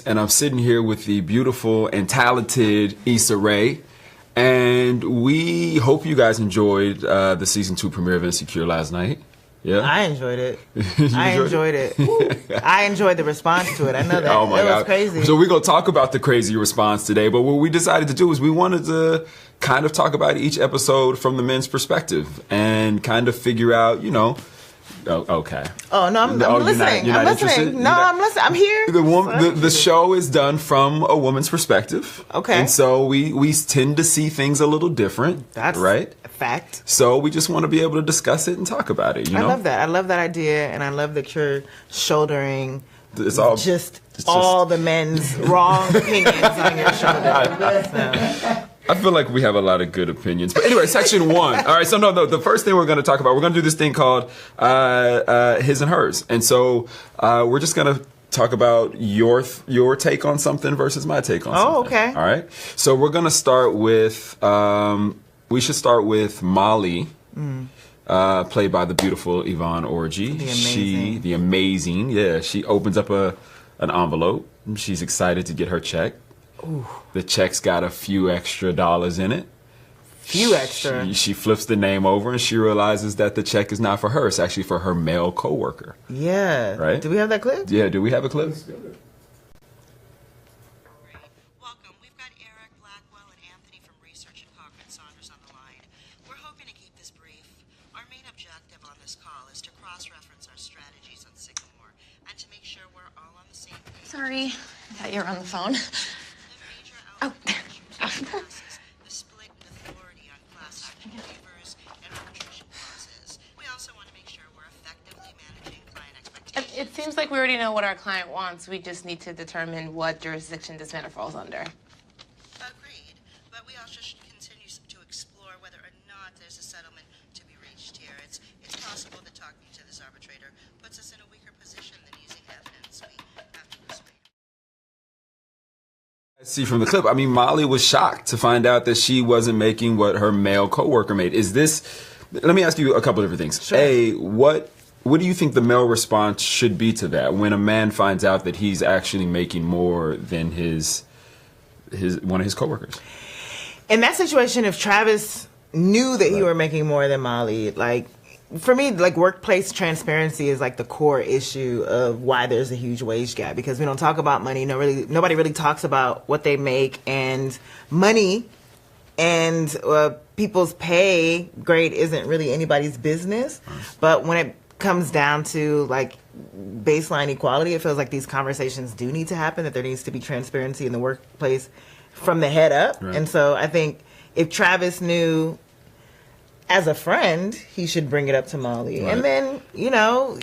And I'm sitting here with the beautiful and talented Issa Rae. And we hope you guys enjoyed the season 2 premiere of Insecure last night. Yeah, I enjoyed it. I enjoyed it. I enjoyed the response to it. I know that. Oh my God. was crazy. So we're going to talk about the crazy response today. But what we decided to do is we wanted to kind of talk about each episode from the men's perspective and kind of figure out, you know. Oh, okay. Oh no, I'm listening. You're not I'm listening. interested? No, I'm listening. I'm here. The show is done from a woman's perspective. Okay. And so we tend to see things a little different. That's right. A fact. So we just want to be able to discuss it and talk about it. You know? I love that. I love that idea, and I love that you're shouldering it's all the men's wrong opinions on your shoulder. I feel like we have a lot of good opinions. But anyway, section 1. All right, so no, the first thing we're going to talk about, we're going to do this thing called his and hers. And so we're just going to talk about your take on something versus my take on something. Oh, okay. All right. So we're going to start with, we should start with Molly, played by the beautiful Yvonne Orji. The amazing. Yeah, she opens up an envelope. She's excited to get her check. Ooh. The check's got a few extra dollars in it. Few extra? She flips the name over and she realizes that the check is not for her. It's actually for her male coworker. Yeah. Right? Do we have that clip? Yeah, do we have a clip? Welcome. We've got Eric, Blackwell, and Anthony from Research at Cochran Saunders on the line. We're hoping to keep this brief. Our main objective on this call is to cross-reference our strategies on Sycamore and to make sure we're all on the same page. Sorry, I thought you were on the phone. Oh. The split in authority on class action waivers and arbitration clauses. We also want to make sure we're effectively managing client expectations. It seems like we already know what our client wants. We just need to determine what jurisdiction this matter falls under. Agreed, but we also should continue to explore whether or not there's a settlement to be reached here. It's possible that talking to this arbitrator puts us in a weaker position than using evidence. We have to persuade. I see from the clip, I mean, Molly was shocked to find out that she wasn't making what her male coworker made. Let me ask you a couple of different things. Sure. A, what do you think the male response should be to that when a man finds out that he's actually making more than one of his coworkers? In that situation, if Travis knew that you were making more than Molly, like, for me, like, workplace transparency is like the core issue of why there's a huge wage gap, because we don't talk about money. Nobody really talks about what they make, and money and people's pay grade isn't really anybody's business. But when it comes down to like baseline equality, it feels like these conversations do need to happen, that there needs to be transparency in the workplace from the head up. Right. And so I think if Travis knew as a friend, he should bring it up to Molly. Right. And then, you know,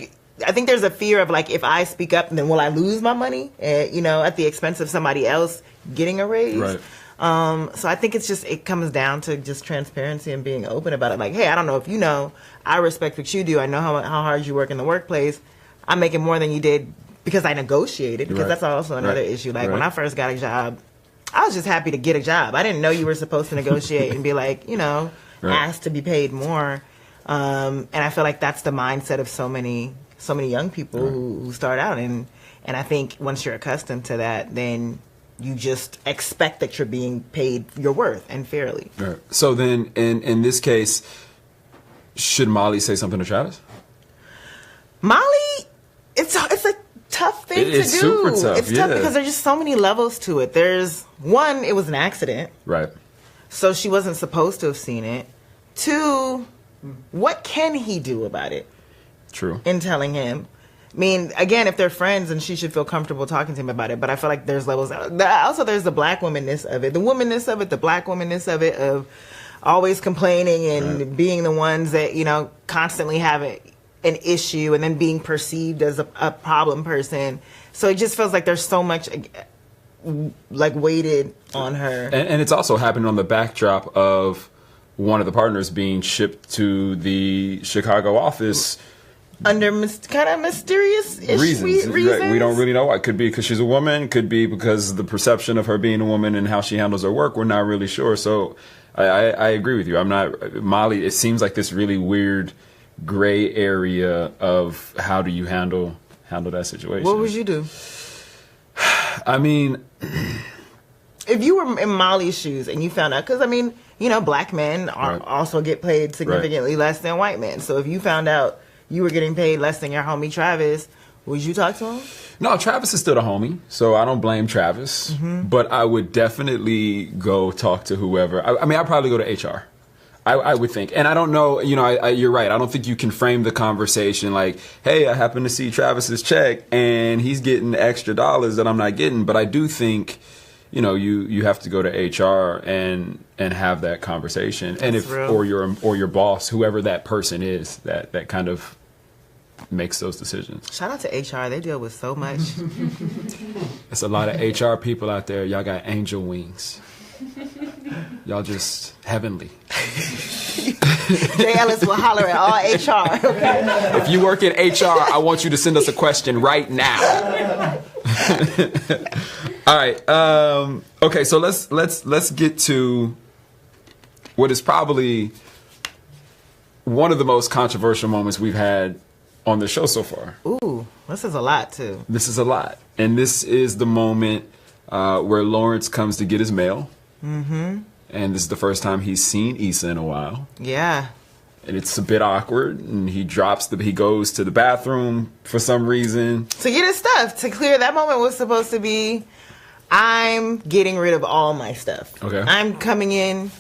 I think there's a fear of like, if I speak up, then will I lose my money, you know, at the expense of somebody else getting a raise? Right. So I think it comes down to just transparency and being open about it. Like, hey, I don't know if you know, I respect what you do. I know how hard you work in the workplace. I'm making more than you did because I negotiated, because that's also another issue. Like, when I first got a job, I was just happy to get a job. I didn't know you were supposed to negotiate and be like, you know, asked to be paid more. And I feel like that's the mindset of so many young people who start out. And I think once you're accustomed to that, then you just expect that you're being paid your worth and fairly. Right. So then in this case, should Molly say something to Travis? Molly, it's a tough thing to do. It's super tough. It's tough because there's just so many levels to it. There's one, it was an accident. Right. So she wasn't supposed to have seen it. 2, what can he do about it? True. In telling him. I mean, again, if they're friends, then she should feel comfortable talking to him about it. But I feel like there's levels. Also, there's the black womanness of it. The womanness of it, the black womanness of it, of always complaining and being the ones that, you know, constantly have an issue and then being perceived as a problem person. So it just feels like there's so much like weighted on her. And it's also happened on the backdrop of one of the partners being shipped to the Chicago office under kind of mysterious reasons. We don't really know why. Could be because she's a woman. Could be because the perception of her being a woman and how she handles her work. We're not really sure. So I agree with you. I'm not Molly. It seems like this really weird gray area of how do you handle that situation. What would you do? I mean, if you were in Molly's shoes and you found out, because I mean, you know, black men also get paid significantly less than white men. So if you found out you were getting paid less than your homie Travis, would you talk to him? No, Travis is still the homie, so I don't blame Travis. But I would definitely go talk to whoever. I mean, I'd probably go to HR. I would think. And I don't know, you know, you're right. I don't think you can frame the conversation like, hey, I happen to see Travis's check and he's getting extra dollars that I'm not getting. But I do think, you know, you have to go to HR and have that conversation. And That's if real. or your boss, whoever that person is, that kind of makes those decisions. Shout out to HR. They deal with so much. There's a lot of HR people out there. Y'all got angel wings. Y'all just heavenly. Jay Ellis will holler at all HR. Okay? If you work in HR, I want you to send us a question right now. All right. Okay. So let's get to what is probably one of the most controversial moments we've had on the show so far. Ooh, this is a lot too. This is a lot, and this is the moment where Lawrence comes to get his mail. And this is the first time he's seen Issa in a while. Yeah. And it's a bit awkward, and he goes to the bathroom for some reason. To get his stuff. To clear, that moment was supposed to be, I'm getting rid of all my stuff. Okay. I'm coming in,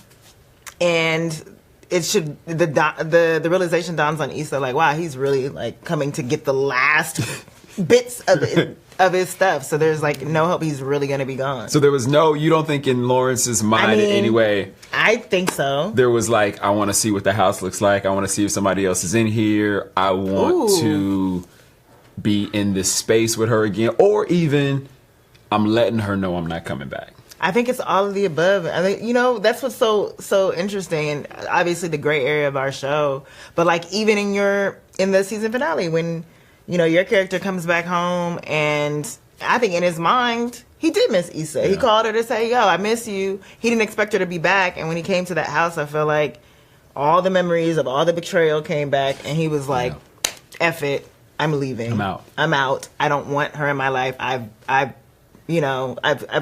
and it should, the realization dawns on Issa, like, wow, he's really, like, coming to get the last bits of his stuff. So there's, like, no hope he's really going to be gone. So you don't think in Lawrence's mind in any way, I think so. there was like, I want to see what the house looks like. I want to see if somebody else is in here. I want to be in this space with her again. Or even, I'm letting her know I'm not coming back. I think it's all of the above. I think, you know, that's what's so interesting, and obviously the gray area of our show. But like even in the season finale, when, you know, your character comes back home, and I think in his mind he did miss Issa. Yeah. He called her to say, "Yo, I miss you." He didn't expect her to be back, and when he came to that house, I feel like all the memories of all the betrayal came back, and he was like, "F it, I'm leaving. I'm out. I don't want her in my life. I've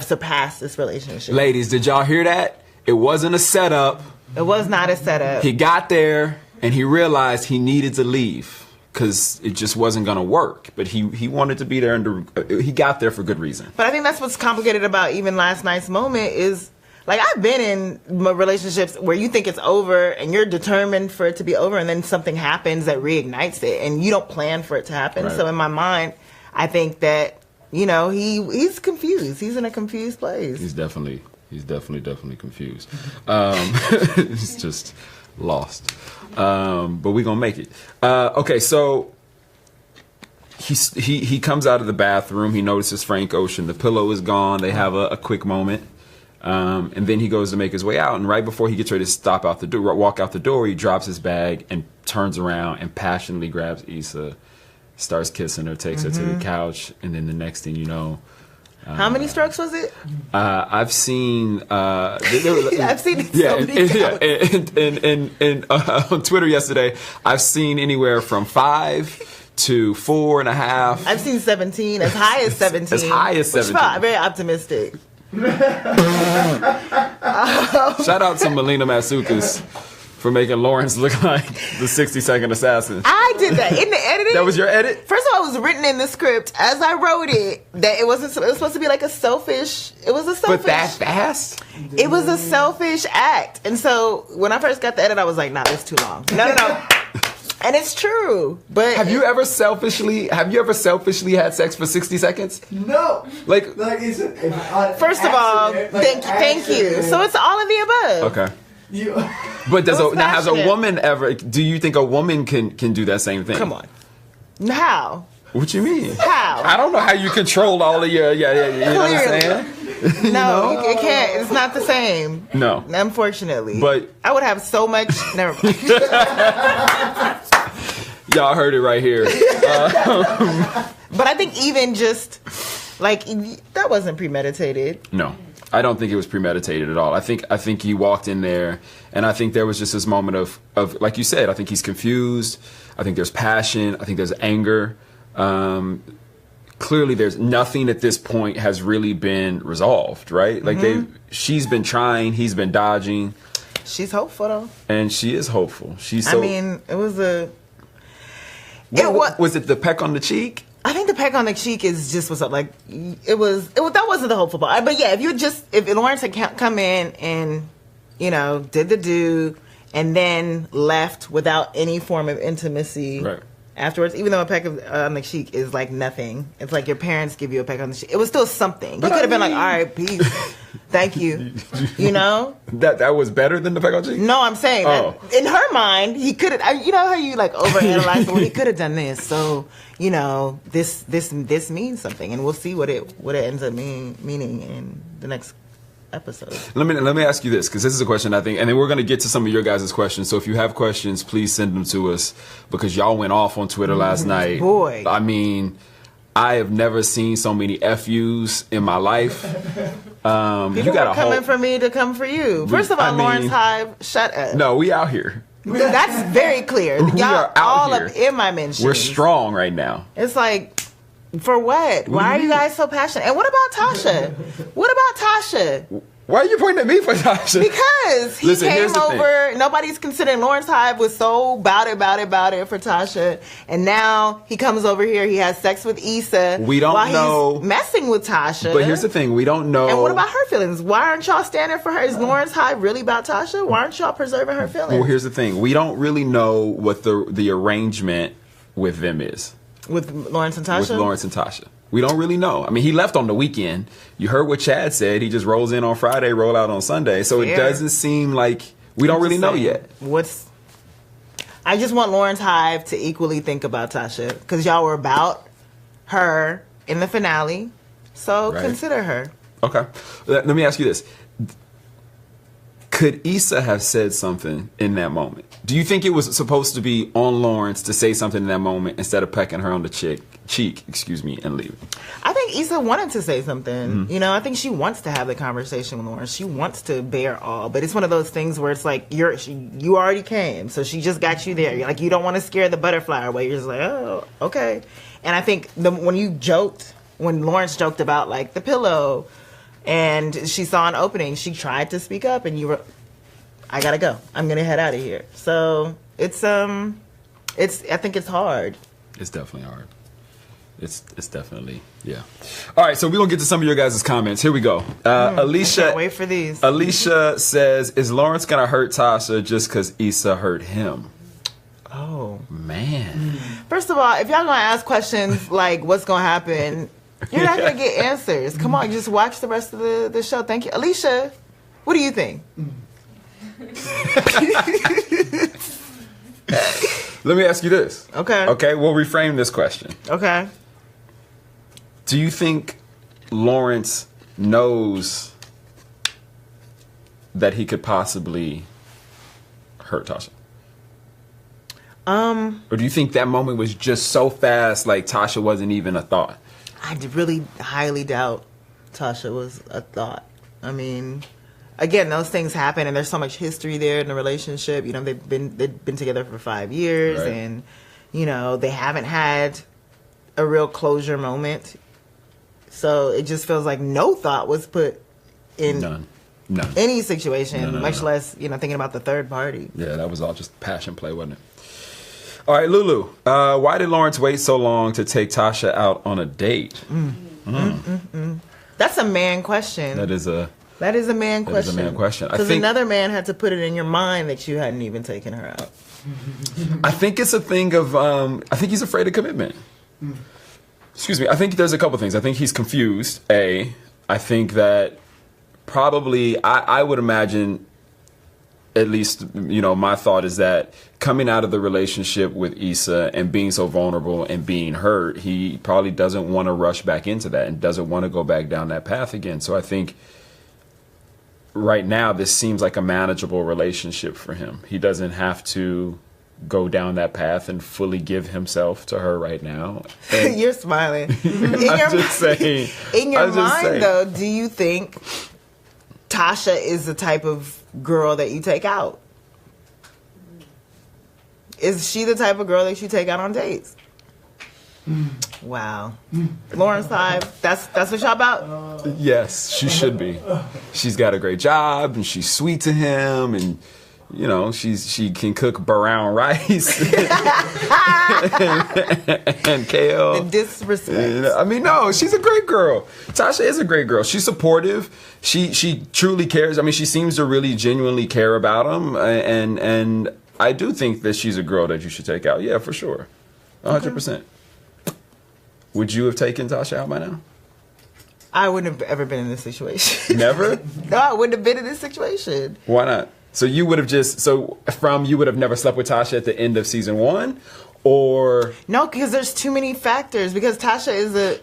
surpassed this relationship." Ladies, did y'all hear that? It wasn't a setup. It was not a setup. He got there and he realized he needed to leave because it just wasn't going to work. But he wanted to be there, and he got there for good reason. But I think that's what's complicated about even last night's moment is, like, I've been in relationships where you think it's over and you're determined for it to be over, and then something happens that reignites it, and you don't plan for it to happen. Right. So in my mind, I think that, you know, he's confused. He's in a confused place. He's definitely confused. He's just lost. But we're gonna make it. Okay, so he comes out of the bathroom. He notices Frank Ocean. The pillow is gone. They have a quick moment, and then he goes to make his way out. And right before he gets ready to walk out the door, he drops his bag and turns around and passionately grabs Issa, starts kissing her, takes her to the couch, and then the next thing you know. How many strokes was it? I've seen. I've seen it so many times. And on Twitter yesterday, I've seen anywhere from 5 to 4.5. I've seen 17, as high as 17. As high as 17. Which very optimistic. Shout out to Melina Matsoukas for making Lawrence look like the 60-second assassin. I did that in the editing. That was your edit? First of all, it was written in the script as I wrote it that it was supposed to be like a selfish. It was a selfish. But that fast? It was a selfish act, and so when I first got the edit, I was like, "Nah, that's too long." No. And it's true. But have you ever selfishly had sex for 60 seconds? No. Like it's first of all, thank you. So it's all of the above. Okay. But has a woman ever? Do you think a woman can do that same thing? Come on, how? What you mean? How? I don't know how you control all of your. You know what I'm saying? No, it can't. It's not the same. No, unfortunately. But I would have so much. Never mind. Y'all heard it right here. But I think even just like that wasn't premeditated. No. I don't think it was premeditated at all. I think he walked in there, and I think there was just this moment of like you said, I think he's confused. I think there's passion. I think there's anger. clearly there's nothing at this point has really been resolved, right? Like she's been trying, he's been dodging. She's hopeful though, and she is hopeful. I mean, it was was it the peck on the cheek? I think the peck on the cheek is just what's up. Like it was that wasn't the hopeful part. But yeah, if Lawrence had come in and did the do and then left without any form of intimacy. Right. Afterwards, even though a peck on the cheek is like nothing, it's like your parents give you a peck on the cheek. It was still something. He could have been like, "All right, peace, thank you," That was better than the peck on the cheek. No, I'm saying that in her mind, he could have. You know how you like overanalyze, well, he could have done this. So this means something, and we'll see what it ends up meaning in the next episode. Let me ask you this, because this is a question I think, and then we're going to get to some of your guys' questions. So if you have questions, please send them to us, because y'all went off on Twitter last night. Boy, I mean, I have never seen so many FUs in my life. People you got coming for me to come for you. First of all, Lawrence Hive, shut up. No, we out here. That's very clear. Y'all are out all here. Up in my mentions. We're strong right now. It's like, for what? Why are you guys so passionate? And what about Tasha? Why are you pointing at me for Tasha? Because he came over. Nobody's considering Lawrence Hive was so about it for Tasha, and now he comes over here. He has sex with Issa. We don't know. He's messing with Tasha. But here's the thing: we don't know. And what about her feelings? Why aren't y'all standing for her? Is Lawrence Hive really about Tasha? Why aren't y'all preserving her feelings? Well, here's the thing: we don't really know what the arrangement with them is. With Lawrence and Tasha? With Lawrence and Tasha. We don't really know. I mean, he left on the weekend. You heard what Chad said. He just rolls in on Friday, roll out on Sunday. So It doesn't seem like we don't really know yet. I just want Lawrence Hive to equally think about Tasha, because y'all were about her in the finale. So consider her. Okay. Let me ask you this. Could Issa have said something in that moment? Do you think it was supposed to be on Lawrence to say something in that moment instead of pecking her on the cheek, and leaving? I think Issa wanted to say something. Mm-hmm. I think she wants to have the conversation with Lawrence. She wants to bear all, but it's one of those things where it's like you already came, so she just got you there. You're like, you don't want to scare the butterfly away. You're just like, oh, okay. And I think when Lawrence joked about like the pillow, and she saw an opening, she tried to speak up, and I gotta go. I'm gonna head out of here. So it's I think it's hard. It's definitely hard. It's definitely, yeah. All right, so we're gonna get to some of your guys' comments. Here we go. Alicia, I can't wait for these. Alicia says, "Is Lawrence gonna hurt Tasha just because Issa hurt him?" Oh man. First of all, if y'all gonna ask questions like what's gonna happen, you're not gonna get answers. Come on, just watch the rest of the show. Thank you, Alicia. What do you think? Let me ask you this. Okay. Okay, we'll reframe this question. Okay. Do you think Lawrence knows that he could possibly hurt Tasha? Or do you think that moment was just so fast, like Tasha wasn't even a thought? I really highly doubt Tasha was a thought. I mean, again, those things happen, and there's so much history there in the relationship. They've been together for 5 years, right. And they haven't had a real closure moment. So it just feels like no thought was put in None. any situation, much less thinking about the third party. Yeah, that was all just passion play, wasn't it? All right, Lulu. Why did Lawrence wait so long to take Tasha out on a date? That's a man question. That is a man question. Because another man had to put it in your mind that you hadn't even taken her out. I think it's a thing of, I think he's afraid of commitment. Excuse me. I think there's a couple things. I think he's confused, A. I think that probably, I would imagine, at least, my thought is that coming out of the relationship with Issa and being so vulnerable and being hurt, he probably doesn't want to rush back into that and doesn't want to go back down that path again. So I think right now this seems like a manageable relationship for him. He doesn't have to go down that path and fully give himself to her right now. And you're smiling. just saying. In your mind, though, do you think Tasha is the type of girl that you take out? Is she the type of girl that you take out on dates? Wow. Lawrence Hive, that's what y'all about? Yes, she should be. She's got a great job, and she's sweet to him, and you know, she can cook brown rice and kale. The disrespect. I mean, no, she's a great girl. Tasha is a great girl. She's supportive. She truly cares. I mean, she seems to really genuinely care about him, and I do think that she's a girl that you should take out. Yeah, for sure, 100%. Would you have taken Tasha out by now? I wouldn't have ever been in this situation. Never? No, I wouldn't have been in this situation. Why not? So you would have you would have never slept with Tasha at the end of season 1, or no? Because there's too many factors. Because Tasha is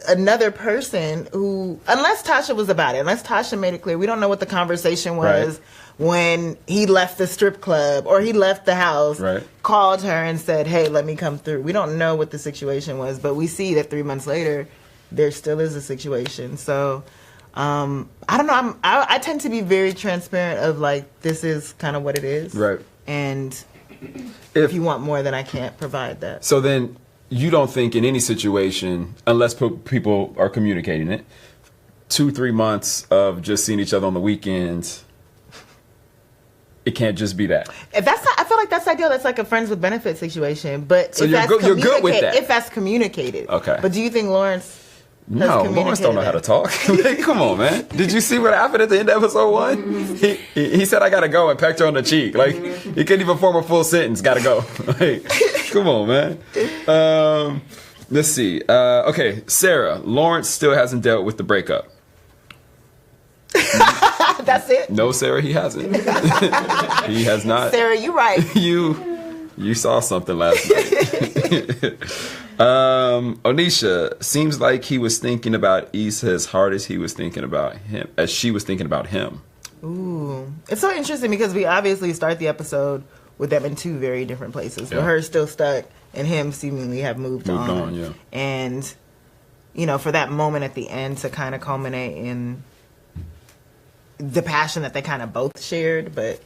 another person who, unless Tasha was about it, unless Tasha made it clear, we don't know what the conversation was when he left the strip club or he left the house, called her and said, "Hey, let me come through." We don't know what the situation was, but we see that 3 months later, there still is a situation. So. I don't know. I tend to be very transparent of like, this is kind of what it is. Right. And if you want more, then I can't provide that. So then you don't think in any situation, unless people are communicating it, 2-3 months of just seeing each other on the weekends, it can't just be that. If that's not, I feel like that's ideal. That's like a friends with benefits situation. But so you're good with that. If that's communicated. Okay. But do you think Lawrence... No, Lawrence don't know how to talk. Come on, man. Did you see what happened at the end of episode 1? He said, "I gotta go," and pecked her on the cheek. Like, he couldn't even form a full sentence. Gotta go. Like, come on, man. Let's see. Okay, Sarah. Lawrence still hasn't dealt with the breakup. That's it? No, Sarah, he hasn't. He has not. Sarah, you're right. You saw something last night. Onisha, seems like he was thinking about Issa as hard as he was thinking about him, as she was thinking about him. Ooh. It's so interesting because we obviously start the episode with them in 2 very different places. Yeah. With her still stuck and him seemingly have moved on. Yeah. And, you know, for that moment at the end to kind of culminate in the passion that they kind of both shared, but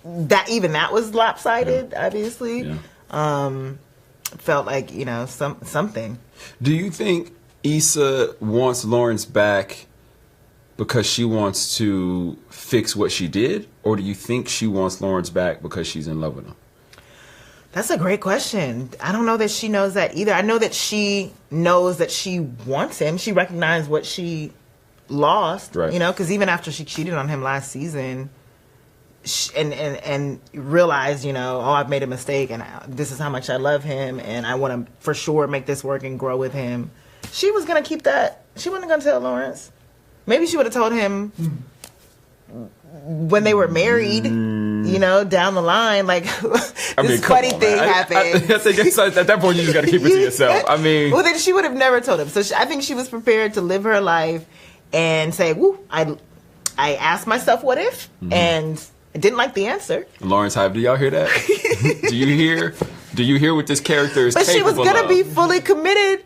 that was lopsided, obviously. Yeah. Felt like, you know, something. Do you think Issa wants Lawrence back because she wants to fix what she did, or do you think she wants Lawrence back because she's in love with him? That's a great question. I don't know that she knows that either. I know that she knows that she wants him. She recognized what she lost, you know, because even after she cheated on him last season, and realized, you know, I've made a mistake and this is how much I love him and I want to for sure make this work and grow with him. She was going to keep that. She wasn't going to tell Lawrence. Maybe she would have told him when they were married, you know, down the line, like, this funny thing happened. I think at that point you just got to keep it to yourself. I mean. Well, then she would have never told him. So I think she was prepared to live her life and say, woo, I asked myself what if, and I didn't like the answer. Lawrence Hive, do y'all hear that? Do you hear what this character is capable of? But she was going to be fully committed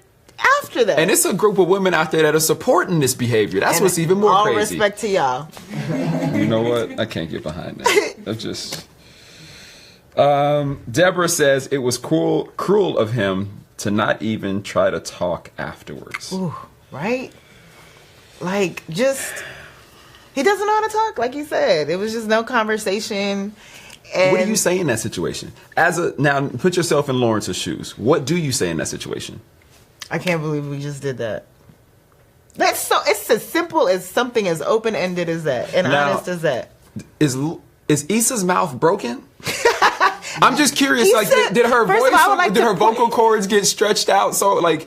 after that. And it's a group of women out there that are supporting this behavior. That's what's even more crazy. All respect to y'all. You know what? I can't get behind that. That's just... Deborah says it was cruel of him to not even try to talk afterwards. Ooh, right? Like, just... He doesn't know how to talk, like you said. It was just no conversation. And what do you say in that situation? Now, put yourself in Lawrence's shoes. What do you say in that situation? I can't believe we just did that. It's as simple as something as open-ended as that, and honest as that. Is Issa's mouth broken? I'm just curious. Did her voice, did her vocal cords get stretched out? So, like,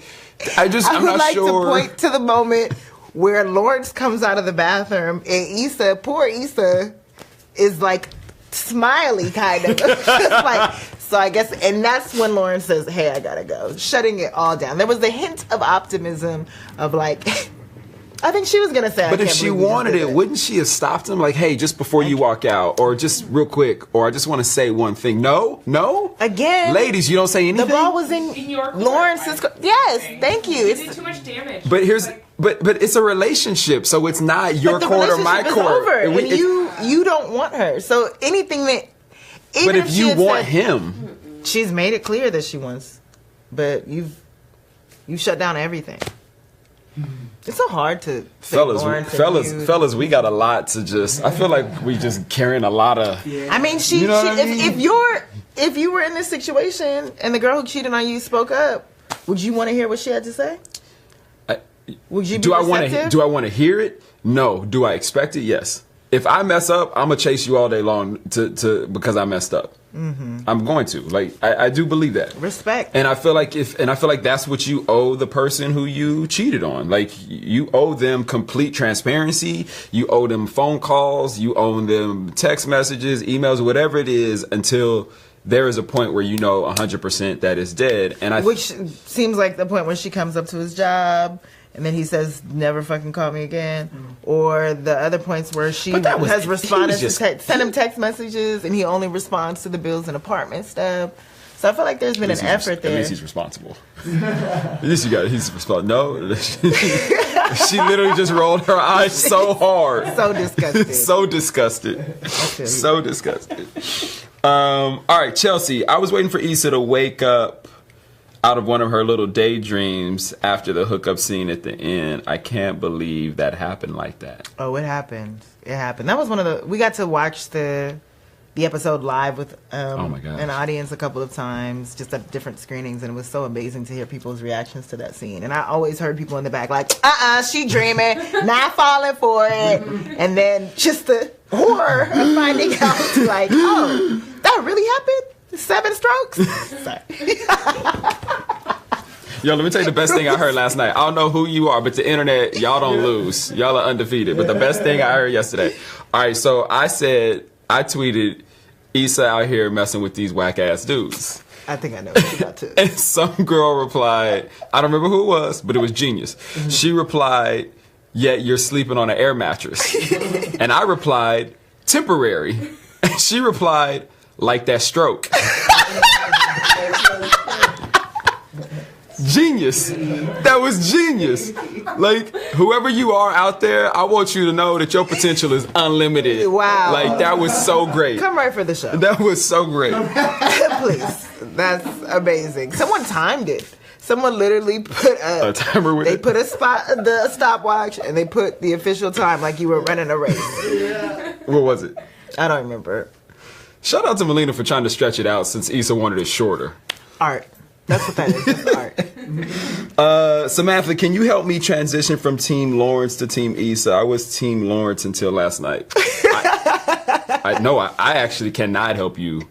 I'm not sure. I would like to point to the moment where Lawrence comes out of the bathroom and poor Issa, is like smiley kind of. Like, so I guess, and that's when Lawrence says, "Hey, I gotta go," shutting it all down. There was the hint of optimism of like, I think she was gonna say, but if she wanted it, wouldn't she have stopped him? Like, "Hey, just before you walk out, or just real quick, or I just want to say one thing." No. Again, ladies, you don't say anything. The ball was in your court. Lawrence's court. Yes, thank you. You did too much damage. But it's a relationship, so it's not your court or my court. Over, and you don't want her. So anything that. But if you want him, she's made it clear that she wants but you've shut down everything. It's so hard to fellas, we got a lot to just. I feel like we just carrying a lot of. I mean, if you were in this situation and the girl who cheated on you spoke up, would you want to hear what she had to say? Would you? Do I want to hear it? No. Do I expect it? Yes. If I mess up, I'm gonna chase you all day long because I messed up. Mm-hmm. I'm going to. Like, I do believe that. Respect. And I feel like that's what you owe the person who you cheated on. Like, you owe them complete transparency. You owe them phone calls. You owe them text messages, emails, whatever it is, until there is a point where you know 100% that it's dead. Which seems like the point when she comes up to his job and then he says, never fucking call me again. Or the other points where she has responded to send him text messages and he only responds to the bills and apartment stuff. So I feel like there's been an effort there. At least he's responsible. At least he's responsible. No. She literally just rolled her eyes so hard. So disgusted. So disgusted. So disgusted. All right, Chelsea. I was waiting for Issa to wake up out of one of her little daydreams after the hookup scene at the end. I can't believe that happened like that. Oh, it happened. It happened. That was one of the... We got to watch the episode live with an audience a couple of times, just at different screenings, and it was so amazing to hear people's reactions to that scene. And I always heard people in the back like, she dreaming, not falling for it. And then just the horror of finding out, like, oh, that really happened? 7 strokes? Sorry. Yo, let me tell you the best thing I heard last night. I don't know who you are, but the internet, y'all don't lose. Y'all are undefeated. But the best thing I heard yesterday. All right, so I tweeted, Issa out here messing with these whack ass dudes. I think I know what you got too. And some girl replied, I don't remember who it was, but it was genius. Mm-hmm. She replied, yet you're sleeping on an air mattress. And I replied, temporary. And she replied, like that stroke. Genius. That was genius. Like, whoever you are out there, I want you to know that your potential is unlimited. Wow. Like, that was so great. Come right for the show. That was so great. Please. That's amazing. Someone timed it. Someone literally put a timer with it. They put the stopwatch and they put the official time like you were running a race. Yeah. What was it? I don't remember. Shout out to Melina for trying to stretch it out since Issa wanted it shorter. Art. That's what that is. That's art. Samantha, can you help me transition from Team Lawrence to Team Issa? I was Team Lawrence until last night. I actually cannot help you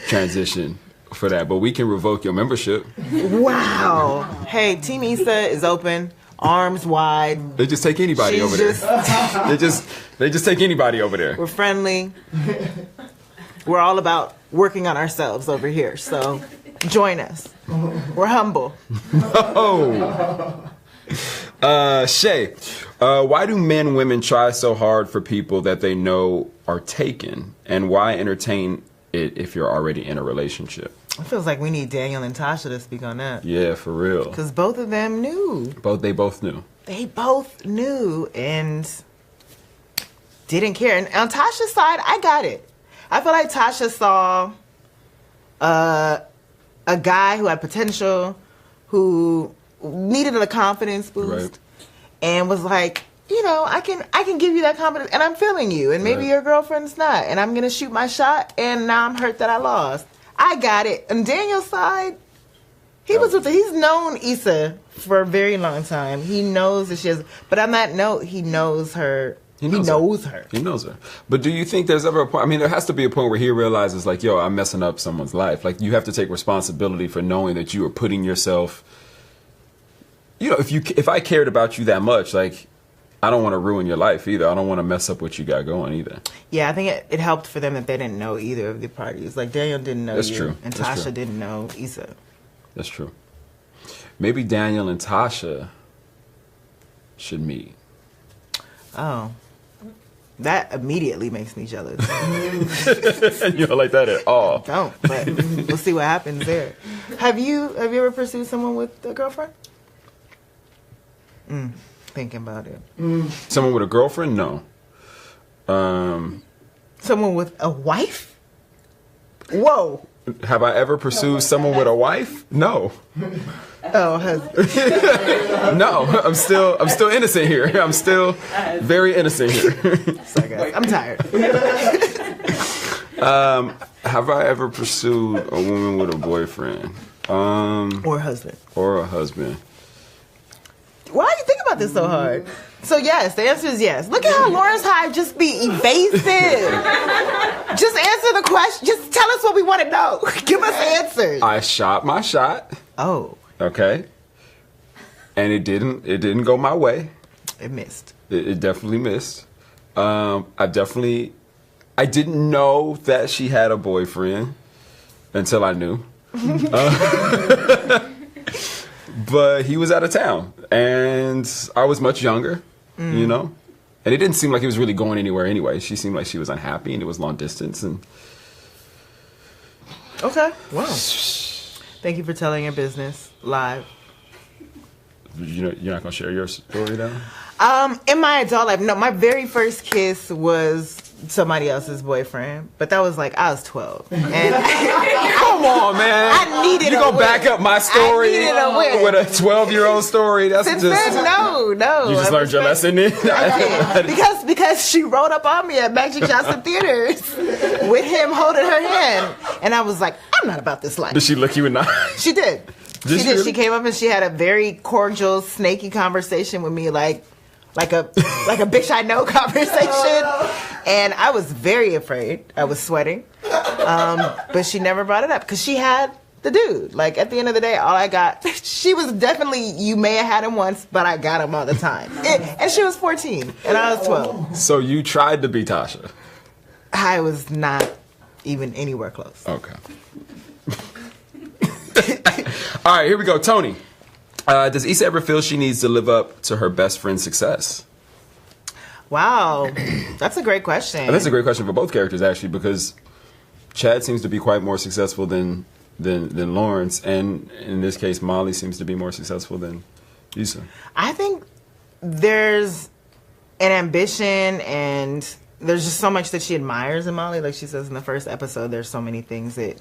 transition for that, but we can revoke your membership. Wow. Hey, Team Issa is open. Arms wide. They just take anybody over there. They just take anybody over there. We're friendly. We're all about working on ourselves over here. So join us. We're humble. Oh. Shay, why do men and women try so hard for people that they know are taken? And why entertain it if you're already in a relationship? It feels like we need Daniel and Tasha to speak on that. Yeah, for real. Because both of them knew. They both knew. They both knew and didn't care. And on Tasha's side, I got it. I feel like Tasha saw a guy who had potential, who needed a confidence boost, right, and was like, I can give you that confidence, and I'm feeling you, and maybe your girlfriend's not, and I'm gonna shoot my shot, and now I'm hurt that I lost. I got it. On Daniel's side, he's known Issa for a very long time. He knows that she has, but on that note, he knows her. He knows her. But do you think there's ever a point? I mean, there has to be a point where he realizes, like, yo, I'm messing up someone's life. Like, you have to take responsibility for knowing that you are putting yourself. If I cared about you that much, like, I don't want to ruin your life either. I don't want to mess up what you got going either. Yeah, I think it helped for them that they didn't know either of the parties. Like, Daniel didn't know you, true. And Tasha didn't know Issa. That's true. Maybe Daniel and Tasha should meet. Oh. That immediately makes me jealous. You don't like that at all. I don't, but we'll see what happens there. Have you ever pursued someone with a girlfriend? Thinking about it. Someone with a girlfriend? No. Someone with a wife? Whoa. Have I ever pursued someone with a wife? No. Oh, husband. No, I'm still innocent here. I'm still very innocent here. Sorry, guys. I'm tired. Have I ever pursued a woman with a boyfriend? Or husband. Or a husband? Why do you think about this so hard? So yes, the answer is yes. Look at how Lawrence Hyde just be evasive. Just answer the question. Just tell us what we want to know. Give us answers. I shot my shot. Oh. Okay. And it didn't go my way. It missed. It definitely missed. I didn't know that she had a boyfriend until I knew. But he was out of town, and I was much younger, you know? And it didn't seem like he was really going anywhere anyway. She seemed like she was unhappy, and it was long distance. And okay, wow. Thank you for telling your business live. You're not going to share your story now? In my adult life, no, my very first kiss was somebody else's boyfriend, but that was like I was 12. And come on, man! I needed. You gonna back up my story with a 12-year-old story? That's Since just then, no. You just learned your lesson then. because she rolled up on me at Magic Johnson Theaters with him holding her hand, and I was like, I'm not about this life. Did she look you in the eye? She did. She did. Really? She came up and she had a very cordial, snaky conversation with me, like a bitch I know conversation. And I was very afraid. I was sweating. But she never brought it up because she had the dude. Like, at the end of the day, all I got, she was definitely, you may have had him once, but I got him all the time. And she was 14 and I was 12. So you tried to be Tasha? I was not even anywhere close. Okay. All right, here we go. Tony, does Issa ever feel she needs to live up to her best friend's success? Wow, that's a great question. And that's a great question for both characters, actually, because Chad seems to be quite more successful than Lawrence, and in this case, Molly seems to be more successful than Issa. I think there's an ambition, and there's just so much that she admires in Molly. Like she says in the first episode, there's so many things that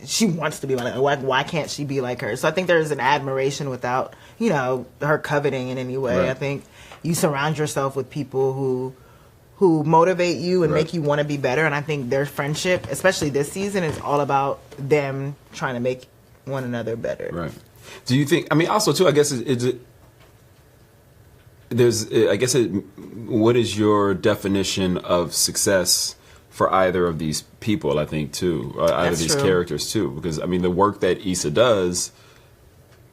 she wants to be like. Why can't she be like her? So I think there's an admiration without, her coveting in any way. Right. I think you surround yourself with people who motivate you and make you want to be better. And I think their friendship, especially this season, is all about them trying to make one another better. Right. Do you think? I mean, also too, I guess what is your definition of success for either of these people? I think too, either of these characters too, because I mean, the work that Issa does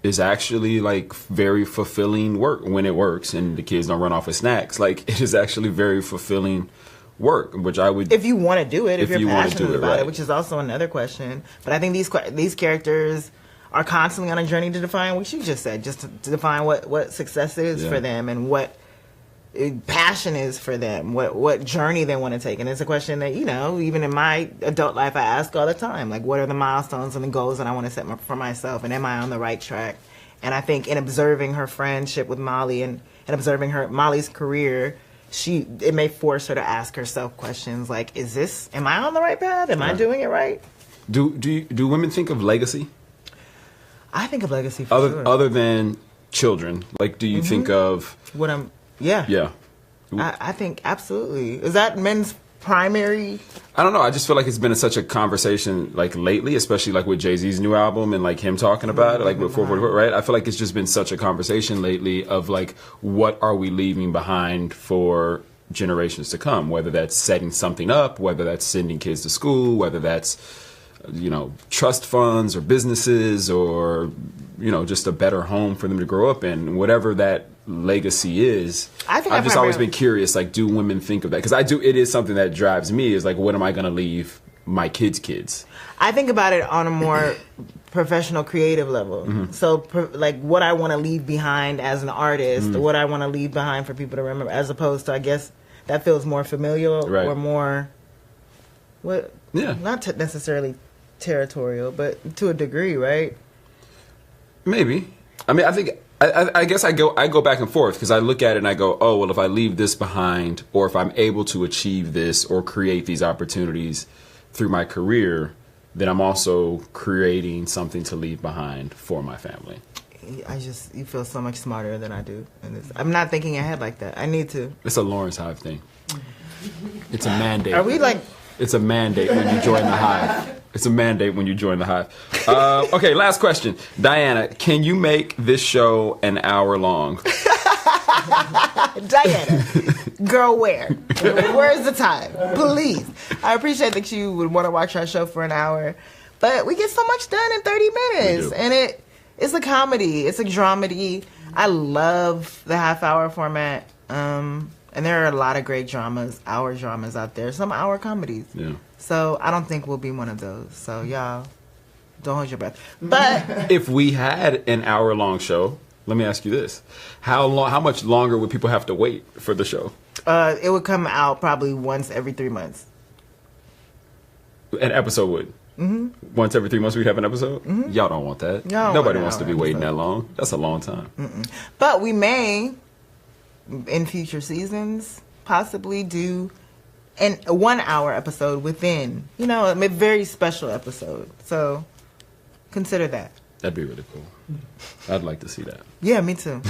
is actually like very fulfilling work when it works, and the kids don't run off with snacks. Like, it is actually very fulfilling work, which I would, if you want to do it, if you're passionate about right. it, which is also another question. But I think these characters are constantly on a journey to define what you just said, just to define what success is for them and what passion is for them, what journey they want to take. And it's a question that, even in my adult life, I ask all the time, like, what are the milestones and the goals that I want to set for myself, and am I on the right track? And I think in observing her friendship with Molly and observing Molly's career, it may force her to ask herself questions like, am I on the right path? Am I doing it right? Do women think of legacy? I think of legacy for sure. Other than children, like, do you think of Yeah. I think absolutely. Is that men's primary? I don't know. I just feel like it's been such a conversation, like, lately, especially like with Jay-Z's new album and like him talking about it, like with 444, right? I feel like it's just been such a conversation lately of like, what are we leaving behind for generations to come? Whether that's setting something up, whether that's sending kids to school, whether that's, trust funds or businesses or, just a better home for them to grow up in, whatever that legacy is. I've just always been curious, like, do women think of that? Because it is something that drives me, is like, what am I going to leave my kids? I think about it on a more professional, creative level. Mm-hmm. So, like, what I want to leave behind as an artist, what I want to leave behind for people to remember, as opposed to, I guess, that feels more familial or more, not necessarily territorial, but to a degree, right? Maybe. I mean, I think, I guess I go back and forth, because I look at it and I go, oh, well, if I leave this behind, or if I'm able to achieve this or create these opportunities through my career, then I'm also creating something to leave behind for my family. You feel so much smarter than I do. And I'm not thinking ahead like that. I need to. It's a Lawrence Hive thing. It's a mandate. Are we like... It's a mandate when you join the Hive. It's a mandate when you join the Hive. Okay, last question. Diana, can you make this show an hour long? Diana, girl, where? Where's the time? Please. I appreciate that you would want to watch our show for an hour, but we get so much done in 30 minutes. And it's a comedy. It's a dramedy. I love the half-hour format. And there are a lot of great hour dramas out there. Some hour comedies. Yeah. So I don't think we'll be one of those. So y'all, don't hold your breath. But if we had an hour-long show, let me ask you this: how much longer would people have to wait for the show? It would come out probably once every 3 months. An episode would. Mm-hmm. Once every 3 months we'd have an episode. Mm-hmm. Y'all don't want that. Nobody wants to be waiting that long. That's a long time. Mm-mm. But we may, in future seasons, possibly do a 1 hour episode within, a very special episode. So consider that. That'd be really cool. I'd like to see that. Yeah, me too.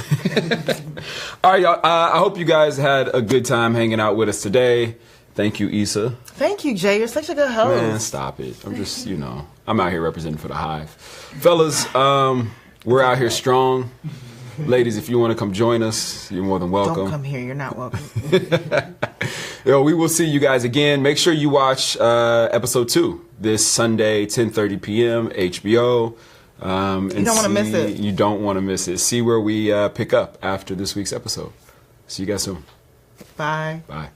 All right, y'all. I hope you guys had a good time hanging out with us today. Thank you, Issa. Thank you, Jay. You're such a good host. Man, stop it. I'm just, I'm out here representing for the Hive. Fellas, we're out here strong. Ladies, if you want to come join us, you're more than welcome. Don't come here. You're not welcome. We will see you guys again. Make sure you watch episode 2 this Sunday, 10:30 p.m. HBO. And you don't want to miss it. You don't want to miss it. See where we pick up after this week's episode. See you guys soon. Bye. Bye.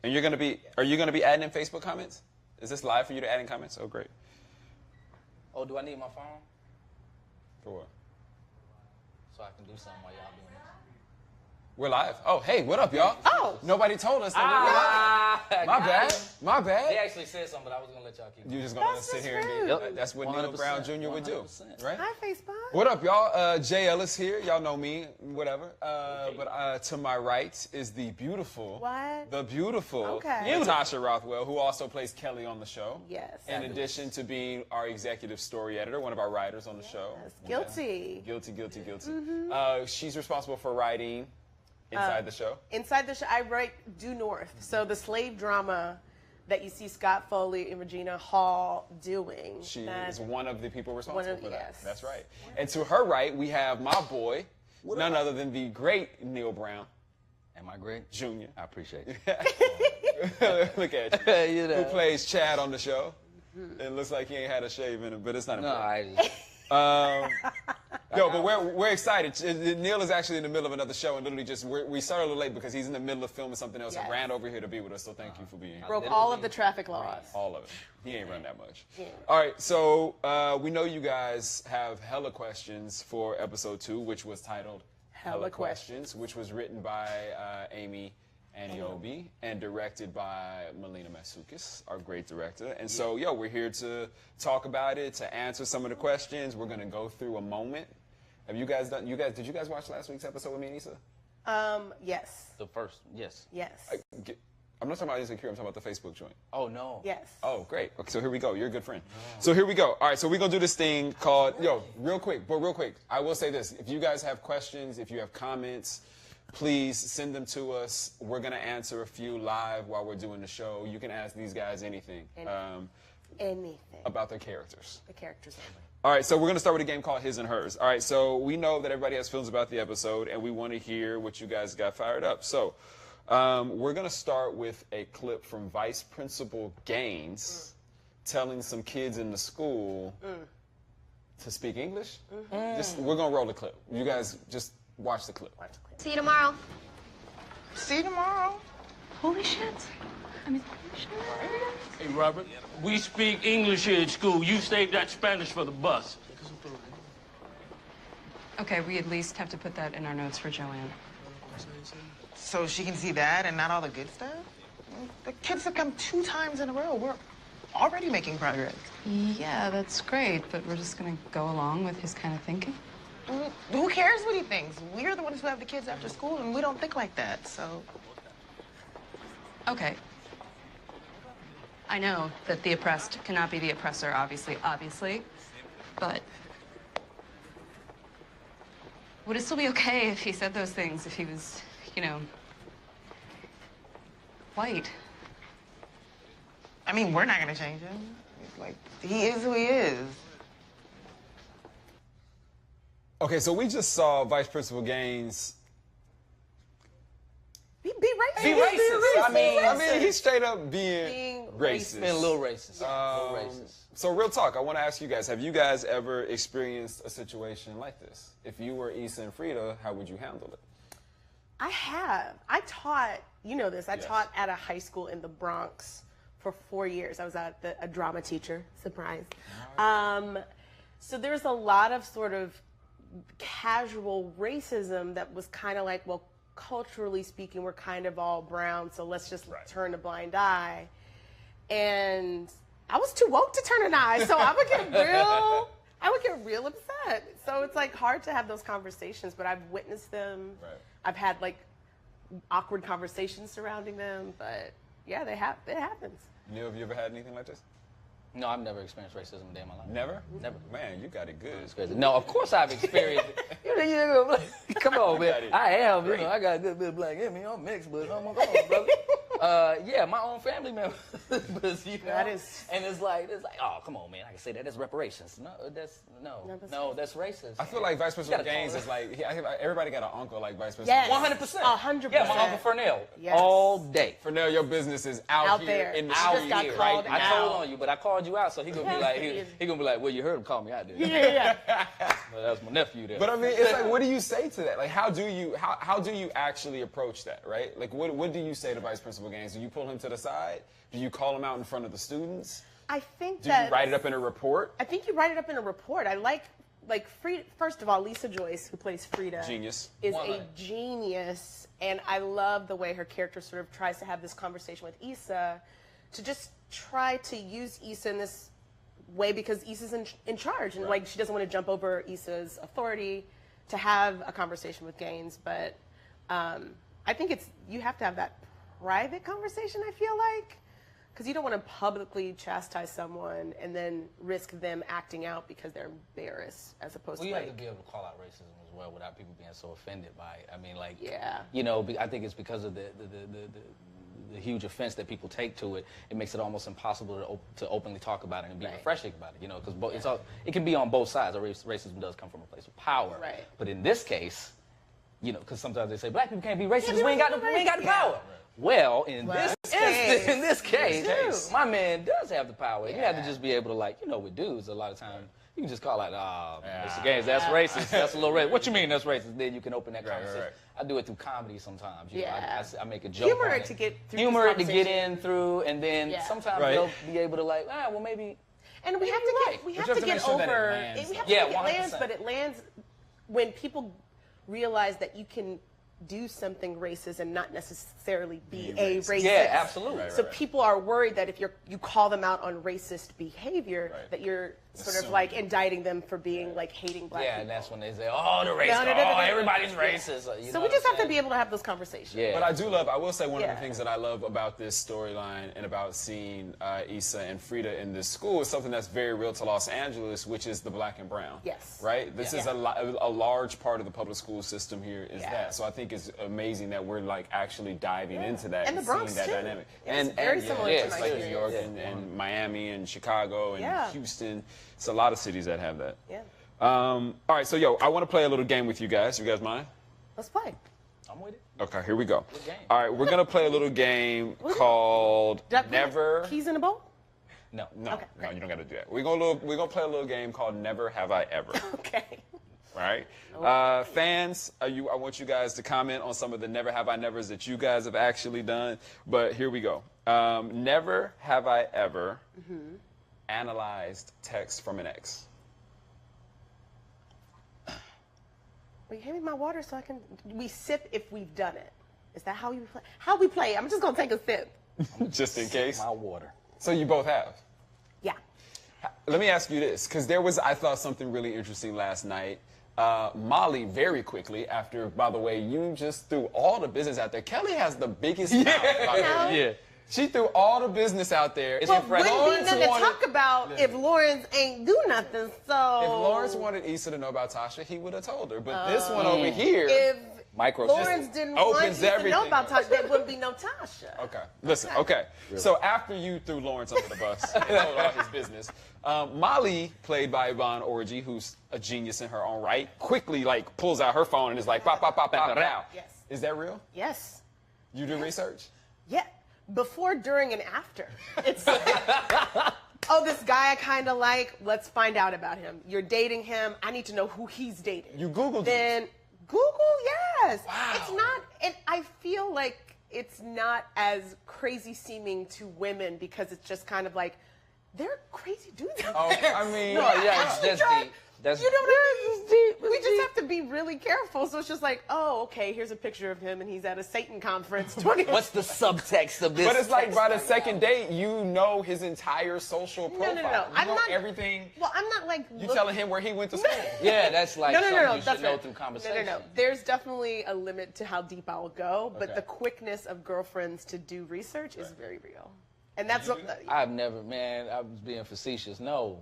And are you gonna be adding in Facebook comments? Is this live for you to add in comments? Oh, great. Oh, do I need my phone? For what? So I can do something while y'all doing this. We're live. Oh, hey, what up, y'all? Oh. Nobody told us that we were live. My bad. They actually said something, but I was going to let y'all keep going. You just going to sit here and be... Yep. That's what Neil Brown Jr. would do, right? Hi, Facebook. What up, y'all? Jay Ellis here. Y'all know me, whatever. But to my right is the beautiful... What? The beautiful... Okay. Tasha Rothwell, who also plays Kelly on the show. Yes. In addition to being our executive story editor, one of our writers on the show. Guilty. Yeah. Guilty. Mm-hmm. She's responsible for writing... Inside the show? Inside the show, I write Due North. So the slave drama that you see Scott Foley and Regina Hall doing. She is one of the people responsible for that. Yes. That's right. And to her right, we have my boy, none other than the great Neil Brown. Am I great? Junior. I appreciate it. Look at you. Who plays Chad on the show. It looks like he ain't had a shave in it, but it's not important. But we're excited. Neil is actually in the middle of another show, and literally we started a little late because he's in the middle of filming something else and ran over here to be with us. So thank you for being here. Broke all of the traffic laws. All of it. He ain't run that much. Yeah. All right, so we know you guys have hella questions for episode 2, which was titled Hella Questions, which was written by Amy Aniobi and directed by Melina Masukis, our great director. And so, we're here to talk about it, to answer some of the questions. We're going to go through a moment. Have you guys did you guys watch last week's episode with me and Issa? Yes. The first, yes. Yes. I'm not talking about Insecure, I'm talking about the Facebook joint. Oh, no. Yes. Oh, great. Okay, so here we go. You're a good friend. No. So here we go. All right, so we're going to do this thing called, real quick, I will say this. If you guys have questions, if you have comments, please send them to us. We're going to answer a few live while we're doing the show. You can ask these guys anything. Anything. About their characters. The characters only. All right, so we're going to start with a game called His and Hers. All right, so we know that everybody has feelings about the episode, and we want to hear what you guys got fired up. So we're going to start with a clip from Vice Principal Gaines telling some kids in the school to speak English. We're going to roll the clip. You guys just watch the clip. See you tomorrow. See you tomorrow. Holy shit. Holy shit. Hey, Robert, we speak English here at school. You save that Spanish for the bus. Okay, we at least have to put that in our notes for Joanne. So she can see that and not all the good stuff? The kids have come 2 times in a row. already making progress. Yeah, that's great, but we're just gonna go along with his kind of thinking? Who cares what he thinks? We're the ones who have the kids after school, and we don't think like that, so... Okay. I know that the oppressed cannot be the oppressor, obviously, but would it still be okay if he said those things if he was, you know, white? I mean, we're not gonna change him. Like, he is who he is. Okay, so we just saw Vice Principal Gaines Be racist. Be racist. I mean, he's straight up being racist. Being a little racist. A little racist. So real talk, I want to ask you guys, have you guys ever experienced a situation like this? If you were Issa and Frida, how would you handle it? I have. I taught, you know this, I Yes. taught at a high school in the Bronx for 4 years. I was a drama teacher, surprise. So there's a lot of sort of casual racism that was kind of like, well, culturally speaking, we're kind of all brown, so let's just turn a blind eye. And I was too woke to turn an eye, so I would get real upset. So it's like hard to have those conversations, but I've witnessed them. Right. I've had like awkward conversations surrounding them, but yeah, it happens. Neil, have you ever had anything like this? No, I've never experienced racism a day in my life. Never? Never. Man, you got it good. It's crazy. No, of course I've experienced it. Come on, man. I am. You know, I got a good bit of black in me. I'm mixed, but come on, brother. Yeah, my own family members. You know, That is- and it's like, oh, come on, man. I can say that. That's reparations. No, that's racist. I feel like Vice Principal gotta Gaines call is like, I think everybody got an uncle like Vice Principal Yes. Gaines. 100%. 100%. Yeah, my Uncle Fernell. Yes. All day. Fernell, your business is out Out here there. in the I just street got right called now. I out. told on you, but I called you out, so he gonna be like, he gonna be like, well, you heard him call me out there. Yeah. Well, that was my nephew there. But I mean, it's like, what do you say to that? Like, how do you actually approach that, right? Like, what do you say to Vice Principal Gaines? Do you pull him to the side? Do you call him out in front of the students? I think Do that you write it up in a report? I think you write it up in a report. I like Frida. First of all, Lisa Joyce, who plays Frida, Genius. is One a line. genius, and I love the way her character sort of tries to have this conversation with Issa, to just try to use Issa in this way because Issa's in charge, and like she doesn't want to jump over Issa's authority to have a conversation with Gaines. But I think you have to have that private conversation. I feel like. Because you don't want to publicly chastise someone and then risk them acting out because they're embarrassed, as opposed Well, to you like. have to be able to call out racism as well without people being so offended by it. I mean, like, Yeah. you know, I think it's because of the huge offense that people take to it. It makes it almost impossible to openly talk about it and be refreshing about it. You know, because it can be on both sides. Racism does come from a place of power. Right. But in this case, you know, because sometimes they say black people can't be racist because we ain't got the power. Well, in this case, my man does have the power. You have to just be able to, like, you know, with dudes, a lot of times, you can just call like, Mr. Gaines, that's racist. That's a little racist. What you mean that's racist? Then you can open that conversation. right. I do it through comedy sometimes. You know, I make a joke. Humor on it to get through Humor this it to get in conversation. through, and then sometimes Right. they'll be able to, like, well, maybe. And we have to get But you have to make sure that it over. lands, We have though. to Yeah, make it lands, 100%. but it lands when people realize that you can do something racist and not necessarily be a racist. Yeah, absolutely. So people are worried that if you call them out on racist behavior, that you're sort of like indicting them for being like hating black Yeah, people. and that's when they say, oh, the racist. No, Oh, everybody's racist. You So know we what just I'm have to saying? be able to have those conversations. Yeah. But I will say one of the things that I love about this storyline and about seeing Issa and Frida in this school is something that's very real to Los Angeles, which is the black and brown. Yes. Right? This is a large part of the public school system here is that. So I think it's amazing that we're like actually diving into that And the Bronx, seeing that too. dynamic. It's very similar to it's my like New experience. York and Miami and Chicago and Yeah. Houston. It's a lot of cities that have that. Yeah. All right, so I want to play a little game with you guys. You guys mind? Let's play. I'm with it. Okay, here we go. game. All right, we're gonna play a little game called Did I put Never. keys in a bowl? No. No, no, you don't gotta do that. We're gonna play a little game called Never Have I Ever. Okay. All right, fans, I want you guys to comment on some of the Never Have I Nevers that you guys have actually done. But here we go. Never have I ever analyzed text from an ex. Will you hand me my water so I can? We sip if we've done it. Is that how we play? How we play? I'm just gonna take a sip. Just in case. My water. So you both have. Let me ask you this, because I thought something really interesting last night. Molly, very quickly, after, by the way, you just threw all the business out there. Kelly has the biggest mouth. Yeah. She threw all the business out there. Well, wouldn't be nothing to talk about if Lawrence ain't do nothing, so... If Lawrence wanted Issa to know about Tasha, he would have told her. But this one over here... If Micro Lawrence didn't want Issa to know about Tasha, there wouldn't be no Tasha. Okay. Listen, okay. Really? So after you threw Lawrence under the bus and told all his business, Molly, played by Yvonne Orji, who's a genius in her own right, quickly, like, pulls out her phone and is like, pop, pop, pop, pop, now. Yes. Is that real? Yes. You do research? Yeah. Before, during, and after. It's like, oh, this guy I kind of like. Let's find out about him. You're dating him. I need to know who he's dating. You Googled Then Google, yes. Wow. It's not, and I feel like it's not as crazy seeming to women because it's just kind of like, they're crazy dudes out there. I mean, No, yeah, it's just deep. That's, you know what I mean? We just have to be really careful. So it's just like, oh, okay, here's a picture of him, and he's at a Satan conference. What's the subtext of this? But it's like by the second date, you know his entire social profile. No. You I'm know not everything. Well, I'm not like You telling him where he went to school. Yeah, that's like something you should know right. through conversation. No. There's definitely a limit to how deep I'll go, but Okay. the quickness of girlfriends to do research is very real. And that's what I've never, man, I was being facetious. No.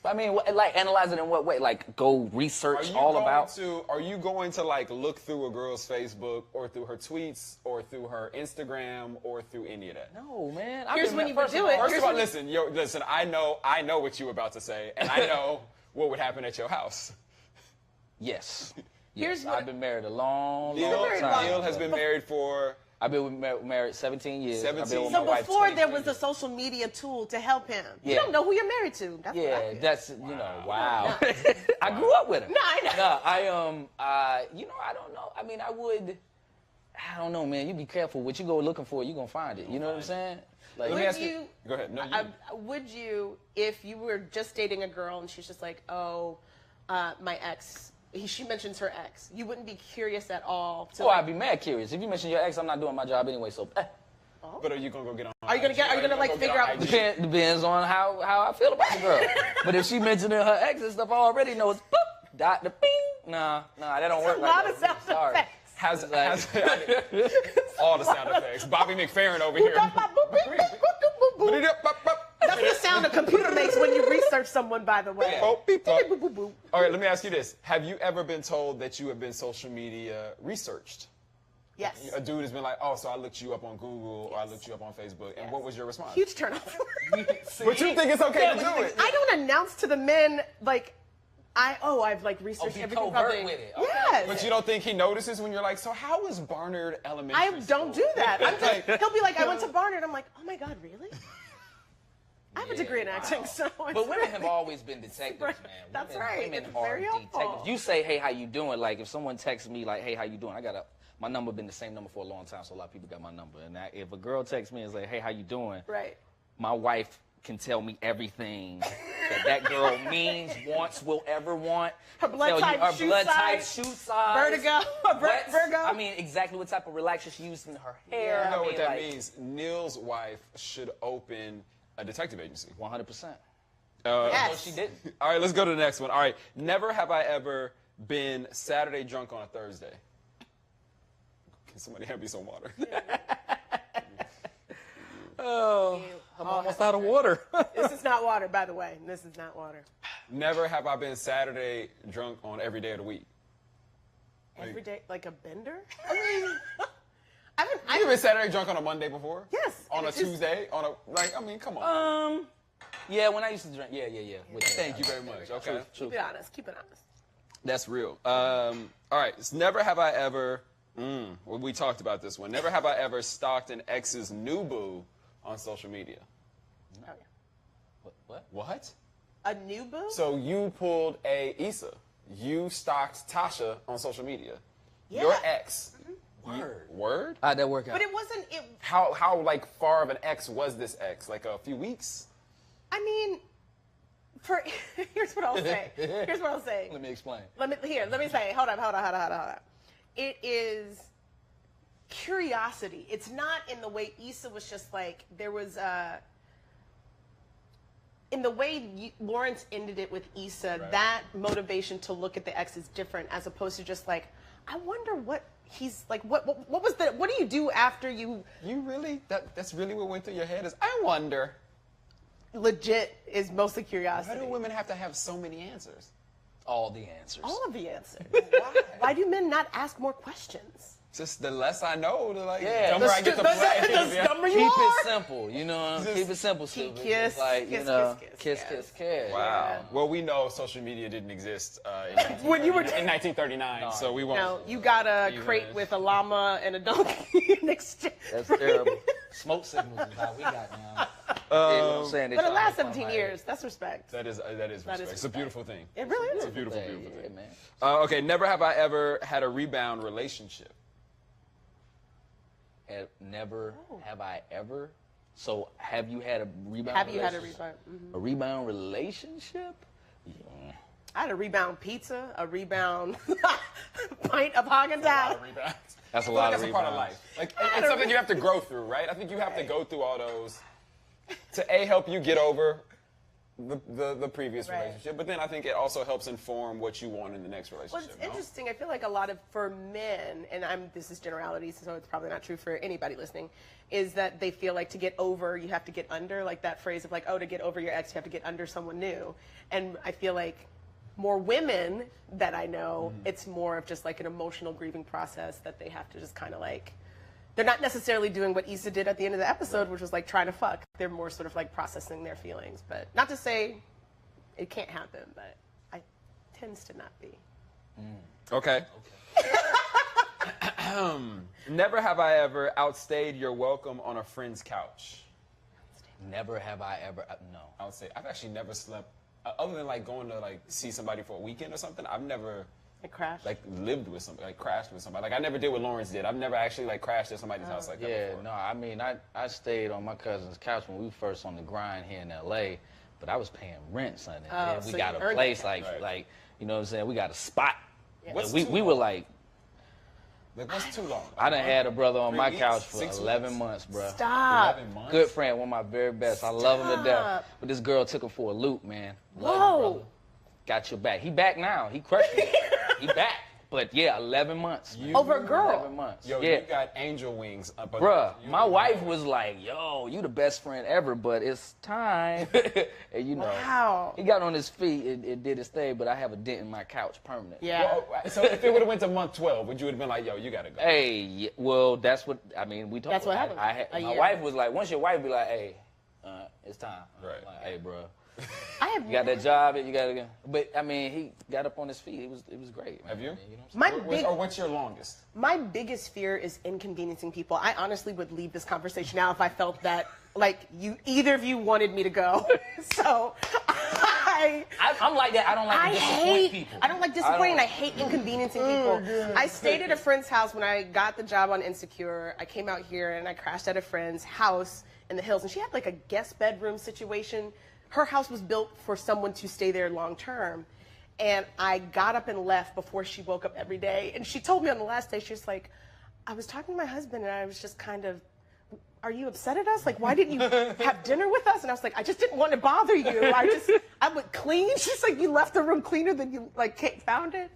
I mean, like, analyze it in what way? Like, go research all about? Are you going to, like, look through a girl's Facebook or through her tweets or through her Instagram or through any of that? No, man. Here's when you would do it. First of all, listen, I know what you were about to say, and I know what would happen at your house. Yes. Here's what- I've been married a long Neil time. has been married for... I've been married 17 years. 17. I've been with So my wife before 23 there was a years. social media tool to help him. Yeah. You don't know who you're married to. That's what I Yeah, feel. that's, wow. I grew up with her. No, I know. No, I don't know. I mean, I don't know, man. You be careful. What you go looking for, you gonna find it. You know what I'm saying? Like, Let me ask you. Go ahead. No, you. Would you, if you were just dating a girl and she's just like, oh, my ex, she mentions her ex, you wouldn't be curious at all? I'd be mad curious. If you mention your ex, I'm not doing my job anyway, so. But are you gonna go get on? Are you gonna like figure out? Depends on how I feel about the girl. But if she mentioning her ex and stuff, I already know it's boop, dot, the bing. Nah, that don't work. A lot of sound effects. Has all the sound effects. Bobby McFerrin over here. That's the sound a computer makes when you research someone, by the way. All right, let me ask you this. Have you ever been told that you have been social media researched? Yes. A dude has been like, oh, so I looked you up on Google or I looked you up on Facebook. And what was your response? Huge turnoff. But you think it's okay to do it? I don't announce to the men, like, I've like researched everything about covert with it. Okay. Yes. But you don't think he notices when you're like, so how was Barnard Elementary I don't do that. I'm just, he'll be like, I went to Barnard. I'm like, oh my God, really? I have a degree in acting, so. But women have always been detectives, man. That's right. Women It's are very helpful. detectives. You say, hey, how you doing? Like, if someone texts me, like, hey, how you doing? My number been the same number for a long time, so a lot of people got my number. And if a girl texts me and say, hey, how you doing? Right. My wife can tell me everything that girl means, wants, will ever want. Her blood type, her shoe blood type, size, shoe size. Vertigo. Virgo. I mean, exactly what type of relaxer she used in her hair. You know I mean, what that like, means? Neil's wife should open a detective agency. 100%. Yes. No, she didn't. All right, let's go to the next one. All right, never have I ever been Saturday drunk on a Thursday. Can somebody hand me some water? Oh, I'm almost out of water. This is not water, by the way. This is not water. Never have I been Saturday drunk on every day of the week. Every day, like a bender? I mean, You've been Saturday drunk on a Monday before? Yes. On a Tuesday? Come on. Yeah, when I used to drink, yeah. Thank you very much. Okay. Keep it honest. Keep it honest. That's real. All right. It's never have I ever, we talked about this one. Never have I ever stalked an ex's new boo on social media. Oh, yeah. What? What? A new boo? So you pulled a Issa. You stalked Tasha on social media. Yeah. Your ex. Word? How'd that work out? But it wasn't. How like far of an ex was this ex? Like a few weeks? I mean, here's what I'll say. Let me explain. Let me say. Hold on. It is curiosity. It's not in the way Issa was just like there was in the way Lawrence ended it with Issa, that motivation to look at the ex is different, as opposed to just like, I wonder what he's like. What was the? What do you do after you? You really? That's really what went through your head? Is I wonder. Legit is mostly curiosity. Why do women have to have so many answers? All the answers. All of the answers. Why do men not ask more questions? Just the less I know, the dumber I get to play. The dumber you Keep are. it simple, you know. Keep it simple, stupid. Kiss, like, kiss, you know, kiss. Wow. Yeah. Well, we know social media didn't exist when you were in 1939, so we won't. No, you got a crate with a llama and a donkey in exchange. That's terrible. Smoke signals is how we got now. You know what I'm saying? But it lasts 17 years. That's respect. That is respect. It's a beautiful thing. It really is. It's a beautiful thing. Man. Okay, never have I ever had a rebound relationship. Never have I ever. So have you had a rebound? Have you had a rebound? Mm-hmm. A rebound relationship? Yeah. I had a rebound pizza, a rebound pint of Haagen-Dazs. That's a lot of That's a part of life. Like it's something you have to grow through, right? I think you have to go through all those to help you get over the previous relationship, but then I think it also helps inform what you want in the next relationship. Well, it's interesting. I feel like a lot of, for men, and this is generalities, so it's probably not true for anybody listening, is that they feel like to get over, you have to get under, like that phrase of like, oh, to get over your ex, you have to get under someone new. And I feel like more women that I know, it's more of just like an emotional grieving process that they have to just kind of like, they're not necessarily doing what Issa did at the end of the episode, which was like trying to fuck. They're more sort of like processing their feelings. But not to say it can't happen, but it tends to not be. Okay. Never have I ever outstayed your welcome on a friend's couch. Never have I ever. No. I would say I've actually never slept other than like going to like see somebody for a weekend or something. I've never. Like lived with somebody, like crashed with somebody. Like I never did what Lawrence did. I've never actually like crashed at somebody's house like that before. No, I mean I stayed on my cousin's couch when we were first on the grind here in LA, but I was paying rent, son. And then we got a place like you know what I'm saying? We got a spot. Yeah. We were like what's too long? I done had a brother on 3 my weeks, couch for 6 11 weeks. months, bro. Stop. 11 months? Good friend, one of my very best. I love him to death. But this girl took him for a loop, man. Love him, brother. Got your back. He back now. He crushed me. He back. But yeah, 11 months. Over a girl. 11 months. Yo, yeah. you got angel wings up. Bruh, my wife was like, yo, you the best friend ever, but it's time. And you know, he got on his feet, it did his thing, but I have a dent in my couch permanent. Yeah. Well, so if it would have went to month 12, would you have been like, yo, you gotta go? Hey, well, that's what, I mean, we talked That's what happened. My wife was like, once your wife be like, hey, it's time. Right. Like, hey, bro. You got that job, you gotta go. But I mean, he got up on his feet. It was great. Man. Have you? I mean, you know what I'm saying? Or what's your longest? My biggest fear is inconveniencing people. I honestly would leave this conversation now if I felt that like either of you wanted me to go. So I'm like that. I don't like to disappoint people. I don't like disappointing. I hate inconveniencing people. I stayed at a friend's house when I got the job on Insecure. I came out here and I crashed at a friend's house in the hills, and she had like a guest bedroom situation. Her house was built for someone to stay there long term. And I got up and left before she woke up every day. And she told me on the last day, she was like, I was talking to my husband and I was just kind of, are you upset at us? Like, why didn't you have dinner with us? And I was like, I just didn't want to bother you. I would clean. She's like, you left the room cleaner than you like found it.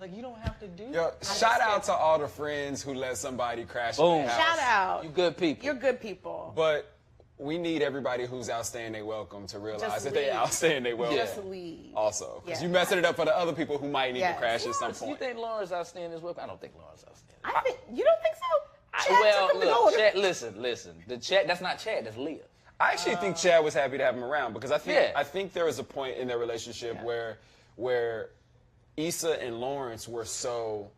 Like, you don't have to do Yo, shout out to all the friends who let somebody crash in their house. Shout out. You good people. You're good people. But we need everybody who's outstaying their welcome to realize Just that they leave. outstaying their welcome. Just leave. Also, because Yeah. you messing it up for the other people who might need to Yes. crash at some You point. think Lawrence outstanding as well? I don't think Lawrence outstanding. I think you don't think so? Chad Well, took him to go look, to- Chad, listen. The Chad, that's not Chad, that's Leah. I actually think Chad was happy to have him around because I think there was a point in their relationship where Issa and Lawrence were so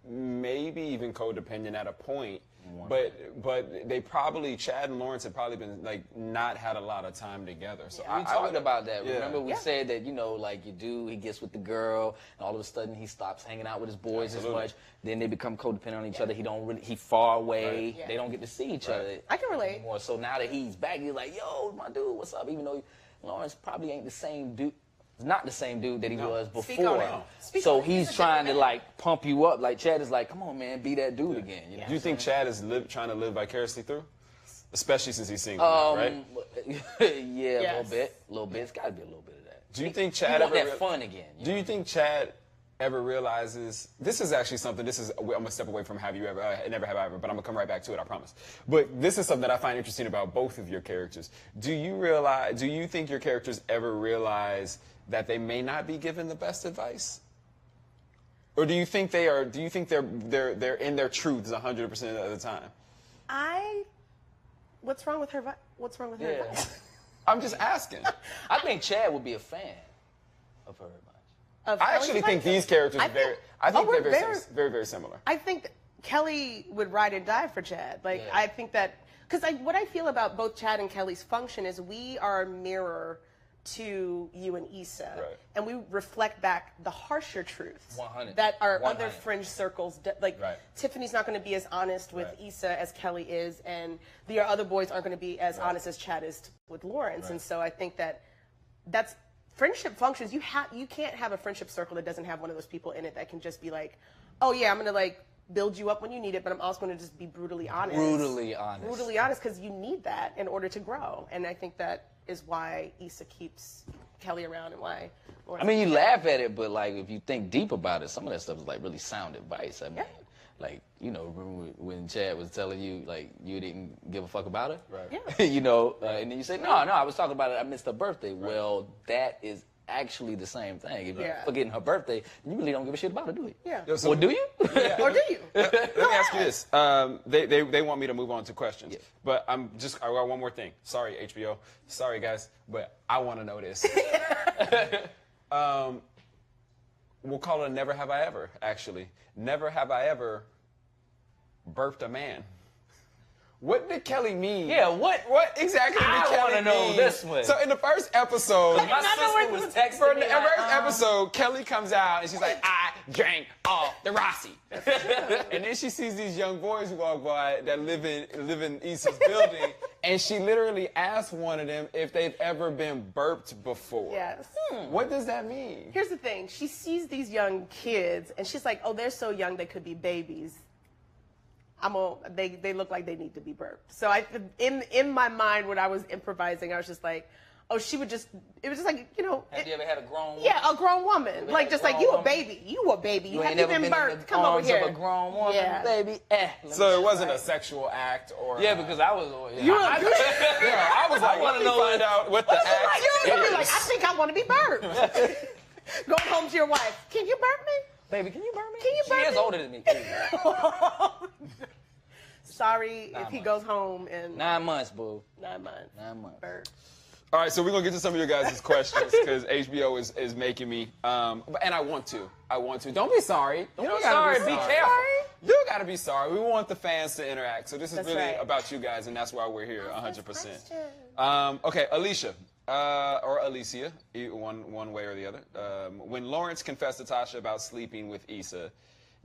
maybe even codependent at a point. But they probably, Chad and Lawrence had probably been like not had a lot of time together. So We talked about that. Yeah. Remember we said that, you know, like he gets with the girl and all of a sudden he stops hanging out with his boys as much. Then they become codependent on each other. He far away. Right. Yeah. They don't get to see each other. I can relate. Anymore. So now that he's back, he's like, yo, my dude, what's up? Even though Lawrence probably ain't the same dude. Not the same dude that he was Speak on before. it. Speak So on it. he's trying to like pump you up. Like Chad is like, come on, man, be that dude again. You know Do you think Chad is trying to live vicariously through? especially since he's single, now, right? Yeah, a little bit. A little bit. It's got to be a little bit of that. Do you think Chad want that fun again? Do you think Chad ever realizes, this is actually something, I'm gonna step away from have you ever, never have I ever, but I'm gonna come right back to it, I promise. But this is something that I find interesting about both of your characters. Do you think your characters ever realize that they may not be given the best advice? Or do you think they're in their truths 100% of the time? What's wrong with her advice? I'm just asking. I think Chad would be a fan of her advice. I actually think these characters are they're very, very similar. I think Kelly would ride and die for Chad. I think that, because what I feel about both Chad and Kelly's function is we are a mirror to you and Issa. Right. And we reflect back the harsher truths 100. that our 100. other fringe circles, Tiffany's not going to be as honest with Issa as Kelly is, and the other boys aren't going to be as honest as Chad is with Lawrence. And so I think that's friendship functions. You can't have a friendship circle that doesn't have one of those people in it that can just be like, oh yeah, I'm going to build you up when you need it, but I'm also going to just be brutally honest. Brutally honest, because you need that in order to grow. And I think that is why Issa keeps Kelly around and why Lawrence. I mean, you laugh at it, but if you think deep about it, some of that stuff is really sound advice. I mean, remember when Chad was telling you you didn't give a fuck about her? Right. Yeah. And then you say, no, I was talking about it. I missed her birthday. Right. Well, that is actually the same thing. If you're forgetting her birthday, you really don't give a shit about her, do you? Yeah. Or do you? Or do you? Let me ask you this. They want me to move on to questions. Yeah. But I got one more thing. Sorry, HBO. Sorry, guys. But I want to know this. We'll call it a never have I ever, actually. Never have I ever birthed a man. What did Kelly mean? Yeah, what exactly did Kelly mean? I want to know this one. So in the first episode, my sister was texting me. In the first episode, Kelly comes out and she's like, I drank all the Rossi. And then she sees these young boys walk by that live in Issa's building, and she literally asks one of them if they've ever been burped before. Yes. What does that mean? Here's the thing. She sees these young kids, and she's like, oh, they're so young they could be babies. They look like they need to be burped. So in my mind when I was improvising, I was just like, oh, it was just like, Have you ever had a grown woman? Yeah, a grown woman. You a baby. You a baby. You haven't been burped. Come over here. Of a grown woman, baby. So it wasn't a sexual act or... Yeah, because I was... I was like, I want to find out what the act is. You're like, I think I want to be burped. Going home to your wife. Can you burp me? Baby, can you burp me? Can you burp me? She is older than me. Sorry if he goes home in 9 months, boo. 9 months. 9 months. Burp. All right, so we're going to get to some of your guys' questions because HBO is making me. And I want to. Don't be sorry. Don't be sorry. Be careful. You got to be sorry. We want the fans to interact. So this is really about you guys, and that's why we're here 100%. Okay, Alicia. Or Alicia, one way or the other. When Lawrence confessed to Tasha about sleeping with Issa,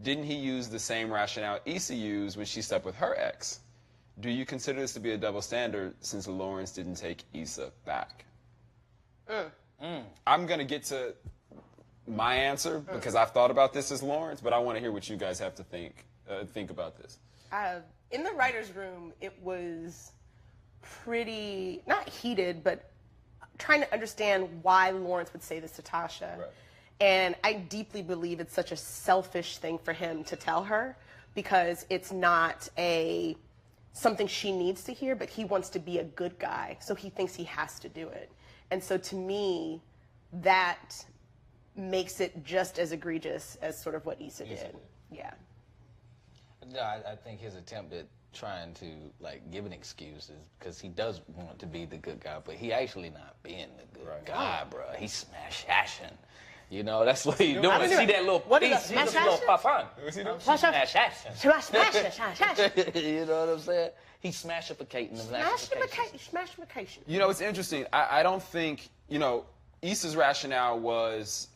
didn't he use the same rationale Issa used when she slept with her ex? Do you consider this to be a double standard since Lawrence didn't take Issa back? I'm going to get to my answer because I've thought about this as Lawrence, but I want to hear what you guys have to think about this. In the writer's room, it was pretty, not heated, but trying to understand why Lawrence would say this to Tasha. Right. And I deeply believe it's such a selfish thing for him to tell her because it's not something she needs to hear, but he wants to be a good guy, so he thinks he has to do it. And so to me, that makes it just as egregious as sort of what Issa did. Yeah. No, I think his attempt at trying to give an excuse is because he does want to be the good guy, but he actually not being the good guy, bro. He's smash hashing. That's what he's doing. See that little piece? He's a little papon. Smash hashing. You know what I'm saying? He's smashificating. Smashification. It's interesting. I don't think, Issa's rationale was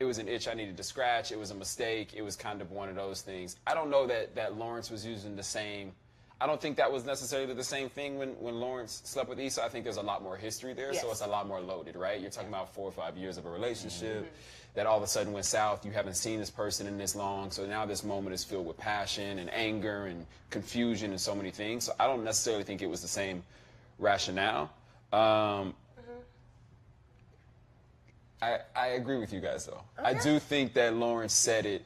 it was an itch I needed to scratch. It was a mistake. It was kind of one of those things. I don't know that Lawrence was using the same. I don't think that was necessarily the same thing when Lawrence slept with Issa. I think there's a lot more history there, so it's a lot more loaded, right? You're talking about 4 or 5 years of a relationship that all of a sudden went south. You haven't seen this person in this long, so now this moment is filled with passion and anger and confusion and so many things. So I don't necessarily think it was the same rationale. I agree with you guys, though. Okay. I do think that Lawrence said it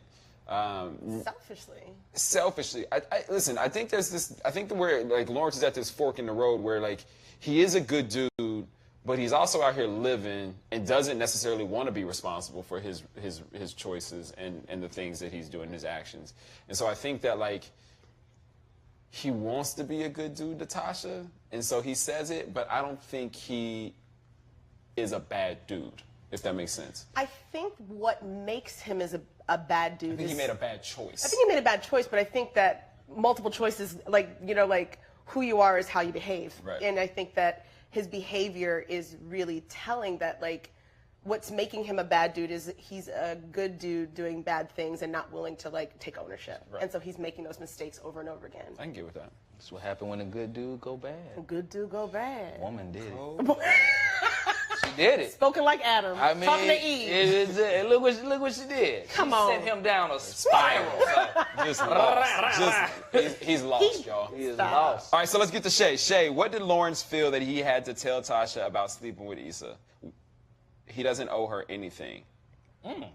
selfishly. Listen, I think there's this. I think where like Lawrence is at this fork in the road where like he is a good dude, but he's also out here living and doesn't necessarily want to be responsible for his choices and the things that he's doing, his actions. And so I think that like he wants to be a good dude to Tasha, and so he says it, but I don't think he is a bad dude. If that makes sense. I think what makes him as a bad dude is... he made a bad choice. I think he made a bad choice, but I think that multiple choices, like, you know, like, who you are is how you behave. Right. And I think that his behavior is really telling that, like, what's making him a bad dude is he's a good dude doing bad things and not willing to, like, take ownership. Right. And so he's making those mistakes over and over again. I can get with that. That's what happened when a good dude go bad. A good dude go bad. Woman did it. She did it. Spoken like Adam. I mean, talking to Eve. Look what she did. Come on. Sent him down a spiral. Just lost. He's lost, y'all. He is lost. All right, so let's get to Shay. Shay, what did Lawrence feel that he had to tell Tasha about sleeping with Issa? He doesn't owe her anything.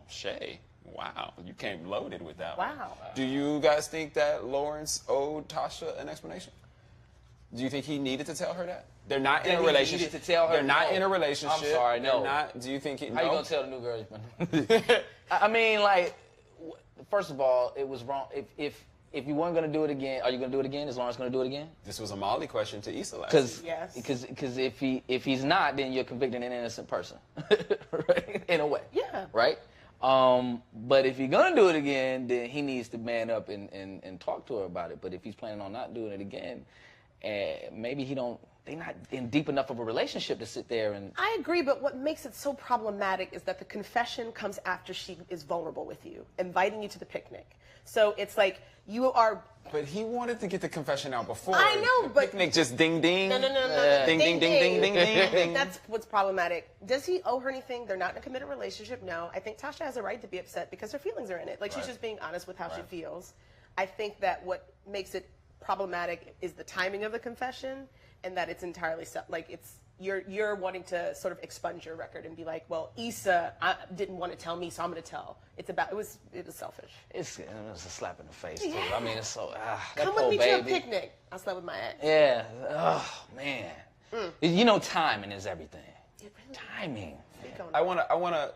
Shay. Wow, you came loaded with that one. Wow. Do you guys think that Lawrence owed Tasha an explanation? Do you think he needed to tell her that? They're not in a relationship. He needed to tell her. They're not in a relationship. I'm sorry, no. Not, do you think he? How you gonna tell the new girl? I mean, like, first of all, it was wrong. If you weren't gonna do it again, are you gonna do it again? Is Lawrence gonna do it again? This was a Molly question to Issa last week. Because if he's not, then you're convicting an innocent person, right? In a way. Yeah. Right. But if you're gonna do it again, then he needs to man up and talk to her about it. But if he's planning on not doing it again, maybe they're not in deep enough of a relationship to sit there and... I agree, but what makes it so problematic is that the confession comes after she is vulnerable with you, inviting you to the picnic. So it's like you are... But he wanted to get the confession out before. I know, but... Picnic just ding ding. No. Ding ding ding ding ding. That's what's problematic. Does he owe her anything? They're not in a committed relationship, no. I think Tasha has a right to be upset because her feelings are in it. Like, she's just being honest with how she feels. I think that what makes it problematic is the timing of the confession, and that it's entirely you're wanting to sort of expunge your record and be like, well, Issa didn't want to tell me, so I'm going to tell. It was selfish. It was a slap in the face too. I mean, it's so come with me to a picnic. I slept with my ex. Yeah. Oh man. You know, timing is everything. Timing. I wanna.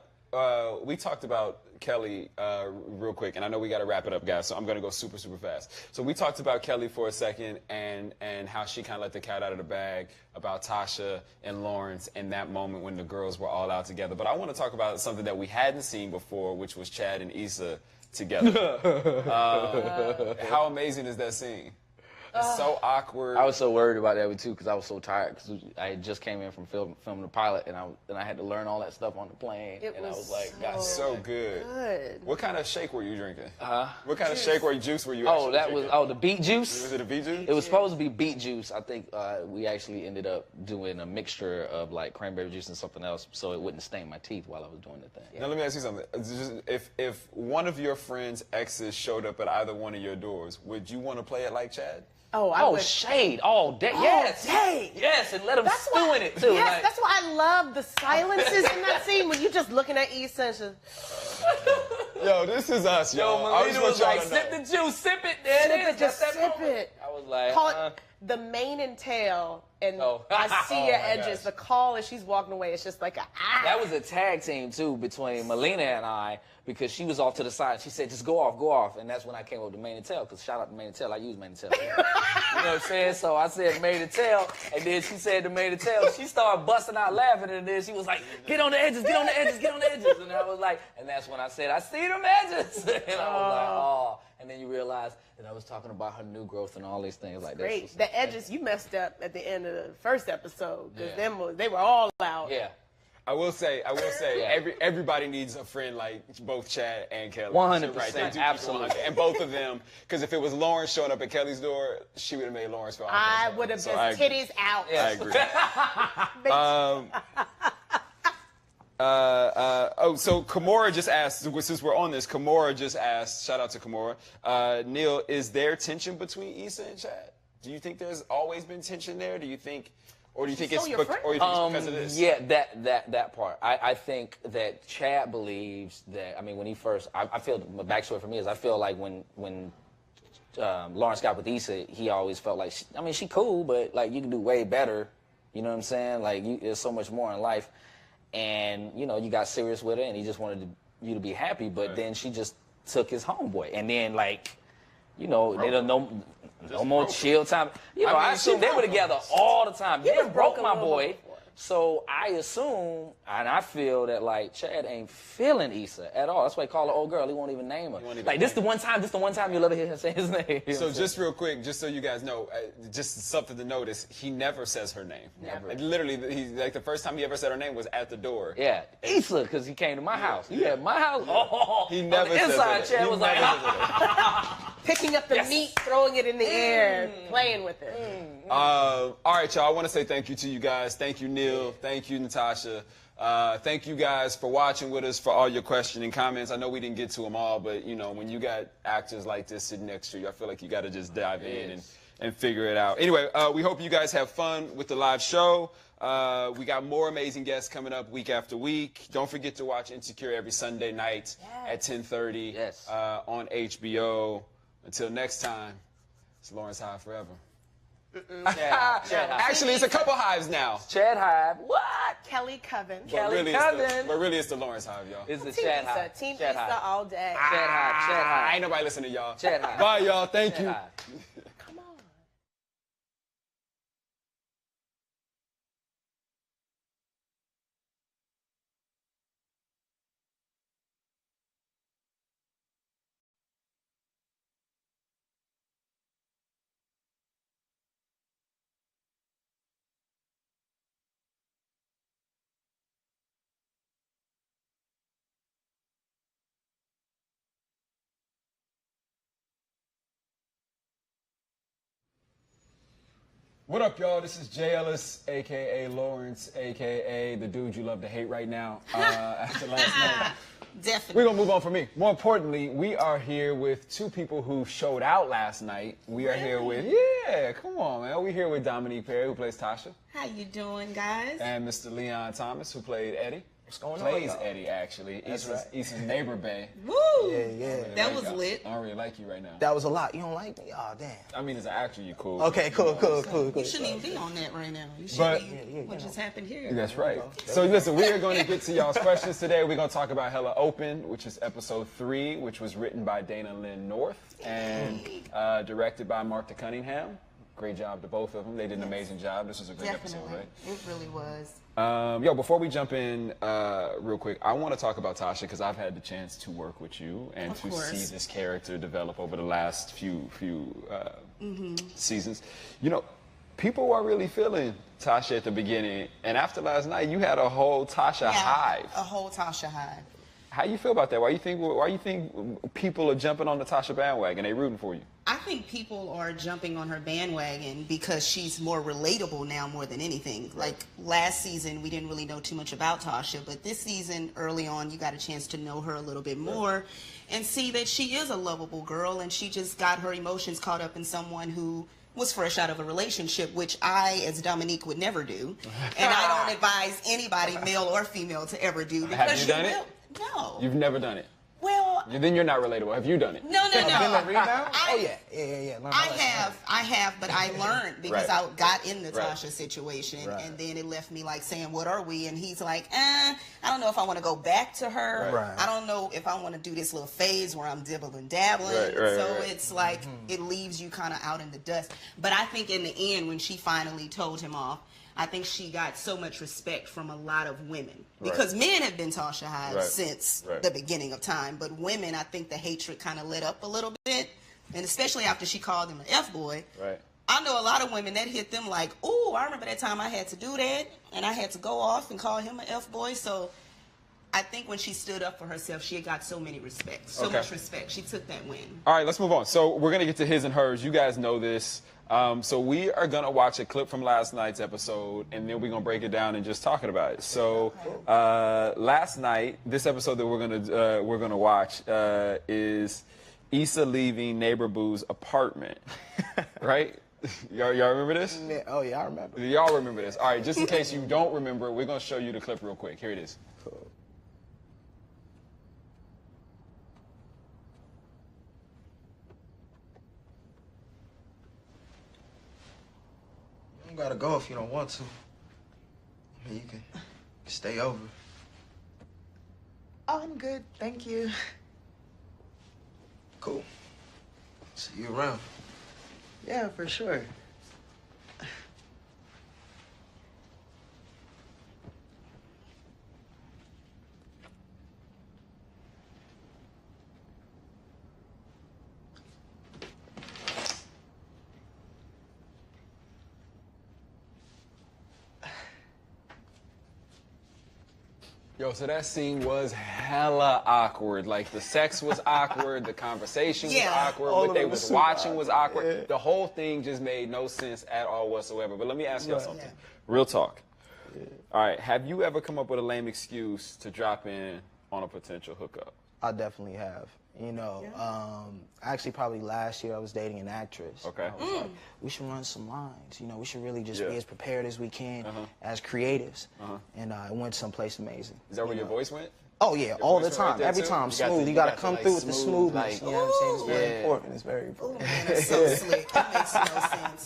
We talked about Kelly real quick, and I know we got to wrap it up, guys, so I'm going to go super, super fast. So we talked about Kelly for a second and how she kind of let the cat out of the bag about Tasha and Lawrence in that moment when the girls were all out together. But I want to talk about something that we hadn't seen before, which was Chad and Issa together. How amazing is that scene? It's so awkward. I was so worried about that too because I was so tired because I just came in from filming the pilot and I had to learn all that stuff on the plane. I was like, that's so good. What kind of shake were you drinking? What kind of shake or juice were you? The beet juice. Was it a beet juice? It was supposed to be beet juice. I think we actually ended up doing a mixture of like cranberry juice and something else so it wouldn't stain my teeth while I was doing the thing. Now let me ask you something. If one of your friends' exes showed up at either one of your doors, would you want to play it like Chad? Shade all day. Yes, and let them stew in it too. Yes, like, that's why I love the silences in that scene when you're just looking at Issa and just... Yo, this is us, y'all. Melina was like, sip the juice, sip it. There it is. Just sip it. I was like, call it the mane and tail, and I see your edges. The call as she's walking away, it's just like That was a tag team too between Melina and I because she was off to the side. She said, just go off. And that's when I came up with the mane and tail because shout out to mane and tail. I use mane and tail. You know what I'm saying? So I said mane and tail, and then she said the mane and tail. She started busting out laughing, and then she was like, get on the edges, get on the edges, get on the edges. And I was like, and that's when I said, I see them edges. And I was like, oh. And then you realize that I was talking about her new growth and all these things like that. Great. The edges, you messed up at the end of the first episode because they were all out. Yeah. I will say, everybody needs a friend like both Chad and Kelly. 100%, Right, they do absolutely. 100%. And both of them, because if it was Lawrence showing up at Kelly's door, she would have made Lawrence feel I uncomfortable. would have So just titties out. I agree. So Kimora just asked, since we're on this, Kimora just asked, shout out to Kimora, Neil, is there tension between Issa and Chad? Do you think there's always been tension there? Do you think it's because of this? Yeah, that part. I think that Chad believes that, I mean, when he first, I feel, the backstory for me is I feel like when Lawrence got with Issa, he always felt like, she cool, but like you can do way better. You know what I'm saying? Like there's so much more in life. And, you got serious with her and he just wanted you to be happy, but then she just took his homeboy. And then like, they don't know. No more chill time. I assume they were together all the time. They broke my boy. So I assume, and I feel that like Chad ain't feeling Issa at all. That's why he call her old girl. He won't even name her. Like this the one time you'll ever hear him say his name. So just real quick, just so you guys know, just something to notice, he never says her name. Never. Like, literally, like the first time he ever said her name was at the door. Yeah, Issa, because he came to my house. You at my house? Oh, he never said inside Chad was like, picking up the meat, throwing it in the air, playing with it. All right, y'all. I want to say thank you to you guys. Thank you, Neil. Thank you, Natasha. Thank you guys for watching with us, for all your questions and comments. I know we didn't get to them all, but when you got actors like this sitting next to you, I feel like you got to just dive in and figure it out. Anyway, we hope you guys have fun with the live show. We got more amazing guests coming up week after week. Don't forget to watch Insecure every Sunday night at 10:30 on HBO. Until next time, it's Lawrence Hive forever. Chad Actually, it's a couple hives now. Chad Hive. What? Kelly Coven. But really, it's the Lawrence Hive, y'all. It's the Chad Hive. Team Chad Issa Hive. all day. Chad Hive. Ain't nobody listening to y'all. Chad Hive. Bye, y'all. Thank you. Hive. Come on. What up, y'all? This is Jay Ellis, a.k.a. Lawrence, a.k.a. the dude you love to hate right now after last night. Definitely. We're going to move on from me. More importantly, we are here with two people who showed out last night. We are here with, come on, man. We're here with Dominique Perry, who plays Tasha. How you doing, guys? And Mr. Leon Thomas, who played Eddie. What's going on? Plays Eddie, actually. Issa's neighbor, Bay. Woo! Yeah. That was lit. I don't really like you right now. That was a lot. You don't like me? Oh, damn. I mean, as an actor, you cool. Okay, cool. You shouldn't even be on that right now. You should be what just happened here. That's right. So listen, we are going to get to y'all's questions today. We're going to talk about Hella Open, which is episode 3, which was written by Dana Lynn North and directed by Martha Cunningham. Great job to both of them. They did an amazing job. This was a great episode, right? It really was. Before we jump in, real quick, I want to talk about Tasha because I've had the chance to work with you and to see this character develop over the last few seasons. People were really feeling Tasha at the beginning, and after last night, you had a whole Tasha hive. A whole Tasha hive. How you feel about that? Why you think people are jumping on the Tasha bandwagon? They rooting for you? I think people are jumping on her bandwagon because she's more relatable now more than anything. Like last season, we didn't really know too much about Tasha, but this season, early on, you got a chance to know her a little bit more and see that she is a lovable girl, and she just got her emotions caught up in someone who was fresh out of a relationship, which I, as Dominique, would never do. And I don't advise anybody, male or female, to ever do. Because Have you done it? No. You've never done it? Well... Then you're not relatable. Have you done it? No. Yeah. I have, but I learned because I got in the Tasha situation, and then it left me like saying, what are we? And he's like, I don't know if I want to go back to her. I don't know if I want to do this little phase where I'm dibbling dabbling. It's like, it leaves you kind of out in the dust. But I think in the end, when she finally told him off, I think she got so much respect from a lot of women. Because men have been Tasha hives since the beginning of time. But women, I think the hatred kind of lit up a little bit. And especially after she called him an F-boy. I know a lot of women that hit them like, "Ooh, I remember that time I had to do that, and I had to go off and call him an F-boy." So I think when she stood up for herself, she got so much respect. She took that win. All right, let's move on. So we're going to get to his and hers. You guys know this. So we are going to watch a clip from last night's episode, and then we're going to break it down and just talking about it. So last night, this episode that we're gonna watch is Issa leaving Neighbor Boo's apartment, right? Y'all remember this? Oh, yeah, I remember. Y'all remember this. All right, just in case you don't remember, we're going to show you the clip real quick. Here it is. Cool. You don't gotta go if you don't want to. I mean, you can stay over. Oh, I'm good. Thank you. Cool. See you around. Yeah, for sure. Yo, so that scene was hella awkward. Like, the sex was awkward, the conversation was awkward, what they was watching was awkward. Yeah. The whole thing just made no sense at all whatsoever. But let me ask y'all something. Real talk. Yeah. All right, have you ever come up with a lame excuse to drop in on a potential hookup? I definitely have. You know, actually probably last year I was dating an actress. Okay. I was like, we should run some lines. You know, we should really just be as prepared as we can as creatives. And I went someplace amazing. Is that where your voice went? Oh, yeah, all the time. Every time, smooth. You got to come through with the smoothness. You know what I'm saying? It's very important. It's very important. Oh, man, that's so slick. That makes no sense.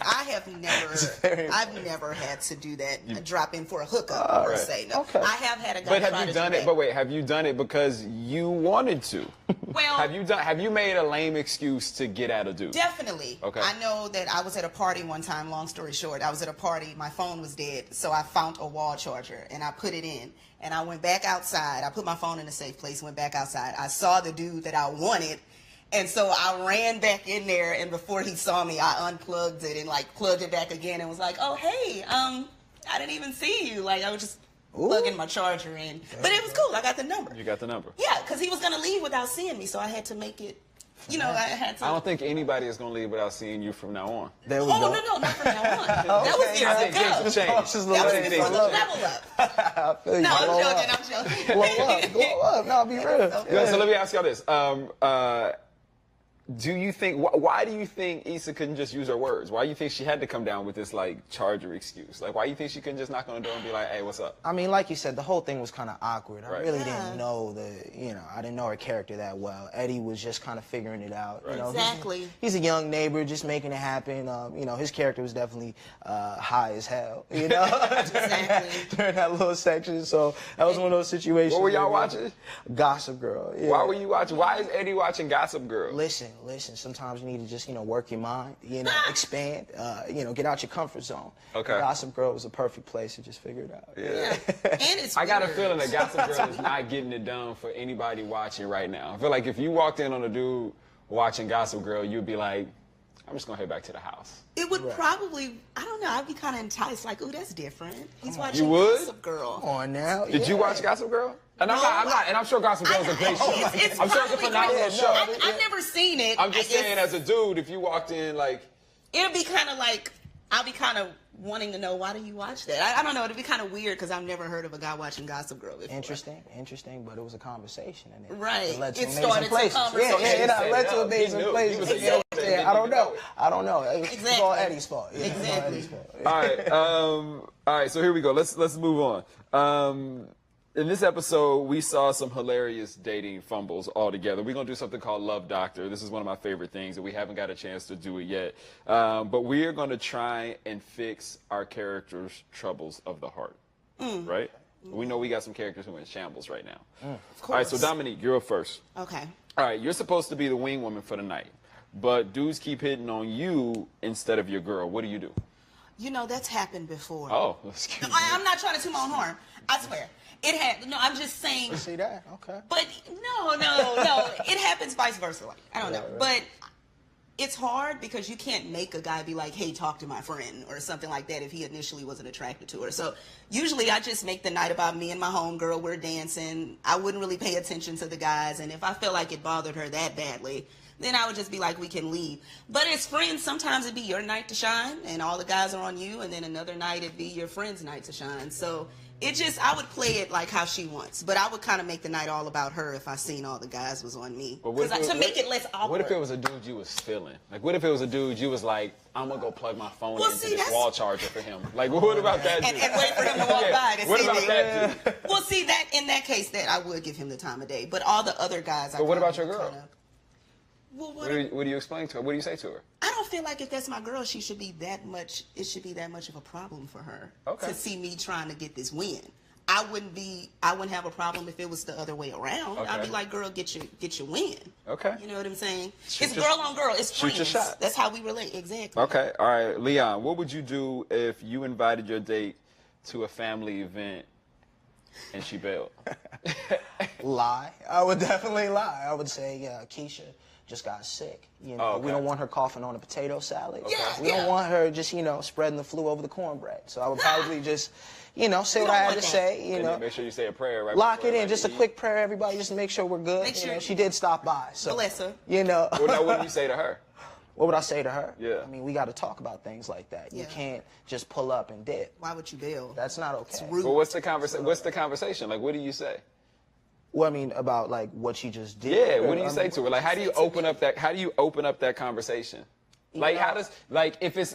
I've never had to do that, drop in for a hookup, per se. No. Okay. I have had a guy But have you done it? But wait, have you done it because you wanted to? Well, have you made a lame excuse to get at a dude? Definitely. Okay. I know that I was at a party one time, long story short. I was at a party, my phone was dead, so I found a wall charger and I put it in. And I went back outside. I put my phone in a safe place, went back outside. I saw the dude that I wanted. And so I ran back in there, and before he saw me, I unplugged it and like plugged it back again and was like, "Oh, hey, I didn't even see you." Like, I was just plugging my charger in. But it was cool. I got the number. You got the number. Yeah, because he was going to leave without seeing me, so I had to make it, you know, I had to. I don't think anybody is going to leave without seeing you from now on. There we go. No, not from now on. That was years ago. That was before the level up. No, I'm joking. Blow up. No, be real. So let me ask y'all this. Do you think, why do you think Issa couldn't just use her words? Why do you think she had to come down with this, like, charger excuse? Like, why do you think she couldn't just knock on the door and be like, "Hey, what's up"? I mean, like you said, the whole thing was kind of awkward. I really didn't know I didn't know her character that well. Eddie was just kind of figuring it out. Right. You know, exactly. He's a young neighbor, just making it happen. You know, his character was definitely high as hell, you know, during that little section. So that was one of those situations. What were y'all watching? Gossip Girl. Yeah. Why were you watching? Why is Eddie watching Gossip Girl? Listen. Sometimes you need to just, work your mind, expand, get out your comfort zone. Okay. Gossip Girl was a perfect place to just figure it out. Yeah. And it's I got a feeling that Gossip Girl is not getting it done for anybody watching right now. I feel like if you walked in on a dude watching Gossip Girl, you'd be like, I'm just going to head back to the house. It would probably, I don't know, I'd be kind of enticed, like, ooh, that's different. He's watching you would? Gossip Girl. Come on now. Did you watch Gossip Girl? And I'm not, and I'm sure Gossip Girl is a great show. I'm sure it's a phenomenal show. I've never seen it. I'm just saying, as a dude, if you walked in, like... It'd be kind of like, I'll be kind of wanting to know, why do you watch that? I don't know, it'd be kind of weird, because I've never heard of a guy watching Gossip Girl before. Interesting, but it was a conversation. And it led to amazing places. It led to amazing places. I don't know. It's all Eddie's fault. Exactly. All right, so here we go. Let's move on. In this episode, we saw some hilarious dating fumbles all together. We're going to do something called Love Doctor. This is one of my favorite things, and we haven't got a chance to do it yet. But we are going to try and fix our characters' troubles of the heart, right? We know we got some characters who are in shambles right now. Of course. All right, so Dominique, you're up first. Okay. All right, you're supposed to be the wing woman for the night, but dudes keep hitting on you instead of your girl. What do you do? That's happened before. Oh, excuse me. I'm not trying to toot my own horn. I swear. It happened. No, I'm just saying. See that? Okay. But no. It happens vice versa. Like, I don't know. But it's hard because you can't make a guy be like, hey, talk to my friend or something like that if he initially wasn't attracted to her. So usually I just make the night about me and my homegirl. We're dancing. I wouldn't really pay attention to the guys. And if I felt like it bothered her that badly, then I would just be like, we can leave. But as friends, sometimes it'd be your night to shine and all the guys are on you. And then another night it'd be your friend's night to shine. So it just, I would play it like how she wants. But I would kind of make the night all about her if I seen all the guys was on me. To make it less awkward. What if it was a dude you was feeling? Like, what if it was a dude you was like, I'm going to go plug my phone into this wall charger for him? Like, what about that dude? And wait for him to walk by to what see about me. that dude? Well, see, that in that case, that I would give him the time of day. But all the other guys... But what about your girl? Well, what do you explain to her? What do you say to her? I don't feel like if that's my girl, it should be that much of a problem for her to see me trying to get this win. I wouldn't have a problem if it was the other way around. Okay. I'd be like, girl, get your win. Okay. You know what I'm saying? It's girl on girl. It's friends. Shoot your shot. That's how we relate. Exactly. Okay. All right. Leon, what would you do if you invited your date to a family event and she bailed? Lie. I would definitely lie. I would say, Keisha just got sick. You know, we don't want her coughing on a potato salad. Okay. We don't want her just, spreading the flu over the cornbread. So I would probably just, say what I had to say. Make sure you say a prayer right Lock it before in. Just a quick prayer, everybody, just to make sure we're good. Make sure she did stop by. So, bless her. Well, now, what do you say to her? What would I say to her? Yeah. I mean, we got to talk about things like that. Yeah. You can't just pull up and dip. Why would you bail? That's not okay. It's rude. But what's the conversation? Like, what do you say? Well, I mean, about like what she just did. Yeah, what do you say to her? Like, how do you open up that conversation? Like, how does, like, if it's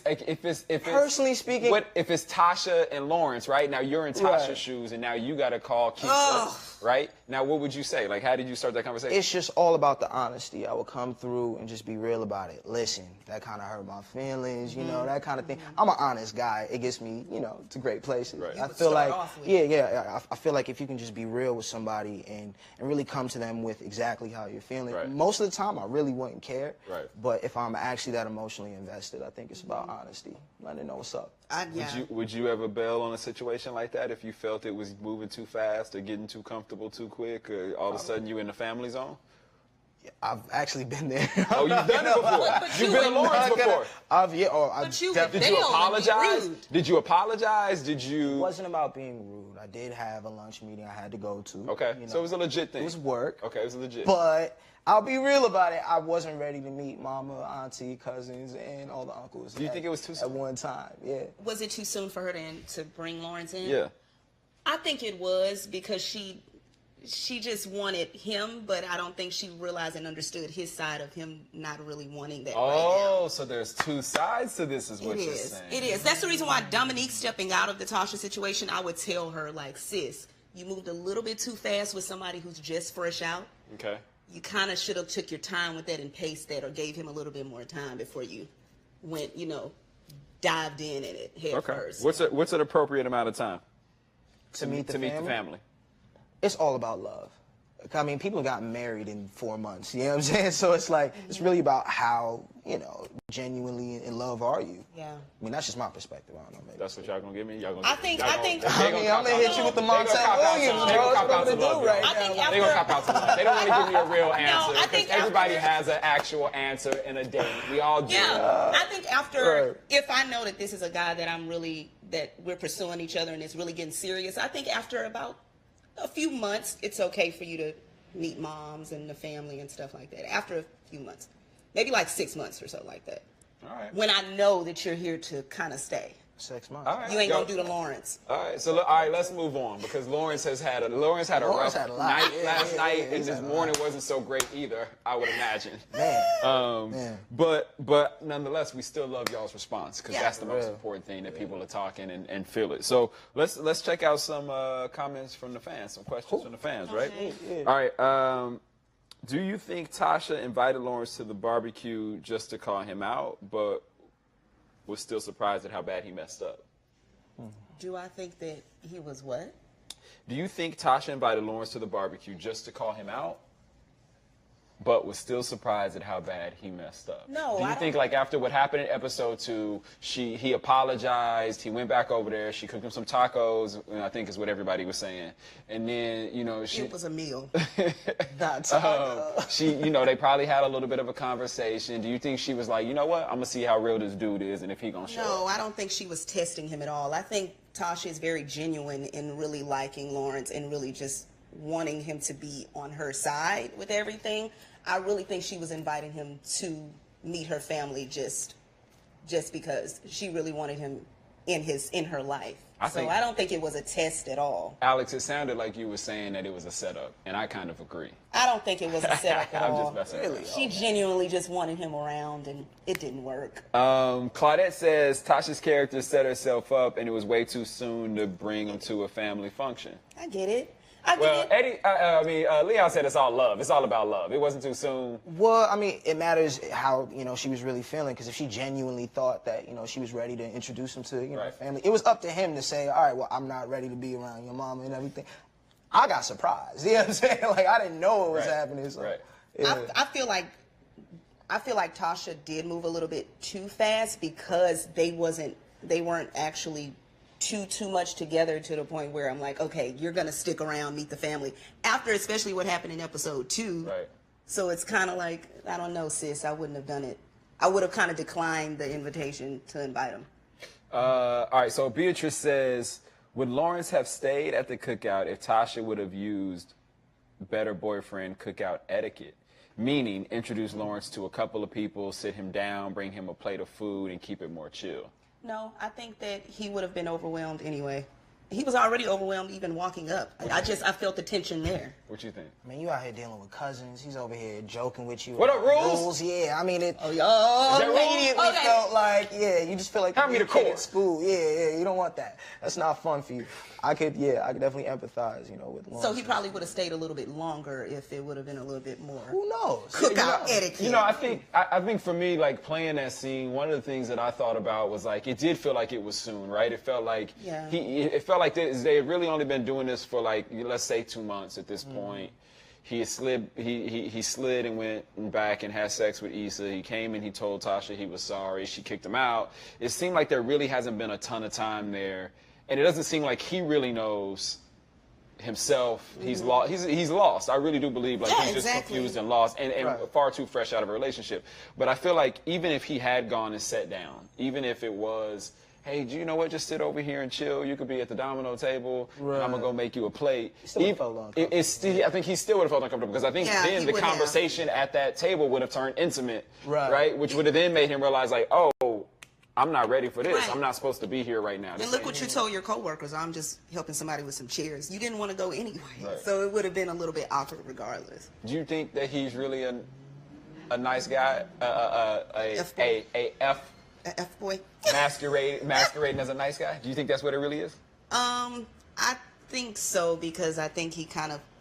personally speaking, what if it's Tasha and Lawrence, right? Now you're in Tasha's shoes, and now you got to call Keisha, right? Now, what would you say? Like, how did you start that conversation? It's just all about the honesty. I would come through and just be real about it. Listen, that kind of hurt my feelings, that kind of thing. I'm an honest guy. It gets me, to great places. Right. I feel like, I feel like if you can just be real with somebody and really come to them with exactly how you're feeling, most of the time I really wouldn't care. Right. But if I'm actually that emotionally invested, I think it's about honesty. Letting them know what's up. Would you ever bail on a situation like that if you felt it was moving too fast or getting too comfortable too quick, or all of a sudden you in the family zone? Yeah, I've actually been there. Oh, you've done it before. You've been in Lawrence before. Did you apologize? Did you apologize? Did you? It wasn't about being rude. I did have a lunch meeting I had to go to. Okay, so it was a legit thing. It was work. Okay, it was legit. But I'll be real about it. I wasn't ready to meet mama, auntie, cousins, and all the uncles. Do you think it was too soon? At one time, yeah. Was it too soon for her to bring Lawrence in? Yeah. I think it was because she just wanted him, but I don't think she realized and understood his side of him not really wanting that right now. So there's two sides to this is what you're saying. It is. That's the reason why Dominique stepping out of the Tasha situation, I would tell her, like, sis, you moved a little bit too fast with somebody who's just fresh out. Okay. You kind of should have took your time with that and paced that, or gave him a little bit more time before you went, dived in it head first. What's an appropriate amount of time to meet the family? It's all about love. I mean, people got married in 4 months, you know what I'm saying? So it's like, it's really about how, genuinely in love are you? Yeah. I mean, that's just my perspective. I don't know, maybe. That's what y'all gonna give me? Y'all gonna I think I'm gonna hit you with the Montel Williams, bro. That's what I'm gonna do right now. They're gonna cop out to love. They don't want to give me a real answer. I think everybody has an actual answer in a date. We all do. Yeah. I think after, if I know that this is a guy that we're pursuing each other and it's really getting serious, I think after about a few months, it's okay for you to meet moms and the family and stuff like that. After a few months. Maybe like 6 months or so like that. All right. When I know that you're here to kind of stay. 6 months. All right. You ain't gonna do the Lawrence. All right. So let's move on, because Lawrence had a rough night last night, and this morning wasn't so great either, I would imagine. Man. But nonetheless, we still love y'all's response, because that's the most important thing, that people are talking and feel it. So let's check out some comments from the fans, some questions from the fans, right? All right. Do you think Tasha invited Lawrence to the barbecue just to call him out, but was still surprised at how bad he messed up? Do I think that he was what? Do you think Tasha invited Lawrence to the barbecue just to call him out, but was still surprised at how bad he messed up. No, do you think like after what happened in episode 2, he apologized, he went back over there, she cooked him some tacos, I think is what everybody was saying, and then it was a meal. Not she, they probably had a little bit of a conversation. Do you think she was like, you know what, I'm gonna see how real this dude is, and if he gonna show up? No, I don't think she was testing him at all. I think Tasha is very genuine in really liking Lawrence and really just wanting him to be on her side with everything. I really think she was inviting him to meet her family just because she really wanted him in her life. I don't think it was a test at all. Alex, it sounded like you were saying that it was a setup, and I kind of agree. I don't think it was a setup at all. I'm just messing around. She genuinely just wanted him around, and it didn't work. Claudette says Tasha's character set herself up, and it was way too soon to bring him to a family function. I get it. Leon said it's all love. It's all about love. It wasn't too soon. Well, I mean, it matters how, she was really feeling, because if she genuinely thought that, she was ready to introduce him to, her family, it was up to him to say, all right, well, I'm not ready to be around your mama and everything. I got surprised. You know what I'm saying? Like, I didn't know what was happening. So, yeah. I feel like Tasha did move a little bit too fast because they weren't actually too much together to the point where I'm like, okay, you're gonna stick around, meet the family after, especially what happened in episode 2. Right. So it's kind of like, I don't know, sis, I wouldn't have done it. I would have kind of declined the invitation to invite him. All right. So Beatrice says, would Lawrence have stayed at the cookout if Tasha would have used better boyfriend cookout etiquette? Meaning, introduce Lawrence to a couple of people, sit him down, bring him a plate of food, and keep it more chill. No, I think that he would have been overwhelmed anyway. He was already overwhelmed even walking up. I felt the tension there. What you think? Man, you out here dealing with cousins. He's over here joking with you. What up, rules? Yeah, I mean, it immediately felt like, you just feel like hand me the cord. At school. Yeah, you don't want that. That's not fun for you. I could definitely empathize, with Lawrence. So he probably would have stayed a little bit longer if it would have been a little bit more. Who knows? Cookout etiquette. I think for me, like playing that scene, one of the things that I thought about was like, it did feel like it was soon, right? It felt like it felt like they had really only been doing this for like, let's say 2 months at this point. He slid and went back and had sex with Issa. He came and he told Tasha he was sorry. She kicked him out. It seemed like there really hasn't been a ton of time there. And it doesn't seem like he really knows himself. He's lost. He's lost. I really do believe he's just confused and lost and far too fresh out of a relationship. But I feel like even if he had gone and sat down, even if it was, hey, do you know what? Just sit over here and chill. You could be at the domino table. And I'm gonna go make you a plate. I think he still would have felt uncomfortable because I think then the conversation at that table would have turned intimate, right? Which would have then made him realize like, oh, I'm not ready for this. I'm not supposed to be here right now. And look what you told your coworkers. I'm just helping somebody with some chairs. You didn't want to go anyway, so it would have been a little bit awkward regardless. Do you think that he's really a nice guy? A F boy masquerading as a nice guy? Do you think that's what it really is? I think so, because I think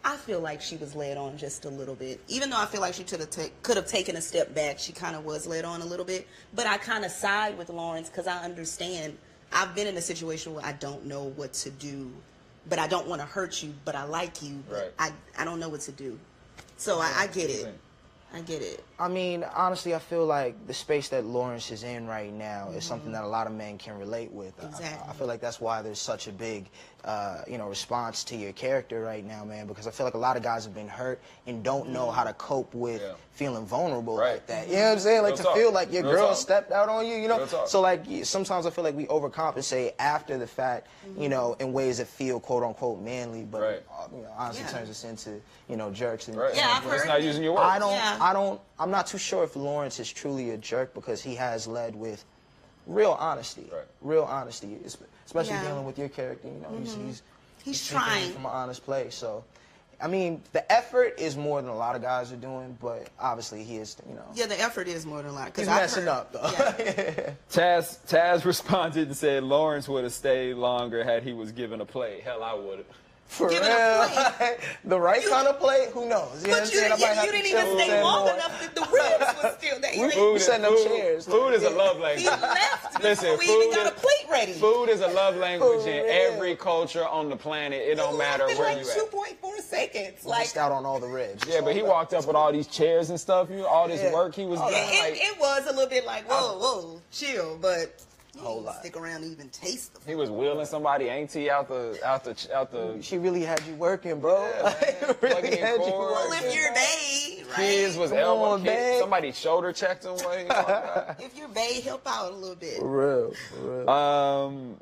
I feel like she was led on just a little bit. Even though I feel like she could have taken a step back, she kind of was led on a little bit. But I kind of side with Lawrence because I understand. I've been in a situation where I don't know what to do, but I don't want to hurt you, but I like you. But I don't know what to do. So I get it. I get it. I mean, honestly, I feel like the space that Lawrence is in right now is something that a lot of men can relate with. Exactly. I feel like that's why there's such a big, response to your character right now, man, because I feel like a lot of guys have been hurt and don't know how to cope with feeling vulnerable like that. You know what I'm saying? Like, to feel like your girl stepped out on you, So, like, sometimes I feel like we overcompensate after the fact, in ways that feel, quote-unquote, manly, but, honestly turns us into, jerks. And, I've heard. It's not using your words. I'm not too sure if Lawrence is truly a jerk because he has led with real honesty. Real honesty, especially dealing with your character. He's trying from an honest place. So, I mean, the effort is more than a lot of guys are doing, but obviously he is, Yeah, the effort is more than a lot. He's messing up, though. Taz responded and said Lawrence would have stayed longer had he was given a plate. Hell, I would have. For real? The right kind of plate? Who knows? But you didn't even stay long enough that the ribs was still there. We setting up chairs. Food is a love language. He left Listen, before we even got a plate ain't ready. Food is a love language in every culture on the planet. It don't matter where like you at. 2.4 seconds. Missed out on all the ribs. Yeah, but he walked up with all these chairs and stuff. All this work he was doing. It was a little bit like, whoa, chill, but whole lot. Stick around and even taste the food. He was wheeling somebody auntie out the. She really had you working, bro. Yeah, really had you well, if you're bae, right? Kids was elbow kids. Somebody shoulder checked him. If you're bae, help out a little bit. For real.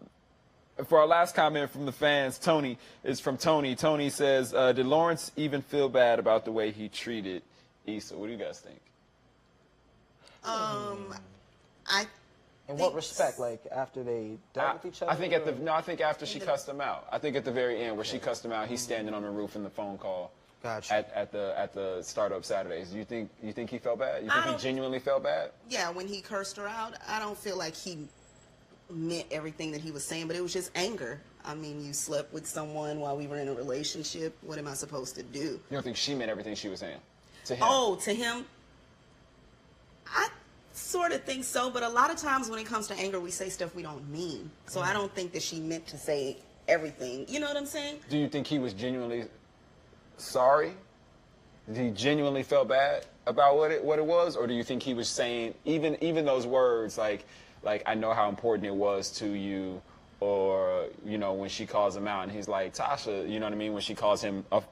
For our last comment from the fans, Tony is from Tony. Tony says, "Did Lawrence even feel bad about the way he treated Issa?" What do you guys think? In what respect? Like after they dealt with each other? I think I think after she cussed him out. I think at the very end where she cussed him out, he's standing on the roof in the phone call. Gotcha. At the Startup Saturdays. Do you think he felt bad? You think he genuinely felt bad? Yeah, when he cursed her out, I don't feel like he meant everything that he was saying, but it was just anger. I mean, you slept with someone while we were in a relationship. What am I supposed to do? You don't think she meant everything she was saying to him? Oh, to him? I sort of think so, but a lot of times when it comes to anger, we say stuff we don't mean. So I don't think that she meant to say everything. You know what I'm saying? Do you think he was genuinely sorry? Did he genuinely felt bad about what it was, or do you think he was saying even those words like I know how important it was to you, or when she calls him out and he's like Tasha, you know what I mean, when she calls him a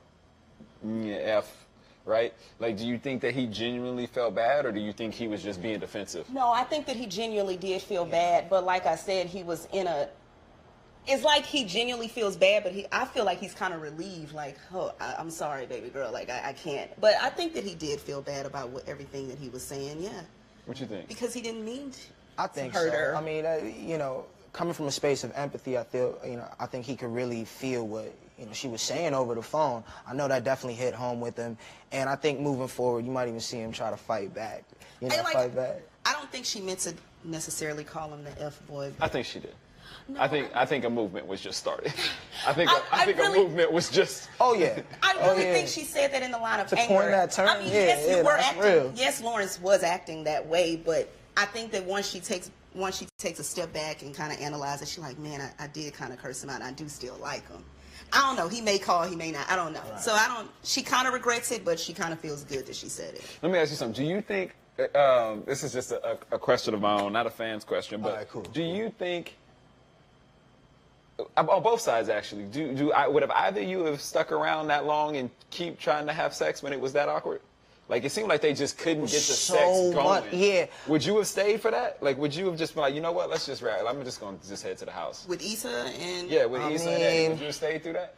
F. Right? Like, do you think that he genuinely felt bad, or do you think he was just being defensive? No, I think that he genuinely did feel bad, but like I said, he was it's like he genuinely feels bad, but I feel like he's kind of relieved, like, oh, I'm sorry, baby girl, like, I can't. But I think that he did feel bad about everything that he was saying, yeah. What you think? Because he didn't mean to hurt her. I mean, coming from a space of empathy, I feel, I think he could really feel what, she was saying over the phone. I know that definitely hit home with him. And I think moving forward, you might even see him try to fight back. Fight back. I don't think she meant to necessarily call him the F-boy. I think she did. No, I think a movement was just started. I think a movement was just. Oh yeah. I really think she said that in the line of anger. Coin that term. I mean, yes, Lawrence was acting that way, but I think that once she takes a step back and kind of analyzes, she's like, man, I did kind of curse him out. I do still like him. I don't know. He may call, he may not. I don't know. Right. So she kind of regrets it, but she kind of feels good that she said it. Let me ask you something. Do you think, this is just a question of my own, not a fan's question, but cool. Do you think, on both sides actually, would have either of you have stuck around that long and keep trying to have sex when it was that awkward? Like, it seemed like they just couldn't get the sex going. Yeah. Would you have stayed for that? Like, would you have just been like, you know what, let's just wrap. I'm just going to just head to the house. With Issa and... Yeah, with Issa and Eddie. Would you have stayed through that?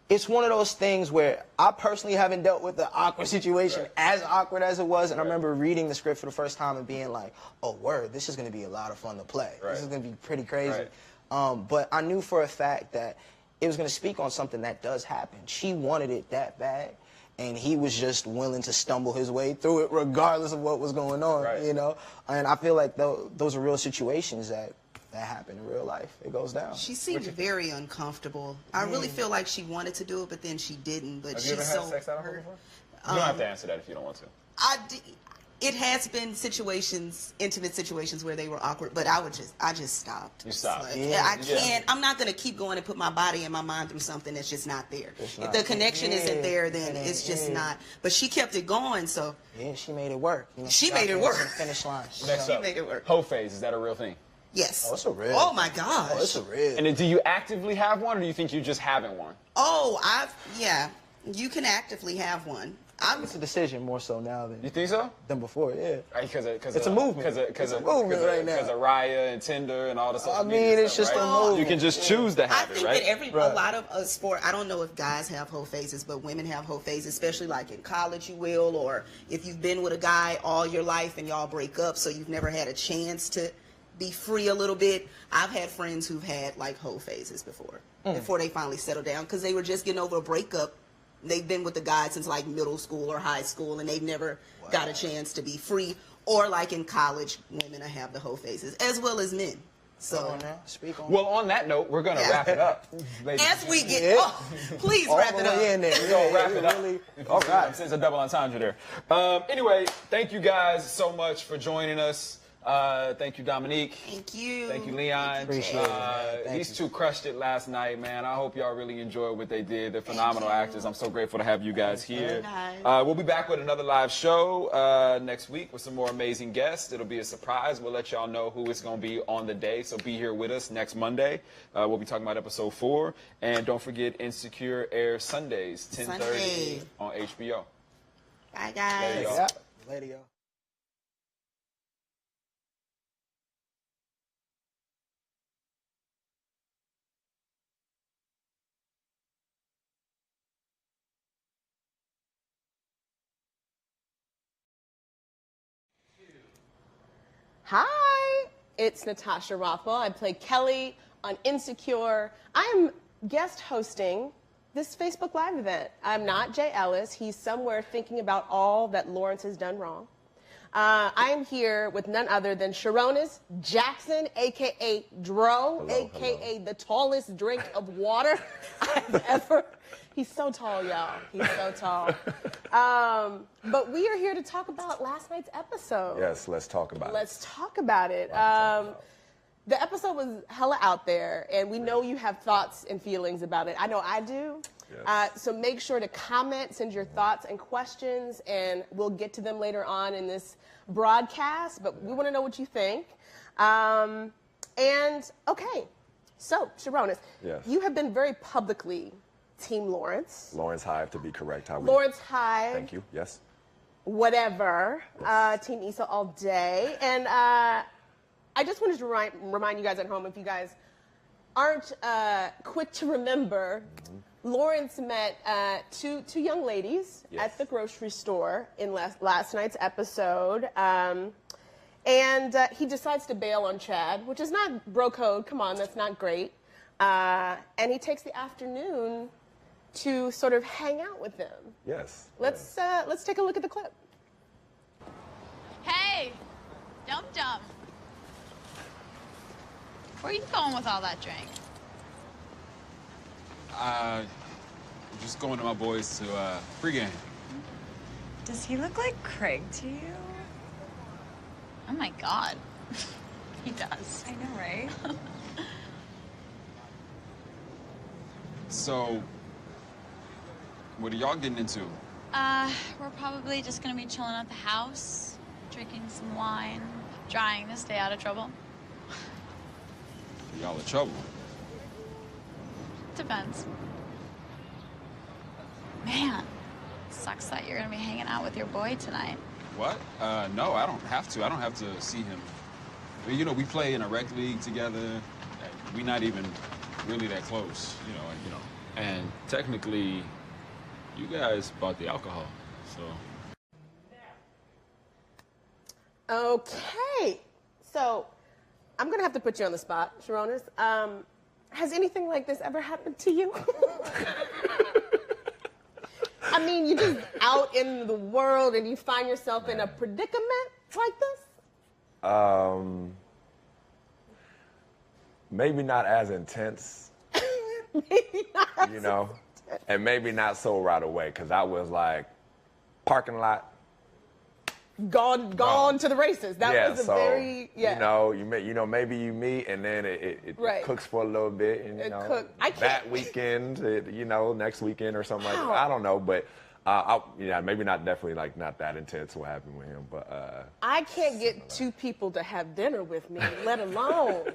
It's one of those things where I personally haven't dealt with the awkward situation as awkward as it was. And I remember reading the script for the first time and being like, oh, word, this is going to be a lot of fun to play. This is going to be pretty crazy. But I knew for a fact that it was going to speak on something that does happen. She wanted it that bad. And he was just willing to stumble his way through it regardless of what was going on, And I feel like those are real situations that happen in real life. It goes down. She seemed very uncomfortable. I really feel like she wanted to do it, but then she didn't. But have you ever had sex out of her before? You don't have to answer that if you don't want to. It has been intimate situations where they were awkward, but I just stopped. You stopped. Like, I can't. I'm not going to keep going and put my body and my mind through something that's just not there. If the connection isn't there, then it's just not. But she kept it going, so. Yeah, she made it work. She made it work. Finish line. She made it work. Hoe phase, is that a real thing? Yes. Oh, it's a real. Oh my gosh. Oh, it's a real. And then do you actively have one, or do you think you just haven't one? Oh, you can actively have one. It's a decision more so now than you think so than before, yeah. Because it's a movement. Because a movement right now. Because of Raya and Tinder and all the social media. I mean, it's just a movement. You can just choose to have it, right? I think that a lot of sport. I don't know if guys have hoe phases, but women have hoe phases, especially like in college, you will, or if you've been with a guy all your life and y'all break up, so you've never had a chance to be free a little bit. I've had friends who've had like hoe phases before they finally settle down because they were just getting over a breakup. They've been with the guy since like middle school or high school, and they've never got a chance to be free. Or like in college, women have the hoe phases, as well as men. So, well, on that note, we're going to wrap it up. As we get, please wrap it up. We're going to wrap it up. All right, it's a double entendre there. Anyway, thank you guys so much for joining us. Thank you, Dominique. Thank you. Thank you, Leon. Appreciate it. These two crushed it last night, man. I hope y'all really enjoyed what they did. They're phenomenal actors. I'm so grateful to have you guys here. We'll be back with another live show next week with some more amazing guests. It'll be a surprise. We'll let y'all know who it's going to be on the day, so be here with us next Monday. We'll be talking about episode 4. And don't forget, Insecure airs Sundays, 10:30 on HBO. Bye, guys. Later, y'all. Later, y'all. Hi, it's Tasha Rothwell. I play Kelly on Insecure. I'm guest hosting this Facebook Live event. I'm not Jay Ellis. He's somewhere thinking about all that Lawrence has done wrong. I am here with none other than Sharonis Jackson, a.k.a. Dro, a.k.a. the tallest drink of water I've ever. He's so tall, y'all. He's so tall. But we are here to talk about last night's episode. Yes, let's talk about it. Let's talk about it. The episode was hella out there, and we know you have thoughts and feelings about it. I know I do. Yes. So make sure to comment, send your thoughts and questions, and we'll get to them later on in this broadcast. But we want to know what you think. And, okay, so, Sharonis, yes. You have been very publicly Team Lawrence. Lawrence Hive, to be correct. Lawrence Hive. Thank you, yes. Whatever. Yes. Team Issa all day. And I just wanted to remind you guys at home, if you guys aren't quick to remember, Lawrence met two young ladies at the grocery store in last night's episode. And he decides to bail on Chad, which is not bro code. Come on, that's not great. And he takes the afternoon to sort of hang out with them. Yes. Let's take a look at the clip. Hey, Dum Dum. Where are you going with all that drink? Just going to my boys to pregame. Does he look like Craig to you? Oh my God. He does. I know, right? So, what are y'all getting into? We're probably just gonna be chilling at the house, drinking some wine, trying to stay out of trouble. Y'all in trouble? Depends. Man, sucks that you're gonna be hanging out with your boy tonight. What? No, I don't have to. I don't have to see him. But, you know, we play in a rec league together. We're not even really that close, you know. And technically, you guys bought the alcohol, so. Okay, so I'm going to have to put you on the spot, Sharonis. Has anything like this ever happened to you? I mean, you're just out in the world and you find yourself in a predicament like this? Maybe not as intense. Maybe not as intense. And maybe not so right away, because I was like, parking lot. Gone to the races. That was a very, maybe you meet and then it cooks for a little bit, and that weekend, next weekend or something like that. I don't know, but maybe not not that intense what happened with him, but I can't get two people to have dinner with me, let alone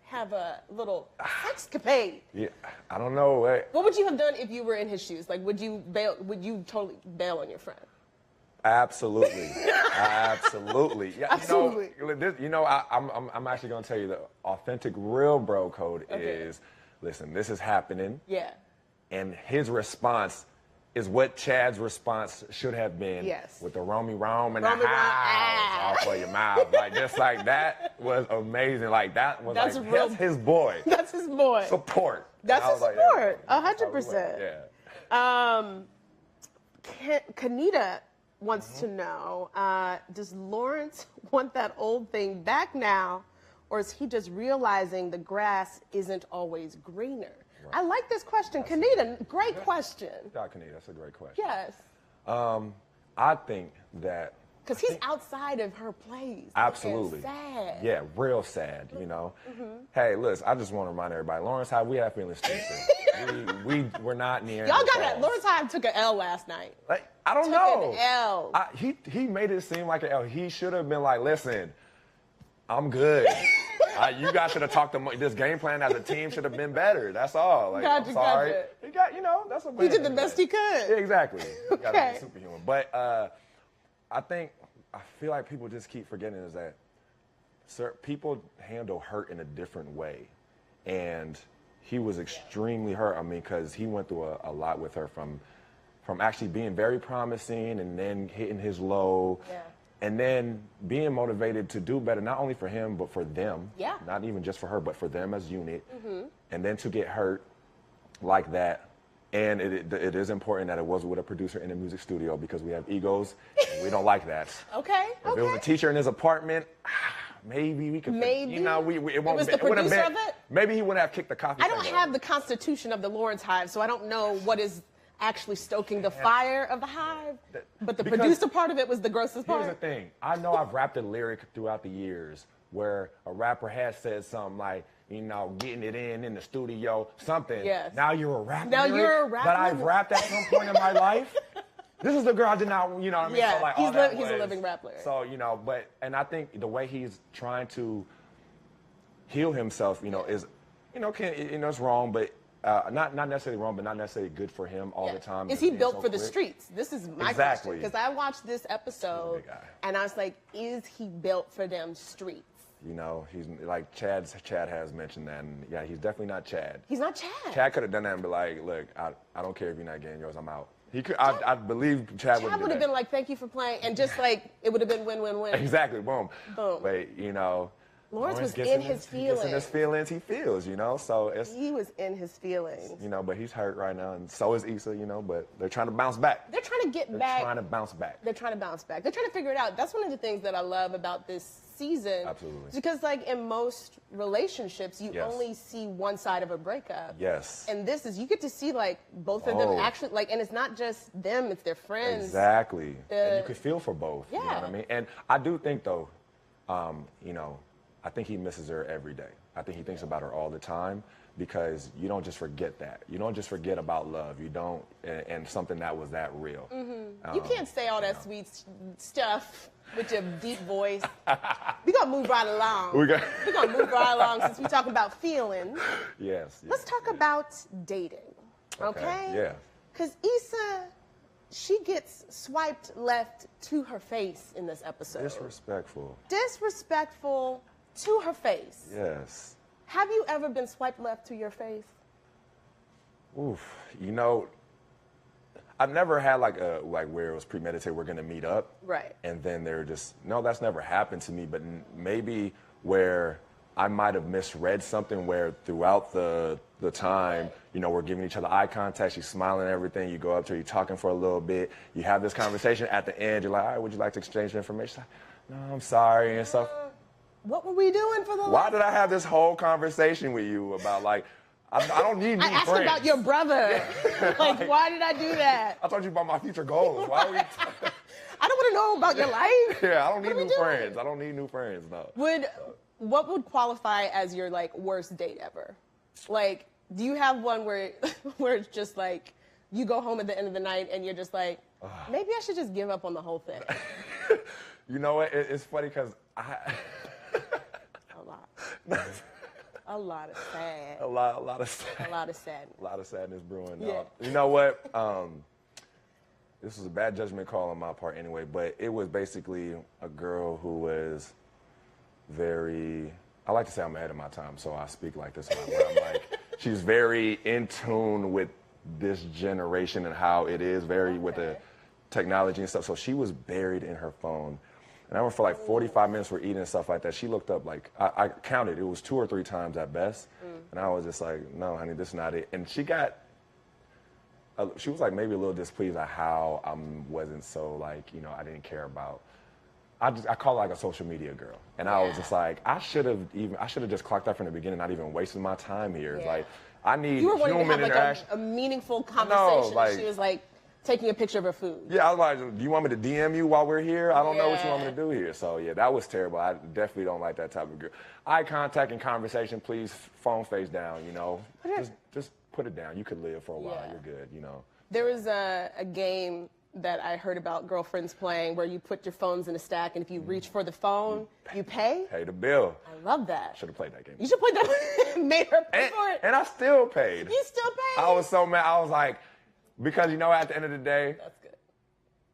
have a little sexcapade. Yeah, I don't know. What would you have done if you were in his shoes? Like, would you totally bail on your friend? Absolutely. Absolutely. Yeah, Absolutely. I'm actually going to tell you the authentic real bro code is, listen, this is happening. Yeah. And his response is what Chad's response should have been. Yes. With the Romy Rome and the house off of your mouth. Like, just like that was amazing. Like, that's his boy. That's his boy. Support. That's his support. 100%. Yeah. Kanita wants to know, does Lawrence want that old thing back now, or is he just realizing the grass isn't always greener? Right. I like this question. Kanita, great question. Yeah, Kanita, that's a great question. Yes. I think that Because he's outside of her place. Absolutely. And sad. Yeah, real sad, you know. Hey, listen, I just want to remind everybody, Lawrence Hive, we have feelings too. We're not near. Y'all got that. Lawrence Hive took an L last night. Like, I don't know. An L. He made it seem like an L. He should have been like, listen, I'm good. You guys should have talked to this game plan as a team should have been better. That's all. Like, I'm sorry. He got, that's what he did the best he could. Yeah, exactly. You gotta be superhuman. But I feel like people just keep forgetting is that people handle hurt in a different way. And he was extremely hurt. I mean, because he went through a lot with her from actually being very promising and then hitting his low. Yeah. And then being motivated to do better, not only for him, but for them. Yeah. Not even just for her, but for them as unit. And then to get hurt like that. And it is important that it was with a producer in a music studio because we have egos and we don't like that. Okay. If it was a teacher in his apartment, maybe we could. Maybe. It won't. Was the producer of it? Maybe he wouldn't have kicked the coffee. I don't have the constitution of the Lawrence Hive, so I don't know what is actually stoking the fire of the hive. But the producer part of it was the grossest part. Here's the thing. I know I've rapped a lyric throughout the years where a rapper has said something like, getting it in the studio, something. Yes. Now you're a rapper. Now you're a rapper. That I've rapped at some point in my life. This is the girl I did not, what I mean? Yeah, so like, he's a living rap lyric. So, and I think the way he's trying to heal himself, is, it's wrong, but not necessarily wrong, but not necessarily good for him all the time. Is he built for the streets? This is my question. Because I watched this episode and I was like, is he built for them streets? He's like Chad has mentioned that, and yeah, he's definitely not Chad. He's not Chad. Chad could have done that and be like, look, I don't care if you're not getting yours, I'm out. He could. I believe Chad would have been like, thank you for playing, and just like it would have been win-win-win. Exactly. Boom. Boom. But Lawrence was in his feelings. He gets in his feelings. He feels, so he was in his feelings. But he's hurt right now, and so is Issa, but they're trying to bounce back. They're trying to get back. They're trying to bounce back. They're trying to bounce back. They're trying to figure it out. That's one of the things that I love about this season. Absolutely. Because like in most relationships, you only see one side of a breakup. Yes. And this is, you get to see like both of them actually, like, and it's not just them, it's their friends. Exactly. And you could feel for both. Yeah. You know what I mean? And I do think though, I think he misses her every day. I think he thinks about her all the time because you don't just forget that. You don't just forget about love. You don't, and something that was that real. You can't say all that sweet stuff with your deep voice. We're going to move right along. We're going to move right along since we're talking about feelings. Yes. Let's talk about dating, okay? Yeah. Because Issa, she gets swiped left to her face in this episode. Disrespectful. Disrespectful to her face. Yes. Have you ever been swiped left to your face? Oof. I've never had like where it was premeditated, we're gonna meet up. Right. And then they're just, no, that's never happened to me, but maybe where I might have misread something where throughout the time, we're giving each other eye contact, she's smiling and everything, you go up to her, you're talking for a little bit, you have this conversation, at the end, you're like, all right, would you like to exchange information? Like, no, I'm sorry, and stuff. What were we doing for the Why did I have this whole conversation with you about like, I don't need new friends. I asked about your brother. Like, why did I do that? I told you about my future goals. Why are we... I don't want to know about your life. Yeah, I don't need new friends. I don't need new friends, no. What would qualify as your like worst date ever? Like, do you have one where it's just like you go home at the end of the night and you're just like, maybe I should just give up on the whole thing? You know what? It's funny because A lot of sad. A lot of sad. A lot of sadness. A lot of sadness brewing. Yeah. You know what? This was a bad judgment call on my part anyway, but it was basically a girl who was very, I like to say I'm ahead of my time, so I speak like this a lot, but I'm like, she's very in tune with this generation and how it is, very with the technology and stuff. So she was buried in her phone. And I remember for like 45 minutes we're eating and stuff like that. She looked up like, I counted, it was 2 or 3 times at best. And I was just like, no, honey, this is not it. And she was like maybe a little displeased at how I wasn't so like, I didn't care about. I call her like a social media girl. And I was just like, I should have just clocked that from the beginning, not even wasting my time here. It's like, I need you were human wanting to have interaction. like a meaningful conversation. No, like, she was like, taking a picture of her food. Yeah, I was like, do you want me to DM you while we're here? I don't know what you want me to do here. So, yeah, that was terrible. I definitely don't like that type of girl. Eye contact and conversation, please, phone face down, you know. Just put it down. You could live for a while. You're good, you know. There was a game that I heard about girlfriends playing where you put your phones in a stack, and if you reach for the phone, you pay? Pay the bill. I love that. Should have played that game. You should play that. Made her pay for it. And I still paid. You still paid? I was so mad. I was like, because, you know, at the end of the day, that's good.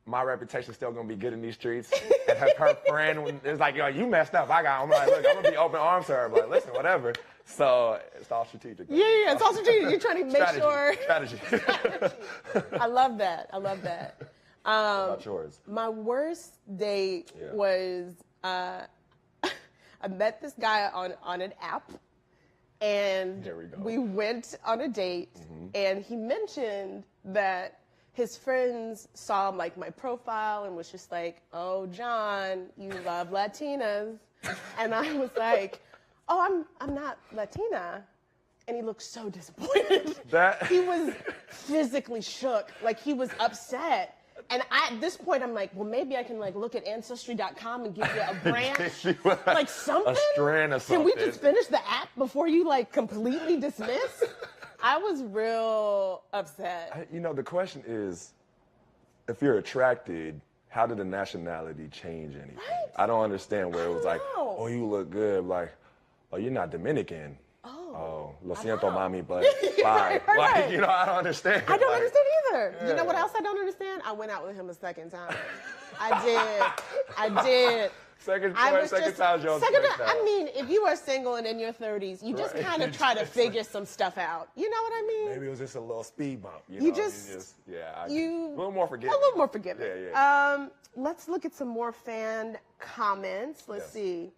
My reputation's still going to be good in these streets. And her friend is like, yo, you messed up. I'm like, look, I'm going to be open arms to her. I'm like, listen, whatever. So it's all strategic. Yeah, it's all strategic. You're trying to make sure. Strategy. I love that. I love that. What about yours? My worst date was I met this guy on an app, and we went on a date, and he mentioned that his friends saw like my profile and was just like, "Oh, John, you love Latinas," and I was like, "Oh, I'm not Latina," and he looked so disappointed. He was physically shook, like he was upset. And at this point, I'm like, well, maybe I can like look at Ancestry.com and give you a branch, like something. A strand or something. Can we just finish the app before you like completely dismiss? I was real upset. You know, the question is, if you're attracted, how did the nationality change anything? Right? I don't understand where it was like, oh, you look good. Like, oh, you're not Dominican. Oh, lo siento, mami, but bye. Like, you know, I don't understand. I don't understand either. You know what else I don't understand? I went out with him a second time. I did. Second time's your I mean, if you are single and in your 30s, you just kind of try to figure some stuff out. You know what I mean? Maybe it was just a little speed bump. You know? A little more forgiving. A little more forgiving. Yeah. Let's look at some more fan comments. Let's see.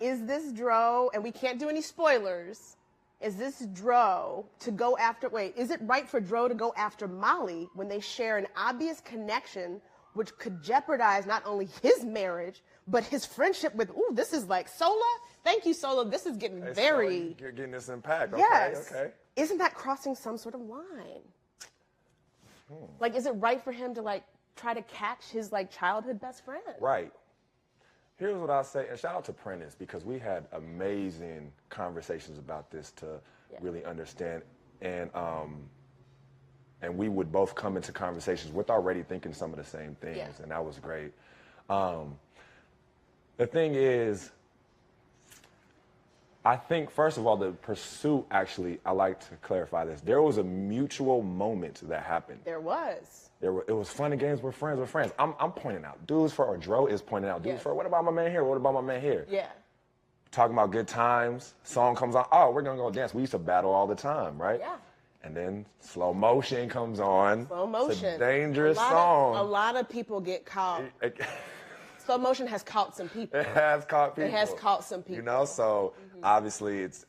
Is this Dro, and we can't do any spoilers, is this Dro to go after, is it right for Dro to go after Molly when they share an obvious connection which could jeopardize not only his marriage, but his friendship with, this is like Sola? Thank you, Sola. This is getting very... You're getting this impact. Yes. Okay. Isn't that crossing some sort of line? Like, is it right for him to, like, try to catch his, like, childhood best friend? Right. Here's what I'll say, and shout out to Prentice, because we had amazing conversations about this to really understand, and we would both come into conversations with already thinking some of the same things, and that was great. The thing is, I think, first of all, the pursuit, actually, I like to clarify this. There was a mutual moment that happened. There was. It was fun and games with friends. I'm pointing out dudes for, or Dro is pointing out dudes for, what about my man here? What about my man here? Yeah. Talking about good times. Song comes on. Oh, we're going to go dance. We used to battle all the time, right? Yeah. And then Slow Motion comes on. Slow Motion. It's a dangerous song. A lot of people get caught. Slow Motion has caught some people. It has caught people. It has caught some people. You know, so obviously it's,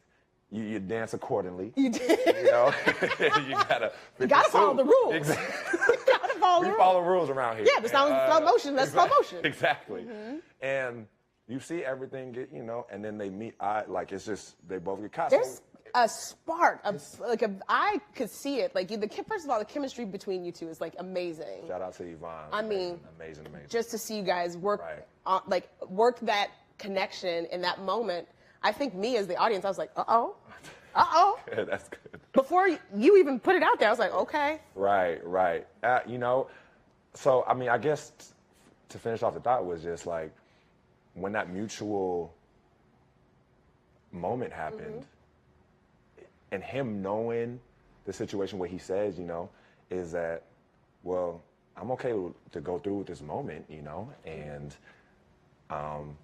you dance accordingly. You did. You know, you gotta follow the rules. Exactly. We follow rules around here. Yeah, the sound slow motion. That's slow motion. Exactly. And you see everything get, you know, and then they meet. It's just they both get caught. There's a spark. I could see it. Like first of all, the chemistry between you two is like amazing. Shout out to Yvonne. I mean, amazing. Just to see you guys work, work that connection in that moment. I think me as the audience, I was like, uh-oh. Yeah, that's good. Before you even put it out there, I was like, okay. Right. You know, so, I mean, I guess to finish off the thought was just like, when that mutual moment happened, and him knowing the situation where he says, you know, is that, well, I'm okay to go through with this moment, you know, and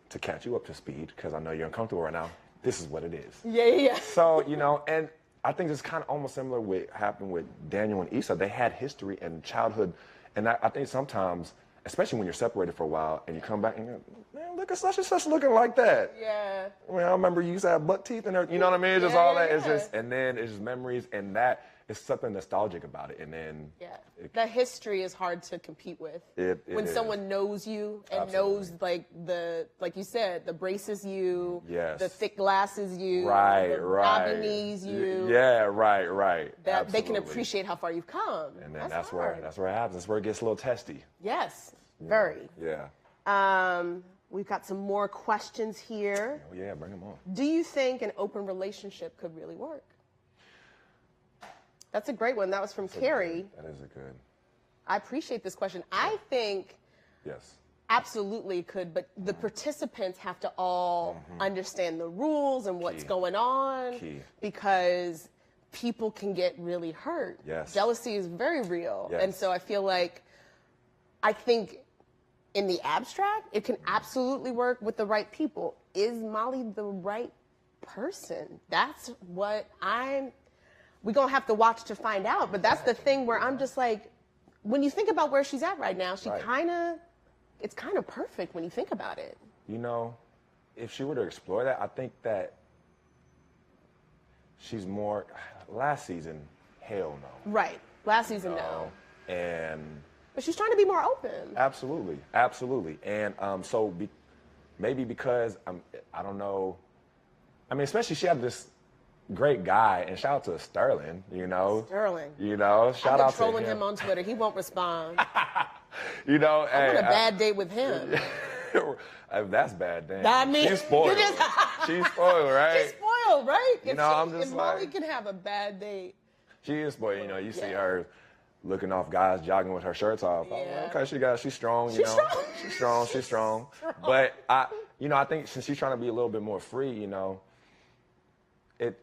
to catch you up to speed, because I know you're uncomfortable right now. This is what it is. Yeah. So, you know, and I think it's kind of almost similar what happened with Daniel and Issa. They had history and childhood, and I think sometimes, especially when you're separated for a while, and you come back and you're, man, look at such and such looking like that. Yeah. I mean, I remember you used to have buck teeth and everything, you know what I mean? It's just all that. It's just, and then it's just memories, and that it's something nostalgic about it, and then the history is hard to compete with. When someone knows you and knows like you said, the braces you, the thick glasses you, the knobby knees you. That they can appreciate how far you've come. And then that's where it happens. That's where it gets a little testy. Yes, very. Yeah. We've got some more questions here. Oh yeah, bring them on. Do you think an open relationship could really work? That's a great one. That was from Carrie. That is a good. I appreciate this question. I think absolutely could, but the participants have to all understand the rules and what's going on because people can get really hurt. Jealousy is very real. And so I feel like, I think in the abstract, it can absolutely work with the right people. Is Molly the right person? That's what we're going to have to watch to find out. But that's the thing where I'm just like, when you think about where she's at right now, it's kind of perfect when you think about it. You know, if she were to explore that, I think that she's more, last season, hell no. Right. Last season, no. But she's trying to be more open. Absolutely. And maybe because, I don't know, I mean, especially she had this great guy, and shout out to Sterling, you know. Sterling. You know, shout out to him. I've been trolling him on Twitter. He won't respond. You know, I want a bad date with him. That's bad, damn. I mean, she's spoiled. She's spoiled, right? She's spoiled, right? You know, I'm just if like, Molly can have a bad date. She is spoiled. You know, you see her looking off guys jogging with her shirts off. Yeah. Okay, she's strong. You know, she's strong. But I think since she's trying to be a little bit more free, you know,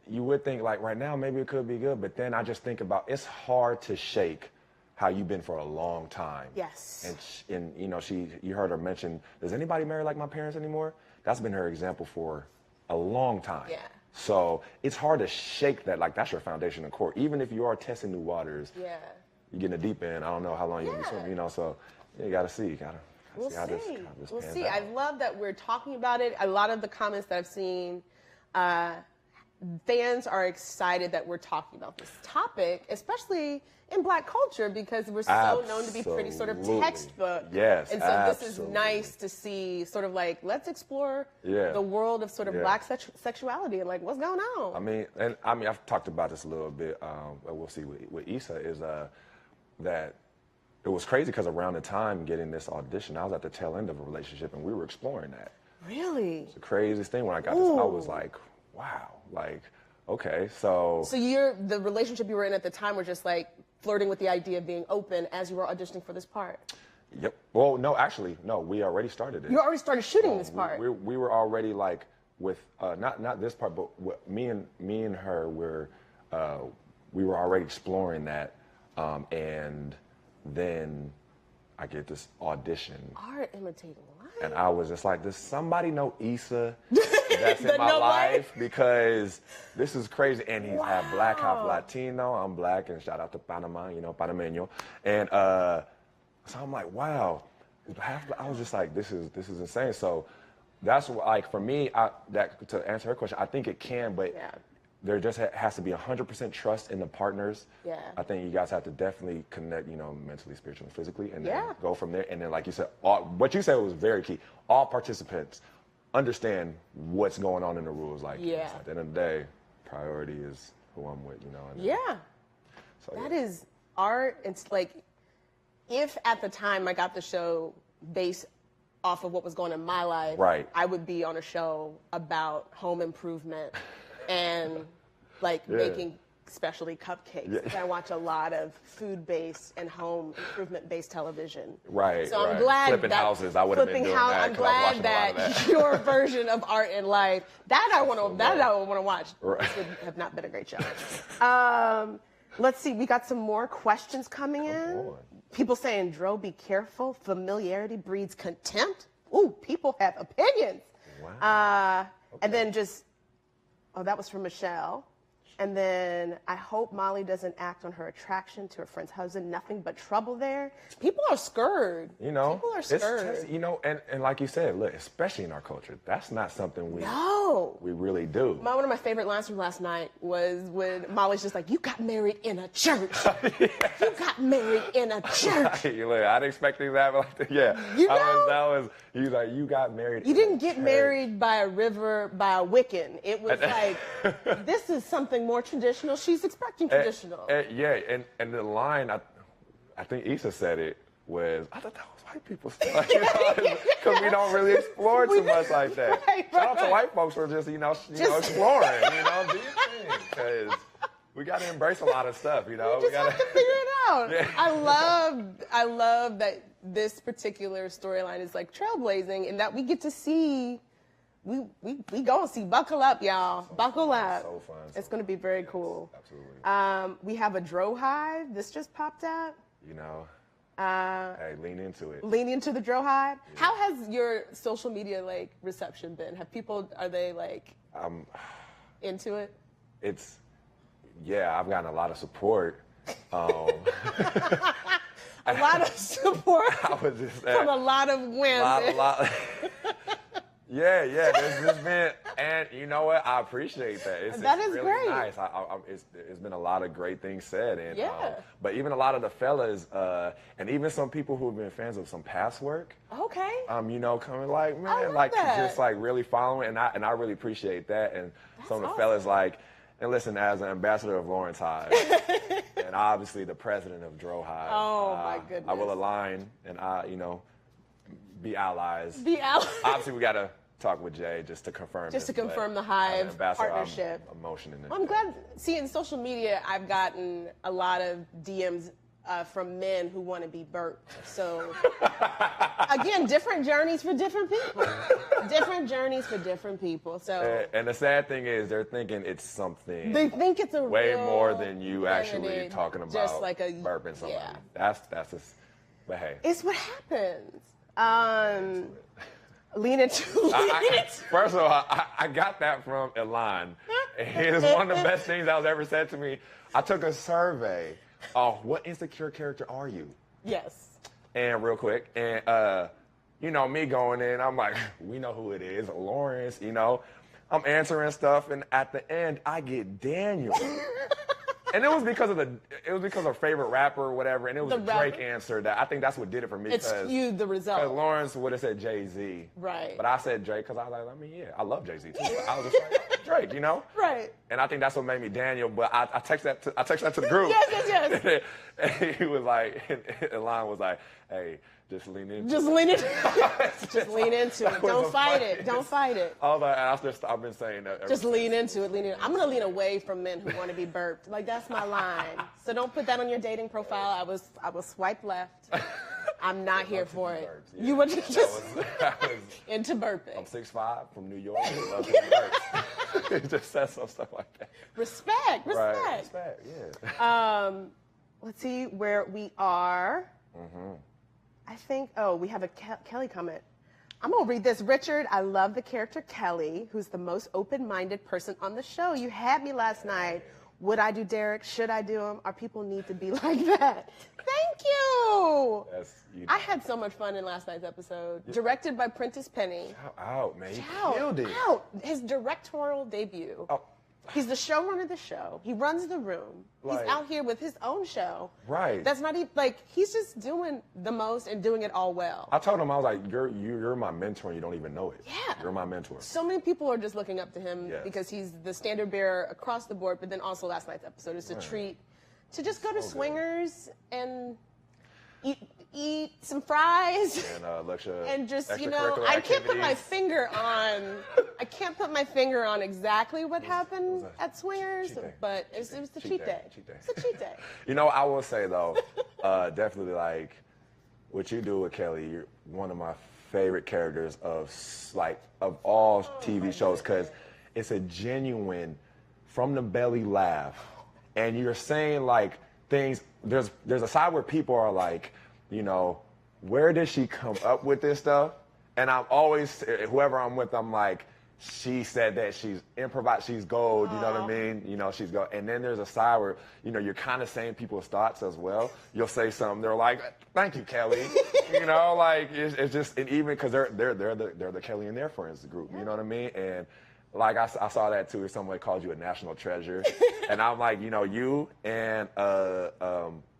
you would think like right now maybe it could be good, but then I just think about it's hard to shake how you've been for a long time. Yes. And you know, you heard her mention, does anybody marry like my parents anymore? That's been her example for a long time. Yeah. So it's hard to shake that, like that's your foundation in court. Even if you are testing new waters, you get in the deep end, I don't know how long you'll be swimming, you know, so you gotta see. We'll see how this we'll pans see. out. I love that we're talking about it. A lot of the comments that I've seen, fans are excited that we're talking about this topic, especially in Black culture, because we're so known to be pretty sort of textbook. Yes, and so this is nice to see, sort of like, let's explore the world of sort of Black sexuality and like what's going on. I mean, I've talked about this a little bit. We'll see with Issa is that it was crazy because around the time getting this audition, I was at the tail end of a relationship and we were exploring that. Really? It's the craziest thing. When I got this, I was like, wow, like, okay, so. So the relationship you were in at the time were just like flirting with the idea of being open as you were auditioning for this part? Yep. Well, no, actually, no, we already started it. You already started shooting this part? We were already like with, not this part, but me and her we were already exploring that. And then I get this audition. Art imitating life. And I was just like, does somebody know Issa that's in my life? Because this is crazy. And he's half Black, half Latino. I'm Black, and shout out to Panama, you know, Panameño. And so I'm like, wow. I was just like, this is insane. So that's like, for me, to answer her question, I think it can, but there just has to be 100% trust in the partners. Yeah. I think you guys have to definitely connect, you know, mentally, spiritually, and physically, and then go from there. And then, like you said, what you said was very key. All participants understand what's going on in the rules. Like, at the end of the day, priority is who I'm with, you know. And so, that is art. It's like, if at the time I got the show based off of what was going on in my life, I would be on a show about home improvement and like making specialty cupcakes. I watch a lot of food-based and home improvement-based television. So I'm glad flipping houses. I would have been doing that. I'm glad that your version of art and life I want to watch. This would have not been a great show. Let's see. We got some more questions coming in. People saying, "Dro, be careful. Familiarity breeds contempt." Ooh, people have opinions. Wow. And then that was from Michelle. And then, I hope Molly doesn't act on her attraction to her friend's husband. Nothing but trouble there. People are scared. You know, people are scared. You know, and like you said, look, especially in our culture, that's not something we know. We really do. One of my favorite lines from last night was when Molly's just like, "You got married in a church. You got married in a church." Right. Look, I didn't expect things to happen like that. Yeah. You know? He's like, "You got married." You didn't get married by a river by a Wiccan. It was like, this is something more traditional. She's expecting traditional. Yeah, and the line, I think Issa said it, was, I thought that was white people stuff. Because we don't really explore too much like that. Right. Shout out to white folks for just exploring, do your thing. Because we got to embrace a lot of stuff, We just have to figure it out. Yeah. I love that this particular storyline is like trailblazing and that we get to see, we gonna see, buckle up, y'all. Buckle up. So fun. It's gonna be very cool. Absolutely. We have a Dro Hive. This just popped up. Hey, lean into it. Lean into the Dro Hive. Yeah. How has your social media reception been? Are they into it? I've gotten a lot of support. A lot of support from a lot of women. Yeah, there's just been, and you know what? I appreciate that. It's really great. Nice. It's been a lot of great things said, and but even a lot of the fellas, and even some people who have been fans of some past work. Okay. Coming man, that. just really following, and I really appreciate that. And some of the fellas and listen, as an ambassador of Lawrence Hive, and obviously the president of Dro Hive. Oh my goodness. I will align and be allies. Obviously, we got to talk with Jay just to confirm. Just to confirm the Hive partnership. I'm emotion in I'm glad. See, in social media, I've gotten a lot of DMs from men who want to be burped. So, again, different journeys for different people. Different journeys for different people. So. And the sad thing is, they're thinking it's something. They think it's a way real more than you actually talking about. Just like a burping somebody. Yeah. That's just. But hey. It's what happens. Lean into. First of all, I got that from Elan. It is one of the best things that was ever said to me. I took a survey. What insecure character are you? Yes. And real quick, and me going in, I'm like, we know who it is, Lawrence. I'm answering stuff, and at the end, I get Daniel. And it was because of favorite rapper or whatever, and it was a Drake answer that I think that's what did it for me. It skewed the result. Because Lawrence would have said Jay-Z. Right. But I said Drake because I was like, I love Jay-Z too. But I was just like, Drake, Right. And I think that's what made me Daniel. But I texted that to the group. Yes. And he was like, Elan was like, hey, just lean into it. Just lean into it. Just lean into it. Don't fight it. Don't fight it. I've been saying that. Just lean into it. I'm going to lean away from men who want to be burped. That's my line. So don't put that on your dating profile. I was swipe left. I'm not here for it. Burps, yeah. You were just into burping. I'm 6'5" from New York. I love burps. It just says some stuff like that. Respect. Right. Respect, yeah. Let's see where we are. Mm-hmm. I think, we have a Kelly comment. I'm going to read this. Richard, I love the character Kelly, who's the most open-minded person on the show. You had me last night. Would I do Derek? Should I do him? Our people need to be like that. Thank you. I had so much fun in last night's episode. Yeah. Directed by Prentice Penny. Shout out, man. He killed it. His directorial debut. He's the showrunner of the show. He runs the room. He's out here with his own show. Right. That's not even he's just doing the most and doing it all well. I told him, I was like, you're my mentor and you don't even know it. Yeah. You're my mentor. So many people are just looking up to him because he's the standard bearer across the board, but then also last night's episode is to just go to swingers and eat some fries and just I can't put my finger on exactly what happened at swingers, but it was the cheat day. It's a cheat day. I will say though, definitely what you do with Kelly, you're one of my favorite characters of all TV shows because it's a genuine from the belly laugh, and you're saying things. There's a side where people are like, where did she come up with this stuff? And I'm always, whoever I'm with, I'm like, she said that she's improvised, she's gold, you know what I mean? She's gold. And then there's a side where, you're kind of saying people's thoughts as well. You'll say something, they're like, thank you, Kelly. It's just, and even because they're the Kelly and their friends group, you know what I mean? And like I saw that too, or somebody called you a national treasure. And I'm like, you know, you and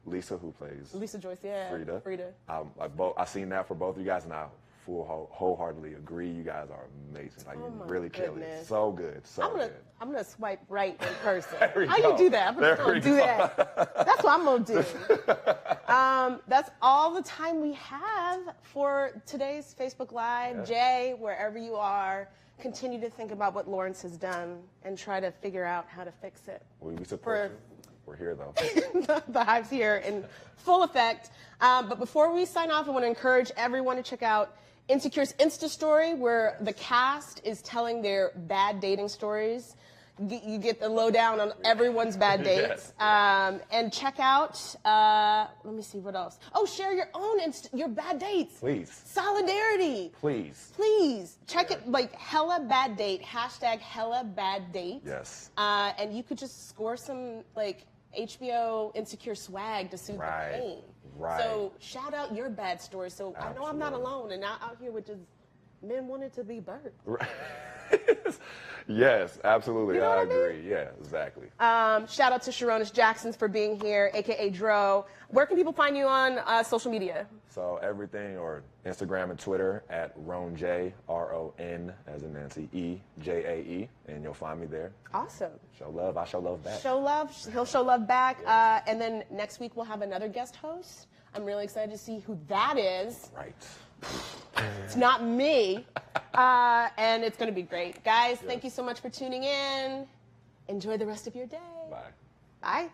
Lisa, who plays Lisa Joyce, Frida. I seen that for both of you guys, and I wholeheartedly agree. You guys are amazing. Like, you really kill it. So good. Good. I'm gonna swipe right in person. How you do that? I'm gonna do that. That's what I'm gonna do. That's all the time we have for today's Facebook Live. Jay, wherever you are, continue to think about what Lawrence has done and try to figure out how to fix it. We support you. We're here, though. The Hive's here in full effect. But before we sign off, I want to encourage everyone to check out Insecure's Insta story, where the cast is telling their bad dating stories. You get the lowdown on everyone's bad dates. And check out, let me see, what else? Oh, share your own your bad dates. Please. Solidarity. Please. Please. Check it, like, hella bad date, hashtag hella bad date. Yes. And you could just score some, like, HBO Insecure swag to soothe the pain. Right. So shout out your bad story. So I know I'm not alone and not out here with just men wanting to be birthed. Right. Yes, absolutely. You know I what I mean? agree. Yeah, exactly. Shout out to Sharonis Jacksons for being here, aka Dro. Where can people find you on social media? So everything, or Instagram and Twitter at RonJ, R-O-N as in Nancy, E-J-A-E, and you'll find me there. Awesome. Show love. I show love back. Show love. He'll show love back. And then next week we'll have another guest host. I'm really excited to see who that is. Right. It's not me. And it's going to be great. Guys, thank you so much for tuning in. Enjoy the rest of your day. Bye. Bye.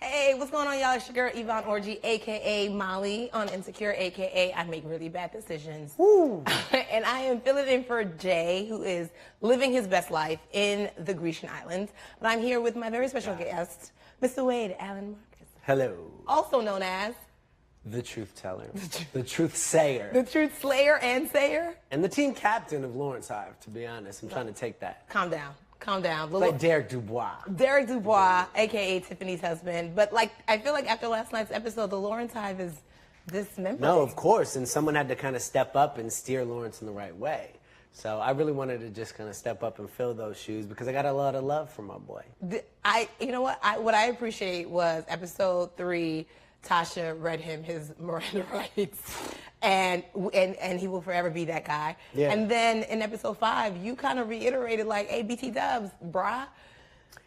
Hey, what's going on, y'all? It's your girl, Yvonne Orji, a.k.a. Molly on Insecure, a.k.a. I make really bad decisions. Woo. And I am filling in for Jay, who is living his best life in the Grecian Islands. But I'm here with my very special guest, Mr. Wade Allen Marcus. Hello. Also known as... The Truth Teller. The Truth Sayer. The Truth Slayer and Sayer. And the team captain of Lawrence Hive, to be honest. I'm trying to take that. Calm down. Calm down. Like Derek Dubois. Derek Dubois, a.k.a. Tiffany's husband. But, like, I feel like after last night's episode, the Lawrence Hive is dismembered. No, of course. And someone had to kind of step up and steer Lawrence in the right way. So I really wanted to just kind of step up and fill those shoes because I got a lot of love for my boy. You know what? What I appreciate was episode 3, Tasha read him his Miranda rights, and he will forever be that guy. Yeah. And then in episode 5, you kind of reiterated like, "Hey, BT Dubs, brah."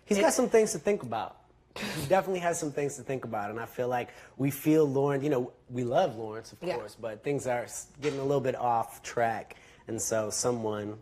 He's got some things to think about. He definitely has some things to think about, and I feel like we feel Lawrence. You know, we love Lawrence, of course, but things are getting a little bit off track, and so someone,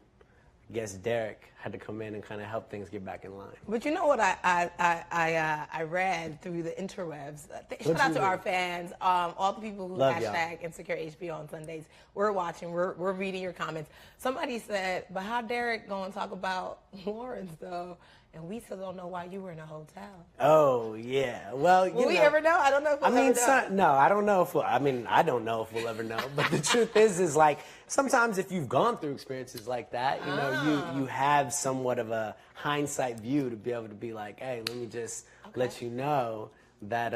I guess Derek, had to come in and kind of help things get back in line. But you know what I read through the interwebs? Shout out to our fans, all the people who Love hashtag Insecure HBO on Sundays. We're watching, we're reading your comments. Somebody said, but how Derek gonna talk about Lawrence though? And we still don't know why you were in a hotel. Oh, yeah. Well, Will we ever know? I don't know if we'll ever know. No, I don't know if we'll, I don't know if we'll ever know. But the truth is like, sometimes if you've gone through experiences like that, you know, you have somewhat of a hindsight view to be able to be like, hey, let me just let you know that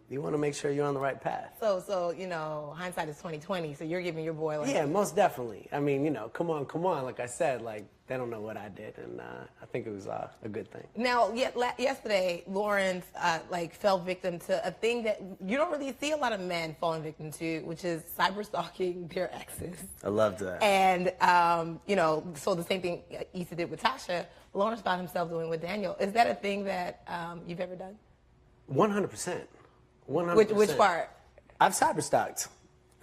you want to make sure you're on the right path. So you know, hindsight is 20/20. So you're giving your boy like... Yeah, most definitely. I mean, you know, come on. Like I said, like, they don't know what I did, and I think it was a good thing. Now, yesterday, Lawrence like fell victim to a thing that you don't really see a lot of men falling victim to, which is cyber stalking their exes. I love that. And you know, so the same thing Issa did with Tasha, Lawrence found himself doing with Daniel. Is that a thing that you've ever done? 100%. 100%. Which part? I've cyber stalked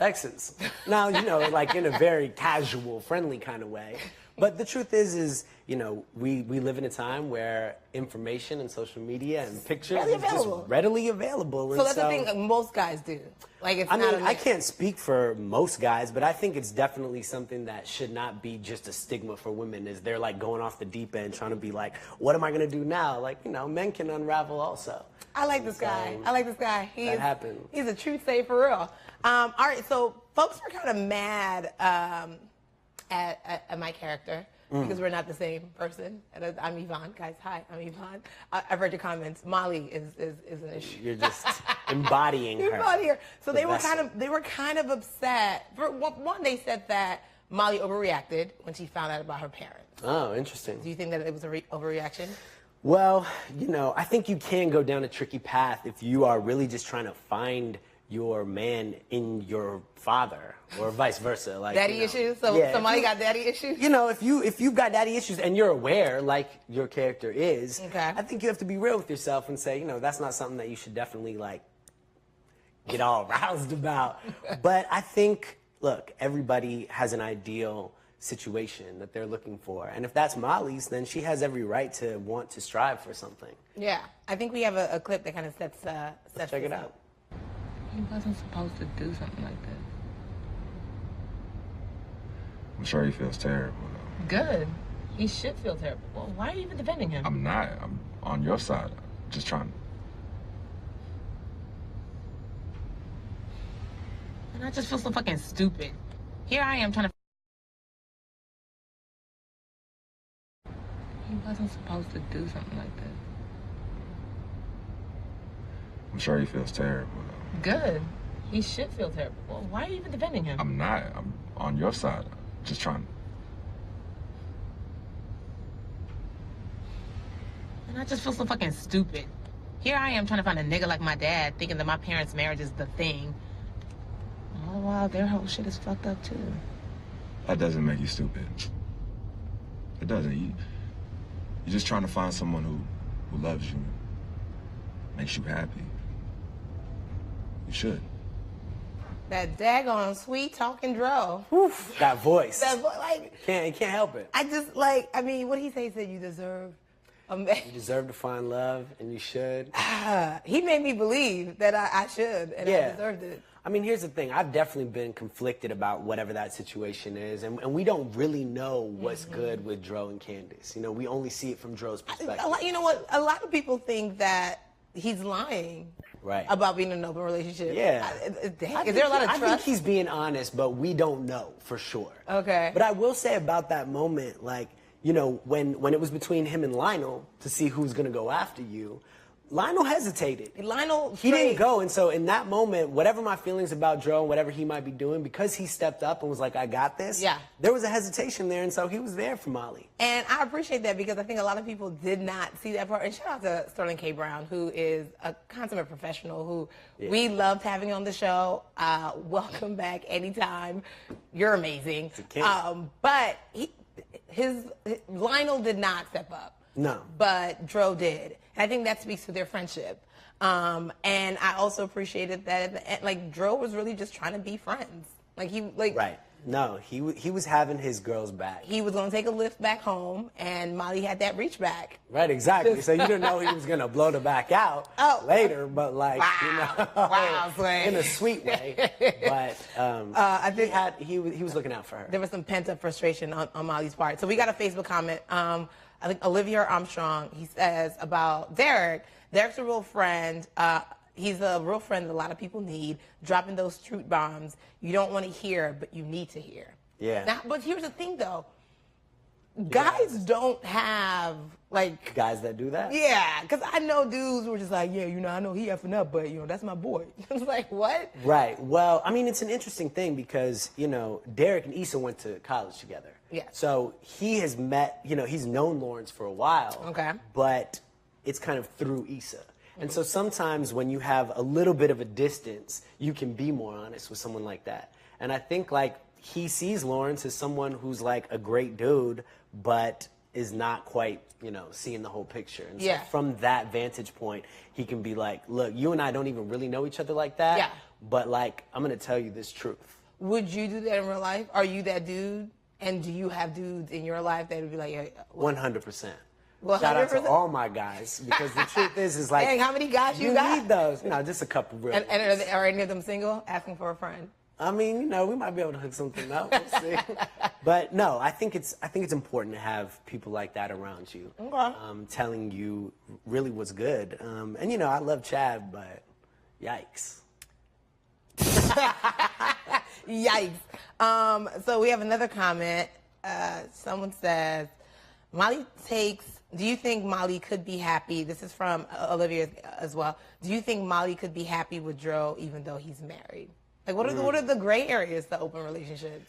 exes. Now, you know, like in a very casual, friendly kind of way. But the truth is, you know, we live in a time where information and social media and pictures is just readily available. So that's the thing most guys do. Like, it's I can't speak for most guys, but I think it's definitely something that should not be just a stigma for women. Is they're like going off the deep end, trying to be like, what am I gonna do now? Like, you know, men can unravel also. I like this guy. I like this guy. That happens. He's a truth sayer for real. All right, so folks are kind of mad at my character because we're not the same person. I'm Yvonne, guys. Hi, I'm Yvonne. I've read your comments. Molly is an issue. You're just embodying her. Embodying her. So they were kind of upset. For one, they said that Molly overreacted when she found out about her parents. Oh, interesting. Do you think that it was a overreaction? Well, you know, I think you can go down a tricky path if you are really just trying to find your man in your father, or vice versa. Like daddy issues. So yeah, somebody got daddy issues. You know, if you've got daddy issues and you're aware, like your character is, I think you have to be real with yourself and say, you know, that's not something that you should definitely like get all roused about. But I think, look, everybody has an ideal situation that they're looking for, and if that's Molly's, then she has every right to want to strive for something. Yeah, I think we have a clip that kind of sets check it out. He wasn't supposed to do something like that. I'm sure he feels terrible. Good. He should feel terrible. Well, why are you even defending him? I'm not. I'm on your side. I'm just trying. And I just feel so fucking stupid. Here I am trying to... He wasn't supposed to do something like that. I'm sure he feels terrible. Good. He should feel terrible. Well, why are you even defending him? I'm not. I'm on your side. I'm just trying. And I just feel so fucking stupid. Here I am trying to find a nigga like my dad, thinking that my parents' marriage is the thing. All the while, their whole shit is fucked up, too. That doesn't make you stupid. It doesn't. You're just trying to find someone who loves you, makes you happy. You should. That daggone sweet talking dro. That voice. That like can't help it. I just like. I mean, what he say? He said you deserve a man. You deserve to find love, and you should. He made me believe that I should, and I deserved it. I mean, here's the thing. I've definitely been conflicted about whatever that situation is, and we don't really know what's good with Dro and Candace. You know, we only see it from Dro's perspective. You know what? A lot of people think that he's lying. Right. About being in an open relationship. Yeah. Is there a lot of trust? I think he's being honest, but we don't know for sure. Okay. But I will say about that moment, like, you know, when it was between him and Lionel to see who's going to go after you, Lionel hesitated. He didn't go, and so in that moment, whatever my feelings about Dro and whatever he might be doing, because he stepped up and was like, I got this, there was a hesitation there, and so he was there for Molly. And I appreciate that because I think a lot of people did not see that part. And shout out to Sterling K. Brown, who is a consummate professional who we loved having on the show. Welcome back anytime. You're amazing. But Lionel did not step up. No. But Dro did. And I think that speaks to their friendship. And I also appreciated that at the end, like, Dro was really just trying to be friends. Right. No, he was having his girls back. He was going to take a lift back home, and Molly had that reach back. Right, exactly. So you didn't know he was going to blow the back out later, but like, in a sweet way. But I think he was looking out for her. There was some pent-up frustration on Molly's part. So we got a Facebook comment. I think Olivia Armstrong, he says about Derek. Derek's a real friend. He's a real friend that a lot of people need. Dropping those truth bombs you don't want to hear, but you need to hear. Yeah. Now, but here's the thing, though. Guys don't have, like... Guys that do that? Yeah, because I know dudes who are just like, yeah, you know, I know he effing up, but, you know, that's my boy. It's like, what? Right. Well, I mean, it's an interesting thing because, you know, Derek and Issa went to college together. Yeah. So he has met, you know, he's known Lawrence for a while. Okay. But it's kind of through Issa. And so sometimes when you have a little bit of a distance, you can be more honest with someone like that. And I think, like, he sees Lawrence as someone who's, like, a great dude, but is not quite, you know, seeing the whole picture. And so from that vantage point, he can be like, look, you and I don't even really know each other like that, but, like, I'm going to tell you this truth. Would you do that in real life? Are you that dude? And do you have dudes in your life that would be like, yeah, 100%. Well, Shout out to 100%. all my guys, because the truth is like, Dang, how many guys you got? need those. No, just a couple real And are any of them single? Asking for a friend. I mean, you know, we might be able to hook something up. We'll see. But no, I think it's important to have people like that around you, telling you really what's good. And you know, I love Chad, but yikes. Yikes. So we have another comment. Someone says, do you think Molly could be happy? This is from Olivia as well. Do you think Molly could be happy with Dro even though he's married? Like, what are the gray areas to open relationships?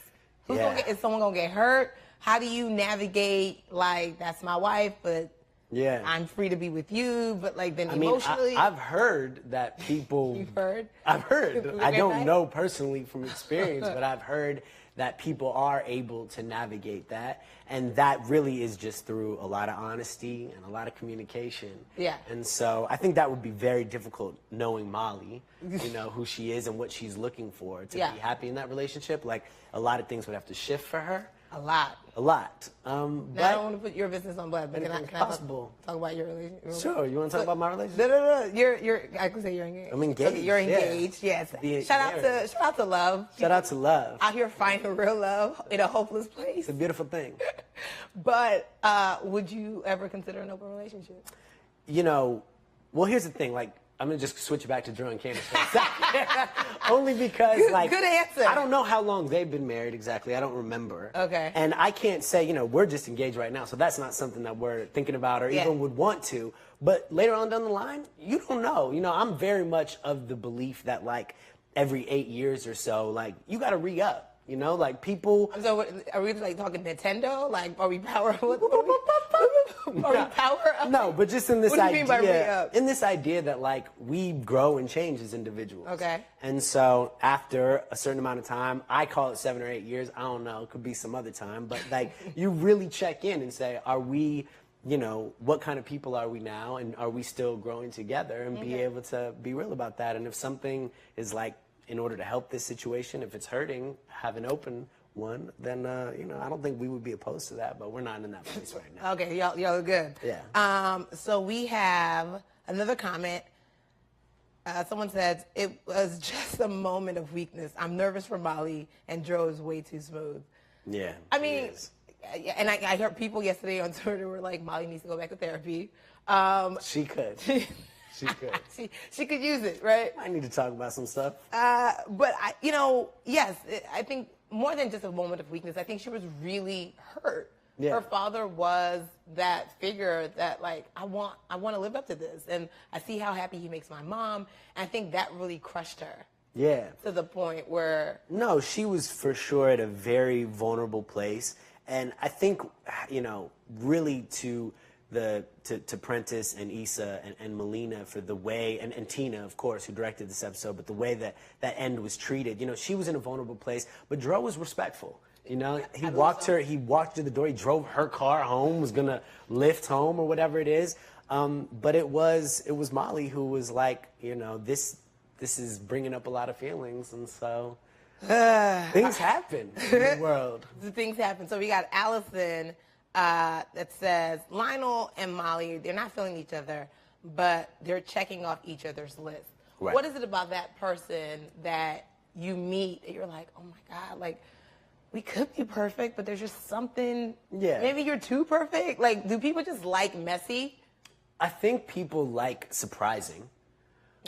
Is someone gonna get hurt? How do you navigate, like, that's my wife, but I'm free to be with you, but like then emotionally? I've heard that people... You've heard? I've heard. I don't know personally from experience, but I've heard that people are able to navigate that. And that really is just through a lot of honesty and a lot of communication. Yeah. And so I think that would be very difficult, knowing Molly, you know, who she is and what she's looking for to be happy in that relationship. Like, a lot of things would have to shift for her. A lot. Now, but I don't want to put your business on blast, but can I talk about your relationship? Sure. You want to talk about my relationship? No. I can say you're engaged. I'm engaged. Okay, you're engaged. Yes. Shout out to love. Shout out to love. Out here finding real love in a hopeless place. It's a beautiful thing. But would you ever consider an open relationship? You know, well, here's the thing. Like, I'm going to just switch back to Drew and Candace for a second. Only because, like... Good answer. I don't know how long they've been married exactly. I don't remember. Okay. And I can't say, you know, we're just engaged right now, so that's not something that we're thinking about or even would want to. But later on down the line, you don't know. You know, I'm very much of the belief that, like, every 8 years or so, like, you got to re-up. You know, like, people... So are we, like, talking Nintendo? Like, are we power... Are we power up? No, but just in this what do you idea... mean by re-up? In this idea that, like, we grow and change as individuals. Okay. And so, after a certain amount of time, I call it 7 or 8 years, I don't know, it could be some other time, but, like, you really check in and say, are we... You know, what kind of people are we now, and are we still growing together, and be able to be real about that? And if something is, like, in order to help this situation, if it's hurting, have an open one, then, you know, I don't think we would be opposed to that, but we're not in that place right now. Okay, y'all are good. Yeah. So we have another comment. Someone says, it was just a moment of weakness. I'm nervous for Molly, and Dro is way too smooth. Yeah. I mean, and I heard people yesterday on Twitter were like, Molly needs to go back to therapy. She could. She could. She could use it, right? I need to talk about some stuff. But, you know, yes, I think more than just a moment of weakness, I think she was really hurt. Yeah. Her father was that figure that, like, I want to live up to this. And I see how happy he makes my mom. And I think that really crushed her. Yeah. To the point where... No, she was for sure at a very vulnerable place. And I think, you know, really to Prentice and Issa and Melina for the way, and Tina, of course, who directed this episode, but the way that end was treated. You know, she was in a vulnerable place, but Dro was respectful. You know, he walked her to the door, he drove her car home, was gonna lift home or whatever it is. But it was Molly who was like, you know, this is bringing up a lot of feelings, and so things happen in the world. Things happen. So we got Allison that says, Lionel and Molly, they're not feeling each other, but they're checking off each other's list. Right. What is it about that person that you meet and you're like, oh my God, like, we could be perfect, but there's just something, maybe you're too perfect? Like, do people just like messy? I think people like surprising.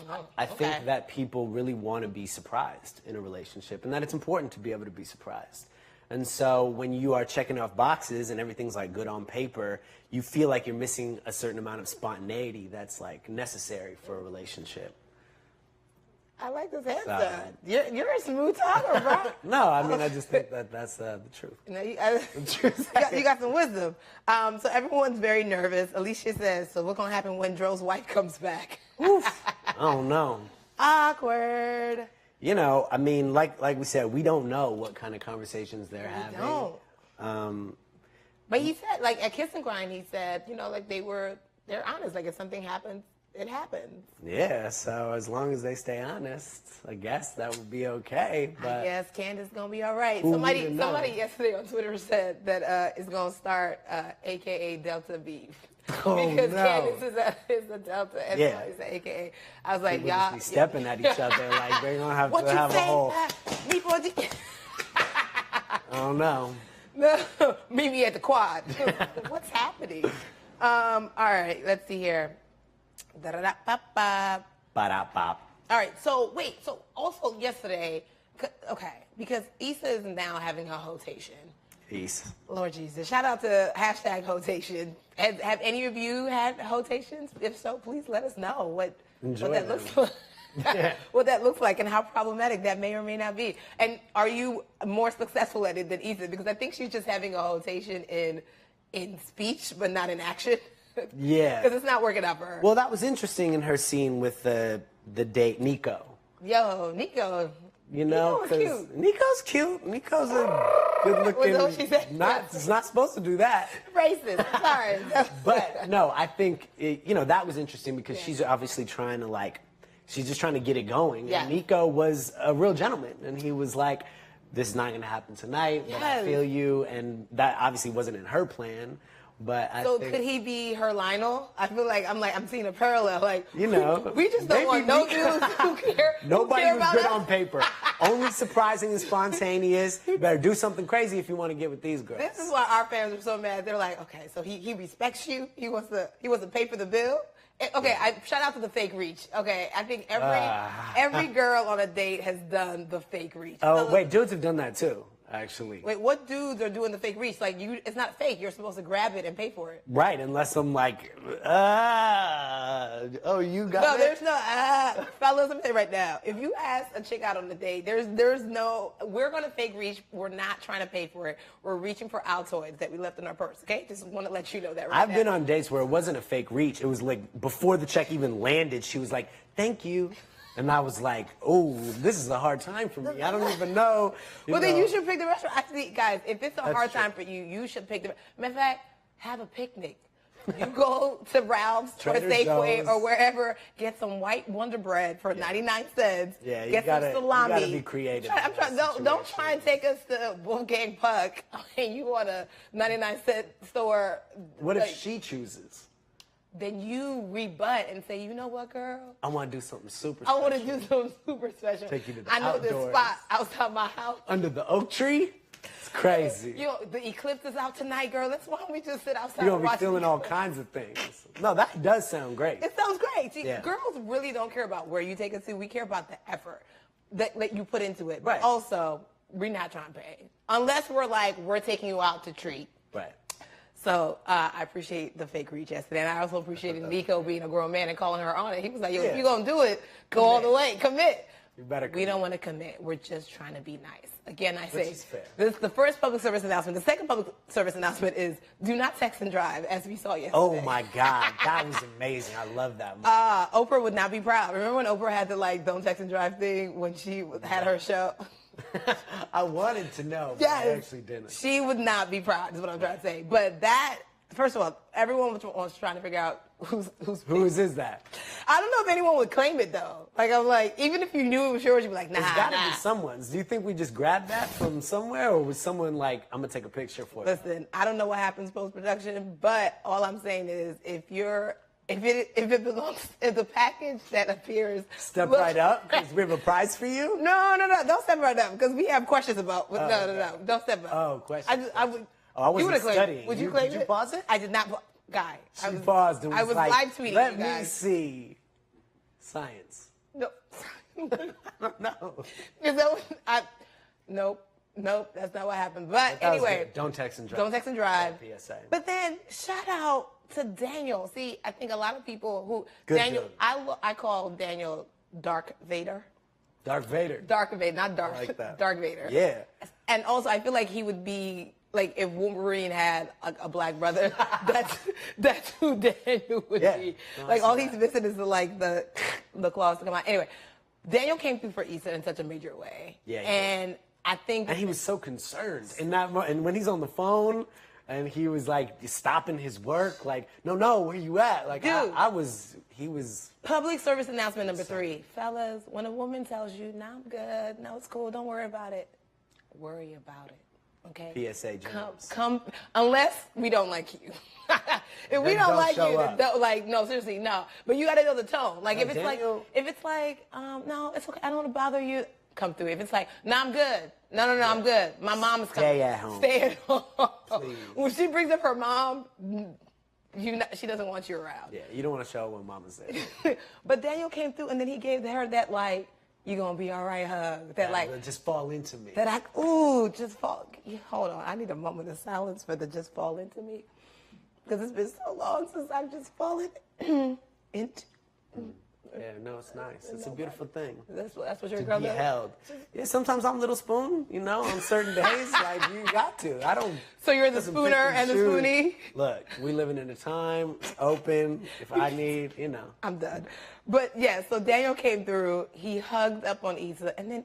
Oh, I think that people really want to be surprised in a relationship, and that it's important to be able to be surprised. And so when you are checking off boxes and everything's like good on paper, you feel like you're missing a certain amount of spontaneity that's like necessary for a relationship. I like this answer. You're a smooth talker, bro. No, I mean, I just think that that's the truth. You know, you got some wisdom. So everyone's very nervous. Alicia says, so what's going to happen when Dro's wife comes back? Oof. I don't know. Awkward. You know, I mean, like we said, we don't know what kind of conversations they're having. Don't. But he said, like, at Kiss and Grind, he said, you know, like, they're honest. Like, if something happens, It happens. Yeah, so as long as they stay honest, I guess that would be okay. But I guess Candace gonna be all right. Who Somebody even knows? yesterday on Twitter said that it's gonna start AKA Delta beef. Oh, because no. Candace is the Delta and Yeah. somebody's the AKA. I was like, people y'all just be stepping at each other like they're gonna have what to you have a say? whole. I don't know. No, meet me at the quad. What's happening? All right, let's see here. Da-da-da-ba-ba. Ba-da-bop. All right, so wait, so also yesterday, okay, because Issa is now having a hotation. Peace. Lord Jesus. Shout out to hashtag hotation. Have any of you had hotations? If so, please let us know what that looks like. What that looks like and how problematic that may or may not be. And are you more successful at it than Issa? Because I think she's just having a hotation in speech, but not in action. Yeah. Because it's not working out for her. Well, that was interesting in her scene with the date Nico. Yo, Nico. You know, because Nico's cute. Nico's a good-looking. Was that what she said? It's not supposed to do that. Racist. Sorry. But no, I think that was interesting because she's obviously trying to she's just trying to get it going. Yeah. And Nico was a real gentleman, and he was like, "This is not going to happen tonight, but I feel you." And that obviously wasn't in her plan. But I think, could he be her Lionel? I feel like I'm seeing a parallel. Like we just don't maybe want no dudes who care. Nobody who care was about good us. on paper. Only surprising and spontaneous. You better do something crazy if you want to get with these girls. This is why our fans are so mad. They're like, okay, so he respects you. He wants to pay for the bill. Okay, shout out to the fake reach. Okay, I think every girl on a date has done the fake reach. Oh wait, dudes have done that too. Actually. Wait, what dudes are doing the fake reach? Like it's not fake. You're supposed to grab it and pay for it. Right, unless I'm like, you got No, it? there's no, fellas, let me say right now, if you ask a chick out on a date, there's no, we're going to fake reach. We're not trying to pay for it. We're reaching for Altoids that we left in our purse, okay? Just want to let you know that right I've now. been on dates where it wasn't a fake reach. It was like, before the check even landed, she was like, thank you. And I was like, oh, this is a hard time for me. I don't even know. Then you should pick the restaurant. Actually, guys, if it's a That's hard true. time for you, you should pick the, matter of fact, have a picnic. You go to Ralph's or Trader Safeway Joe's. or wherever, get some white Wonder Bread for 99 cents. Yeah, you get gotta, some salami. You gotta be creative. Don't try and take us to Wolfgang Puck and you want a 99-cent store. What if she chooses? Then you rebut and say, you know what, girl? I want to do something super I special. want to do something super special. Take you to the I know this outdoors. spot outside my house. Under the oak tree? It's crazy. The eclipse is out tonight, girl. Why don't we just sit outside You're and going to watch be feeling the all eclipse? kinds of things. No, that does sound great. It sounds great. See, Yeah. girls really don't care about where you take us to. We care about the effort that you put into it. Right. But also, we're not trying to pay. Unless we're taking you out to treat. Right. So I appreciate the fake reach yesterday. And I also appreciated Nico being a grown man and calling her on it. He was like, yo, if you're going to do it, go all the way. Commit. You better We don't want to commit. We're just trying to be nice. Again, I say, is fair. this is the first public service announcement. The second public service announcement is do not text and drive, as we saw yesterday. Oh, my God. That was amazing. I love that movie. Oprah would not be proud. Remember when Oprah had the don't text and drive thing when she had her show? I wanted to know, but I actually didn't. She would not be proud, is what I'm trying to say. But that, first of all, everyone was trying to figure out Whose is that? I don't know if anyone would claim it, though. I'm like, even if you knew it was yours, you'd be like, nah, It's got to nah. be someone's. Do you think we just grabbed that from somewhere, or was someone like, I'm going to take a picture for you? Listen, I don't know what happens post-production, but all I'm saying is if it belongs in the package that appears... Step right up, because we have a prize for you? No. Don't step right up, because we have questions about... No. Don't step up. Oh, questions. I would... I wasn't you would've claimed it. studying. Would you claim it? Did you pause it? I did not... Guy. She paused and was I was like, live tweeting let you me guys. see. Science. No. No. Nope, that's not what happened. But That was anyway, good. Don't text and drive. Don't text and drive. PSA. But then shout out to Daniel. See, I think a lot of people who Good Daniel, dude. I call Daniel Dark Vader. Darth Vader. Dark Vader, not Dark. I like that. Dark Vader. Yeah. And also, I feel like he would be like if Wolverine had a black brother. that's who Daniel would be. No, I Like see all that. he's missing is the claws to come out. Anyway, Daniel came through for Issa in such a major way. Yeah, he and I think And he was so concerned in that moment. And when he's on the phone, And he was like stopping his work, like, no, where you at? Like, Dude. he was. Public service announcement number 3. Fellas, when a woman tells you, "No, I'm good. No, it's cool. Don't worry about it." Worry about it. Okay? PSA James. Come, unless we don't like you. If we don't like you, like, no, seriously, no. But you gotta know the tone. Like, if it's like, no, it's okay. I don't want to bother you. Come through. If it's like, no, I'm good. No, I'm good. My mom's coming. Stay at home. Stay at home. Please. When she brings up her mom, she doesn't want you around. Yeah, you don't want to show what mama said. But Daniel came through, and then he gave her that, like, you gonna be all right hug. That, like, just fall into me. Just fall. Hold on. I need a moment of silence for the just fall into me. Because it's been so long since I've just fallen into. Yeah, no, it's nice. It's a beautiful thing. That's what your to girl be does. held. Yeah, sometimes I'm Little Spoon, on certain days. Like, you got to. I don't. So you're the spooner and the spoonie? Look, we living in a time, it's open. If I need, I'm done. But yeah, so Daniel came through. He hugged up on Issa, and then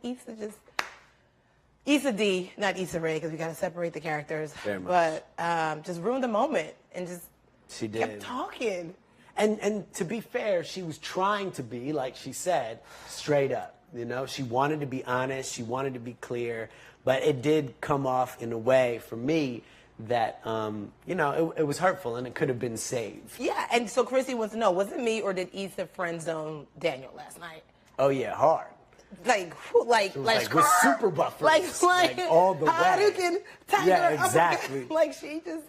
Issa D, not Issa Rae, because we got to separate the characters. Very much. But just ruined the moment and just she did. kept talking. And to be fair, she was trying to be, like she said, straight up. She wanted to be honest. She wanted to be clear. But it did come off in a way, for me, that, it was hurtful and it could have been saved. Yeah, and so Chrissy wants to know, was it me or did Issa friend zone Daniel last night? Oh, yeah, hard. Like with super buffers. Like all the way. Hadouken, Tiger, yeah, exactly. Like she just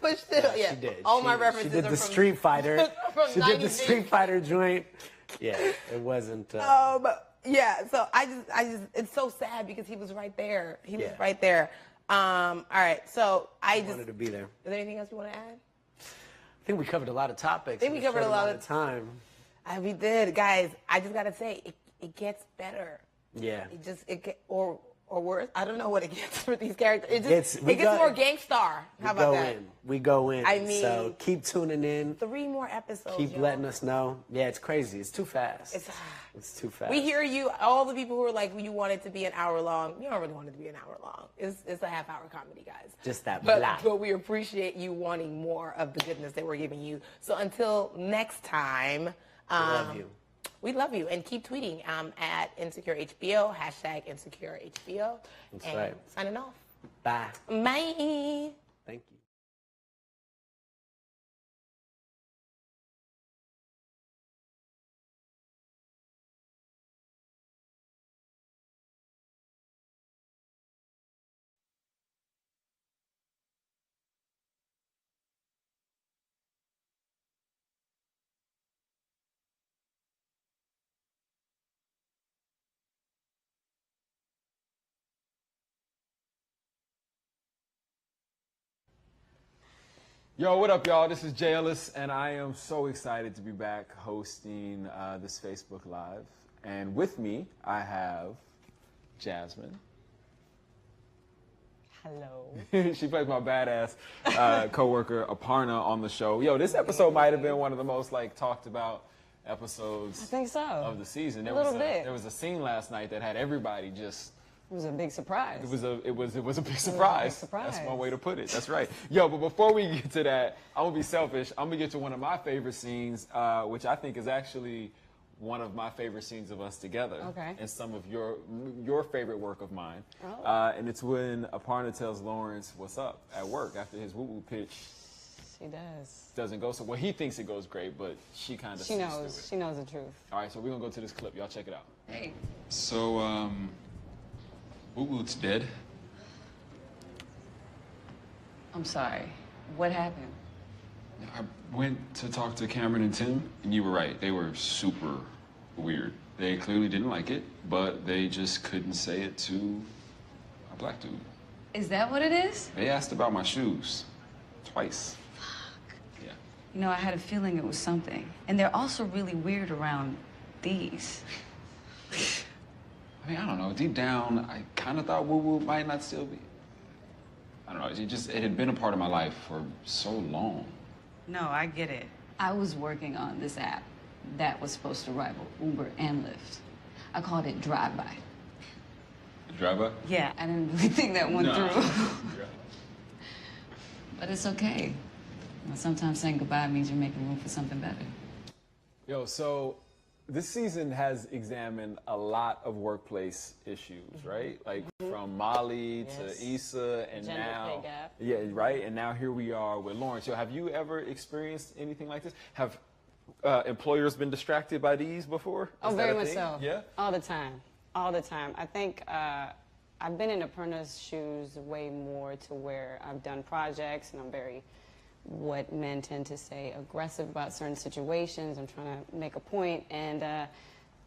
pushed it. Yeah, she did. All my references she did are the from Street Fighter. She did the 90s. Street Fighter joint. Yeah, it wasn't. Yeah, so I just, it's so sad because he was right there. He was right there. All right, so I wanted to be there. Is there anything else you want to add? I think we covered a lot of topics. I think we covered a lot of time. We did, guys. I just gotta say, it gets better. Yeah. Or worse. I don't know what it gets for these characters. It gets more gangstar. How about that? We go in. I mean, so keep tuning in. 3 more episodes. Keep letting us know. Yeah, it's crazy. It's too fast. It's too fast. We hear you. All the people who are like, you want it to be an hour long. You don't really want it to be an hour long. It's a half-hour comedy, guys. Just that but we appreciate you wanting more of the goodness that we're giving you. So until next time, we love you. We love you. And keep tweeting at InsecureHBO, #InsecureHBO. That's right. Signing off. Bye. Bye. Thank you. Yo, what up, y'all? This is Jay Ellis, and I am so excited to be back hosting this Facebook Live. And with me, I have Jasmine. Hello. She plays my badass coworker Aparna on the show. Yo, this episode might have been one of the most talked about episodes. I think so. Of the season. A little bit. There was a scene last night that had everybody just. It was a big surprise. It was a big surprise. It was a big surprise. That's one way to put it. That's right. Yo, but before we get to that, I'm gonna be selfish. I'm gonna get to one of my favorite scenes, which I think is actually one of my favorite scenes of us together. Okay. And some of your favorite work of mine. Oh. And it's when Aparna tells Lawrence what's up at work after his woo-woo pitch. She does. Doesn't go so well. He thinks it goes great, but she kind of. She knows. She knows the truth. All right, so we're gonna go to this clip. Y'all check it out. Hey. So, Woo-Woo's dead. I'm sorry. What happened? I went to talk to Cameron and Tim, and you were right. They were super weird. They clearly didn't like it, but they just couldn't say it to a black dude. Is that what it is? They asked about my shoes. Twice. Fuck. Yeah. You know, I had a feeling it was something. And they're also really weird around these. I mean, I don't know. Deep down, I kind of thought woo-woo might not still be. I don't know. It had been a part of my life for so long. No, I get it. I was working on this app that was supposed to rival Uber and Lyft. I called it Drive-By. Drive-By? Yeah, I didn't really think that went through. But it's okay. You know, sometimes saying goodbye means you're making room for something better. Yo, so this season has examined a lot of workplace issues, right? Like from Molly to Issa, and Gender now, pay gap. yeah, right. And now here we are with Lawrence. So, have you ever experienced anything like this? Have employers been distracted by these before? Oh, Is that very a much thing? so. Yeah. All the time. All the time. I think I've been in Aparna's shoes way more to where I've done projects and I'm very, what men tend to say, aggressive about certain situations. I'm trying to make a point, and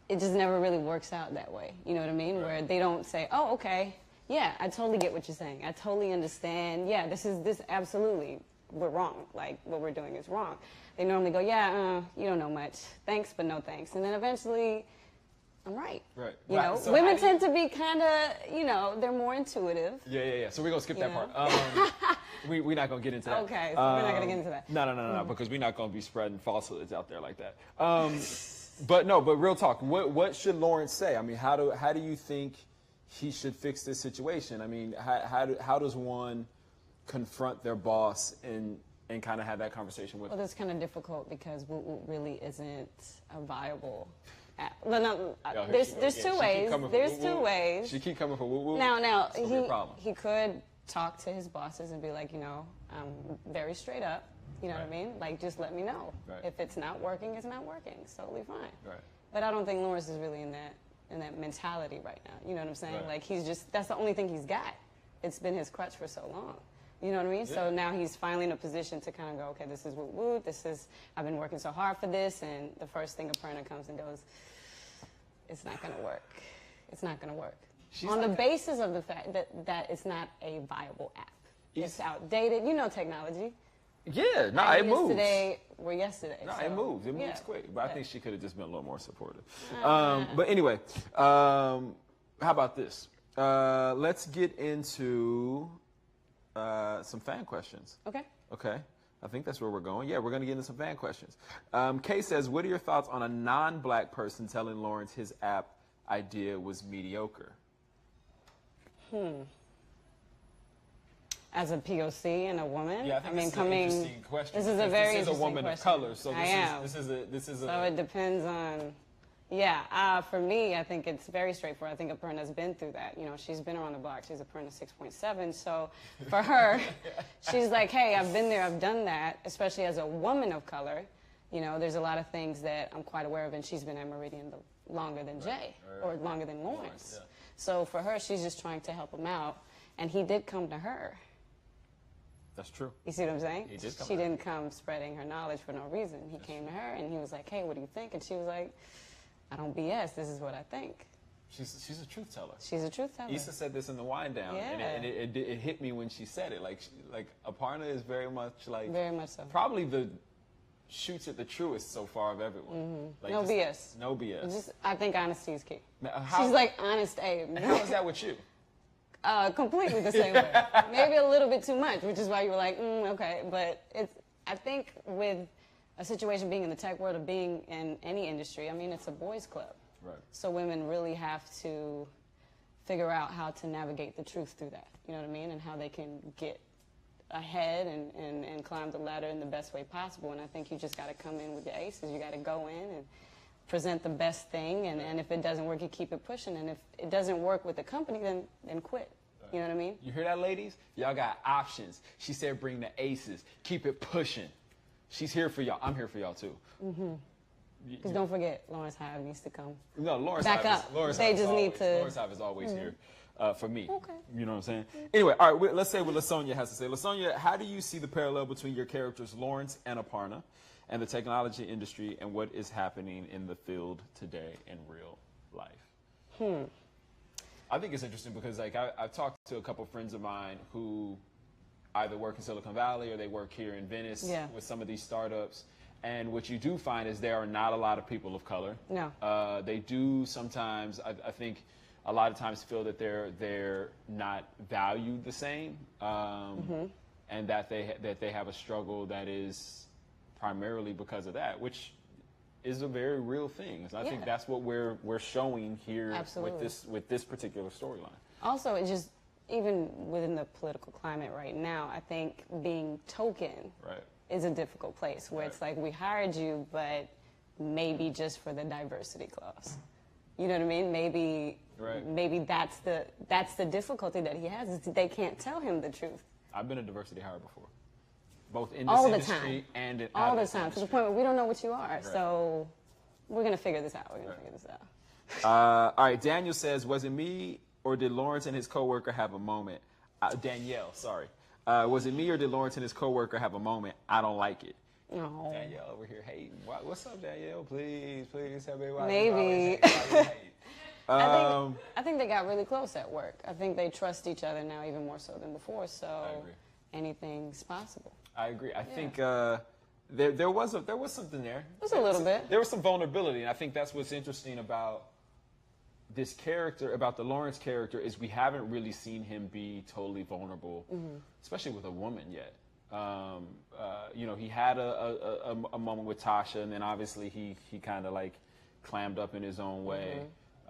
it just never really works out that way. You know what I mean? Right. Where they don't say, oh, okay, yeah, I totally get what you're saying. I totally understand. Yeah, this absolutely, we're wrong. Like, what we're doing is wrong. They normally go, yeah, you don't know much. Thanks, but no thanks. And then eventually, I'm right. Right. You know, So women tend to be kind of, you know, they're more intuitive. Yeah. So we're going to skip that part. We're not going to get into that. Okay, so we're not going to get into that. No, because we're not going to be spreading falsehoods out there like that. But real talk, what should Lawrence say? I mean, how do you think he should fix this situation? I mean, how does one confront their boss and kind of have that conversation with Well, that's kind of difficult because Woot Woot really isn't a viable No, there's two ways. There's two ways. She keep coming for Woot Woot. Now he could talk to his bosses and be like, you know, I'm very straight up. You know what I mean? Like, just let me know. Right. If it's not working, it's not working. It's totally fine. Right. But I don't think Lawrence is really in that mentality right now. You know what I'm saying? Right. Like, that's the only thing he's got. It's been his crutch for so long. You know what I mean? Yeah. So now he's finally in a position to kind of go, okay, this is Woot Woot. I've been working so hard for this. And the first thing Aparna comes and goes, it's not going to work. It's not going to work. On the basis of the fact that it's not a viable app. It's outdated. You know technology. Yeah, it moves. Yesterday, yesterday. No, so, it moves. It moves yeah. quick. But I think she could have just been a little more supportive. But anyway, how about this? Let's get into some fan questions. Okay. Okay. I think that's where we're going. Yeah, we're going to get into some fan questions. Kay says, what are your thoughts on a non-black person telling Lawrence his app idea was mediocre? As a POC and a woman? Yeah, I mean, coming. Interesting question. This is a very interesting question. This is a woman of color, so this is a. So it depends on. Yeah, for me, I think it's very straightforward. I think Aparna's been through that. You know, she's been around the block. She's Aparna 6.7. So for her, she's like, hey, I've been there, I've done that, especially as a woman of color. You know, there's a lot of things that I'm quite aware of, and she's been at Meridian longer than Jay, or longer than Lawrence. Yeah. So for her, she's just trying to help him out, and he did come to her. That's true. You see what I'm saying? He did come She didn't come spreading her knowledge for no reason. He came to her, and he was like, hey, what do you think? And she was like, I don't BS. This is what I think. She's a truth teller. She's a truth teller. Issa said this in the wind down, and it hit me when she said it. Like Aparna is very much like so. Probably the shoots at the truest so far of everyone. Mm-hmm. Like no BS. No BS. I think honesty is key. Now, she's like honest Abe. How is that with you? Completely the same way. Maybe a little bit too much, which is why you were like, okay. But I think with a situation being in the tech world or being in any industry, I mean, it's a boys' club. Right. So women really have to figure out how to navigate the truth through that. You know what I mean? And how they can get ahead and climb the ladder in the best way possible. And I think you just got to come in with your aces. You got to go in and present the best thing. And if it doesn't work, you keep it pushing. And if it doesn't work with the company, then quit. You know what I mean? You hear that, ladies? Y'all got options. She said bring the aces. Keep it pushing. She's here for y'all. I'm here for y'all, too. Mm-hmm. Because don't forget, Lawrence Hive needs to come. No, Lawrence back Hive up. Lawrence they Hive just need to. Lawrence Hive is always here for me. Okay. You know what I'm saying? Anyway, all right, let's say what LaSonia has to say. LaSonia, how do you see the parallel between your characters, Lawrence and Aparna, and the technology industry and what is happening in the field today in real life? I think it's interesting because I've talked to a couple friends of mine who either work in Silicon Valley or they work here in Venice with some of these startups. And what you do find is there are not a lot of people of color. No. They do sometimes, I think, a lot of times feel that they're not valued the same, and that they have a struggle that is primarily because of that, which is a very real thing. So I think that's what we're showing here with this particular storyline. Also, it just even within the political climate right now, I think being token is a difficult place where it's like, we hired you, but maybe just for the diversity clause. You know what I mean? Maybe that's the difficulty that he has, is they can't tell him the truth. I've been a diversity hire before, both in this industry and in all the time, to the point where we don't know what you are. So we're gonna figure this out. All right, Daniel says, was it me or did Lawrence and his coworker have a moment? Danielle, sorry. Was it me or did Lawrence and his coworker have a moment? I don't like it. No. Danielle over here hating. What's up, Danielle? Please tell me why. Maybe. I think they got really close at work. I think they trust each other now even more so than before. So anything's possible. I agree. I think there was something there. There's a little bit. There was some vulnerability, and I think that's what's interesting about this character, about the Lawrence character, is we haven't really seen him be totally vulnerable, especially with a woman yet. You know, he had a moment with Tasha, and then obviously he kind of like clammed up in his own way.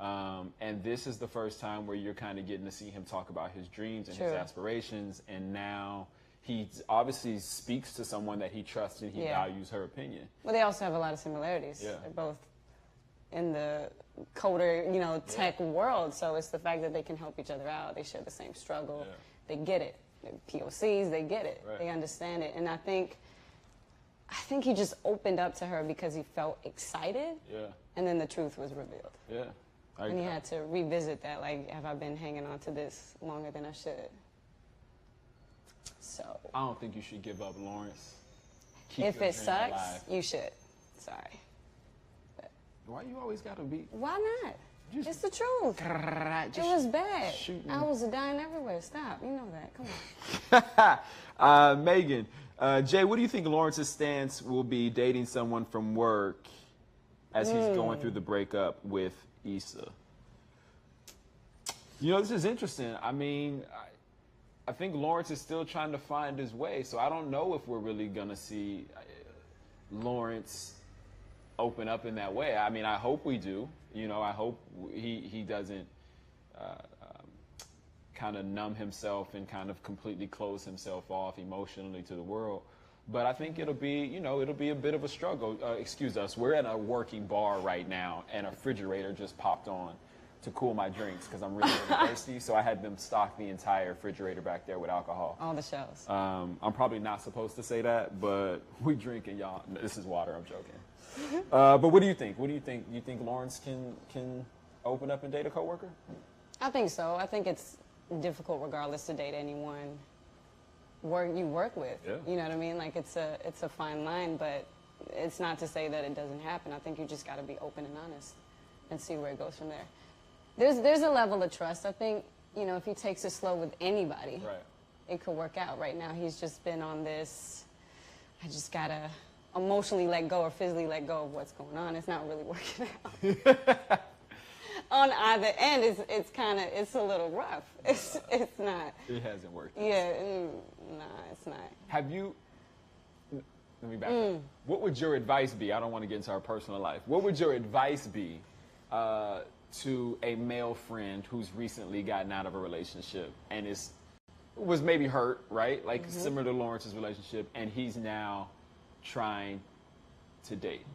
And this is the first time where you're kind of getting to see him talk about his dreams and his aspirations, and now he obviously speaks to someone that he trusts and he values her opinion. Well, they also have a lot of similarities. They're both in the coder, you know, tech world, so it's the fact that they can help each other out. They share the same struggle. They get it. They're POCs, they get it. They understand it. And I think he just opened up to her because he felt excited. And then the truth was revealed. And he had to revisit that, like, have I been hanging on to this longer than I should? So I don't think you should give up, Lawrence. If it sucks, you should. Sorry. But why you always gotta be? Why not? It's the truth. It was bad. I was dying everywhere. Stop. You know that. Come on. Megan, Jay, what do you think Lawrence's stance will be dating someone from work as he's going through the breakup with Issa? You know, this is interesting. I mean, I think Lawrence is still trying to find his way, so I don't know if we're really going to see Lawrence open up in that way. I mean, I hope we do. You know, I hope he doesn't kind of numb himself and kind of completely close himself off emotionally to the world. But I think it'll be, you know, it'll be a bit of a struggle. Excuse us, we're at a working bar right now, and a refrigerator just popped on to cool my drinks because I'm really, really thirsty. So I had them stock the entire refrigerator back there with alcohol. All the shelves. I'm probably not supposed to say that, but we drink and y'all. This is water. I'm joking. But what do you think? What do you think? You think Lawrence can open up and date a coworker? I think so. I think it's difficult, regardless, to date anyone you work with. You know what I mean? Like it's a fine line, but it's not to say that it doesn't happen. I think you just got to be open and honest and see where it goes from there. There's a level of trust. I think, you know, if he takes it slow with anybody, it could work out. Right now, he's just been on this, I just got to emotionally let go or physically let go of what's going on. It's not really working out. On either end, it's a little rough. It's not. It hasn't worked. Yeah, nah, it's not. Have you, let me back up. What would your advice be? I don't want to get into our personal life. What would your advice be to a male friend who's recently gotten out of a relationship and was maybe hurt, right? Like similar to Lawrence's relationship, and he's now trying to date,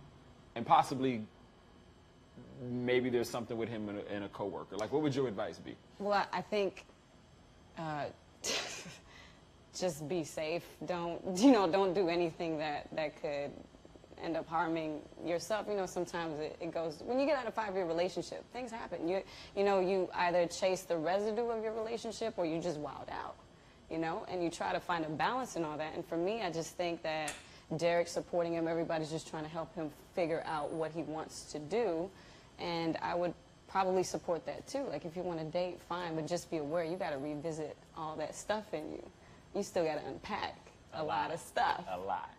and possibly maybe there's something with him and a coworker. Like, what would your advice be? Well, I think just be safe. Don't do anything that could end up harming yourself. You know, sometimes it goes, when you get out of a 5-year relationship, things happen. You either chase the residue of your relationship or you just wild out, you know, and you try to find a balance in all that. And for me, I just think that Derek's supporting him. Everybody's just trying to help him figure out what he wants to do. And I would probably support that too. Like, if you want to date, fine, but just be aware you got to revisit all that stuff in you. You still got to unpack a lot of stuff. A lot.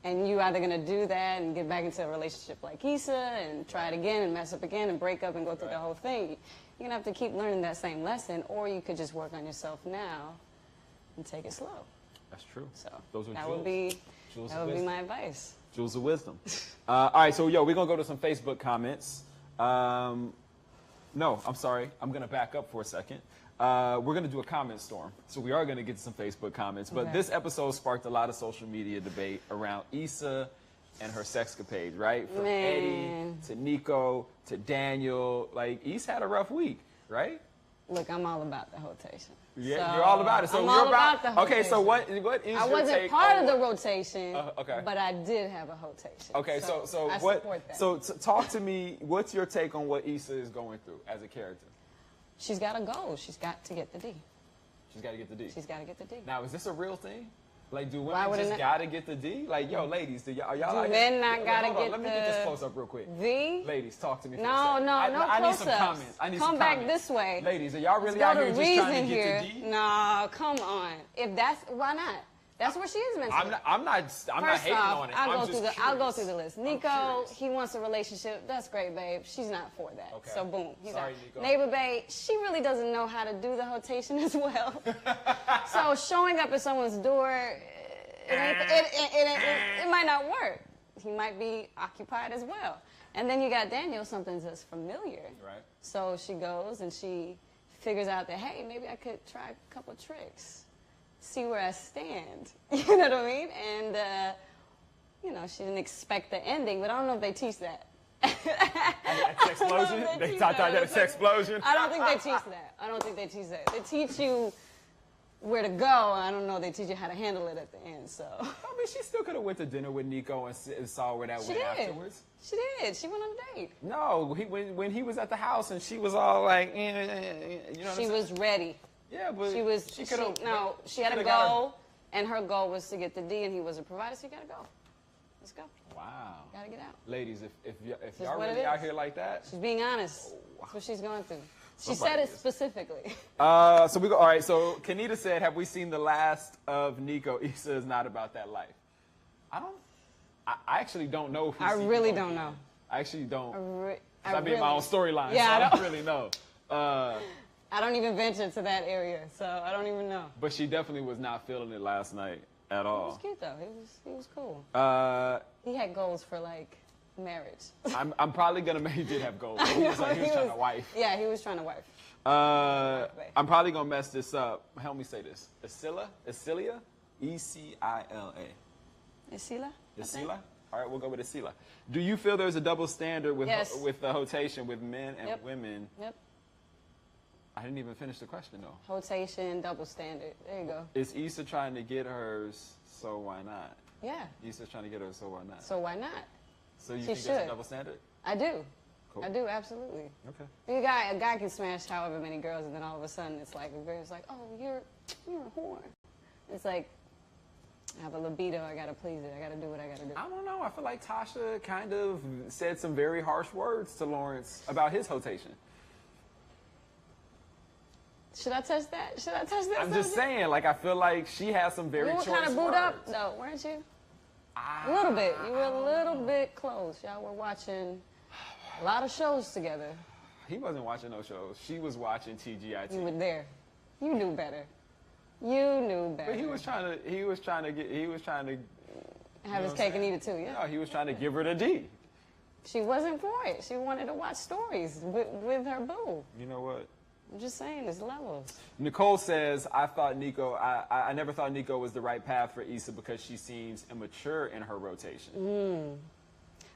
And you either going to do that and get back into a relationship like Issa and try it again and mess up again and break up and go through the whole thing. You're going to have to keep learning that same lesson, or you could just work on yourself now and take it slow. That's true. So those are that would be my advice. Jewels of wisdom. All right, so we're going to go to some Facebook comments. No, I'm sorry. I'm going to back up for a second. we're going to do a comment storm. So we are going to get to some Facebook comments. But this episode sparked a lot of social media debate around Issa and her sexcapade, right? From Eddie to Nico to Daniel. Like, Issa had a rough week, right? Look, I'm all about the rotation. Yeah, so you're all about it. So I'm you're all about the rotation. Okay, so what is I your wasn't take part on of the rotation, okay. but I did have a rotation. Okay, so I what? support that. So talk to me. What's your take on what Issa is going through as a character? She's got a goal. She's got to get the D. She's got to get the D. She's got to get the D. Now, is this a real thing? Like, do women just gotta get the D? Like, yo, ladies, are y'all do out men here? not gotta get Let me get this close up real quick. V? Ladies, talk to me for No, a second. no I need some close-ups. comments. I need Come some back comments. this way. Ladies, are y'all really Let's out go here to just trying reason to get here. the D? No, come on. If that's why not? That's where she is mentally. I'm not hating on it. I'll go through the list. Nico, he wants a relationship. That's great, babe. She's not for that. Okay. So boom, he's Sorry, out. Nico. Neighbor babe, she really doesn't know how to do the rotation as well. So showing up at someone's door, it might not work. He might be occupied as well. And then you got Daniel, something that's familiar. Right. So she goes and she figures out that, hey, maybe I could try a couple tricks. See where I stand. You know what I mean? And, you know, she didn't expect the ending, but I don't know if they teach that. Explosion? They taught that it's explosion? I don't think they teach that. I don't think they teach that. They teach you where to go. I don't know. They teach you how to handle it at the end, so. I mean, she still could have went to dinner with Nico and saw where that went afterwards. She did. She went on a date. No, when he was at the house and she was all like, you know what I'm saying? She was ready. Yeah, but she had a goal, and her goal was to get the D, and he was a provider, so you gotta go. Let's go. Wow. Gotta get out. Ladies, if y'all really out here like that. She's being honest. That's what she's going through. She said it specifically. So we go. All right. So Kenita said, "Have we seen the last of Nico? Issa is not about that life." I actually don't know. If I really don't know. I actually don't. I be in my own storyline. Yeah, so I don't really know. I don't even venture to that area, so I don't even know. But she definitely was not feeling it last night at all. He was cute though. He was cool. He had goals for like marriage. I'm probably gonna. He did have goals. He was trying to wife. Yeah, he was trying to wife. I'm probably gonna mess this up. Help me say this. Escilla? E-C-I-L-A. Escilla? All right, we'll go with Escilla. Do you feel there's a double standard with with the rotation with men and women? Yep. I didn't even finish the question though. Rotation, double standard. There you go. Is Issa trying to get hers? So why not? Yeah. Issa's trying to get hers. So why not? So why not? So you think there's a double standard? I do. Cool. I do, absolutely. Okay. A guy can smash however many girls, and then all of a sudden it's like a girl's like, oh, you're a whore. It's like, I have a libido. I gotta please it. I gotta do what I gotta do. I don't know. I feel like Tasha kind of said some very harsh words to Lawrence about his rotation. Should I touch that? Should I touch that? I'm just saying, like, I feel like she has some very choice words. You were kind of booed up, though, weren't you? A little bit. You were a little bit close. Y'all were watching a lot of shows together. He wasn't watching no shows. She was watching TGIT. You were there. You knew better. You knew better. But he was trying to have his cake and eat it too, yeah. No, he was trying to give her the D. She wasn't for it. She wanted to watch stories with her boo. You know what? I'm just saying, there's levels. Nicole says, I never thought Nico was the right path for Issa because she seems immature in her rotation.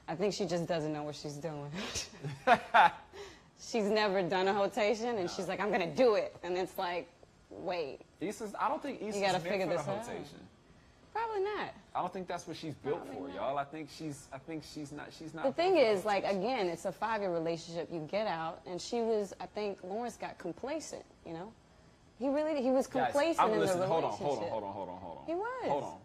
I think she just doesn't know what she's doing. She's never done a rotation, and she's like, I'm going to do it. And it's like, wait. I don't think Issa's you gotta meant figure for this the out. rotation. Probably not. I don't think that's what she's built for, y'all. I think she's not. The thing is, like, again, it's a 5-year relationship. You get out, and she was, I think, Lawrence got complacent, you know? He was complacent in the relationship. Hold on. He was. Hold on.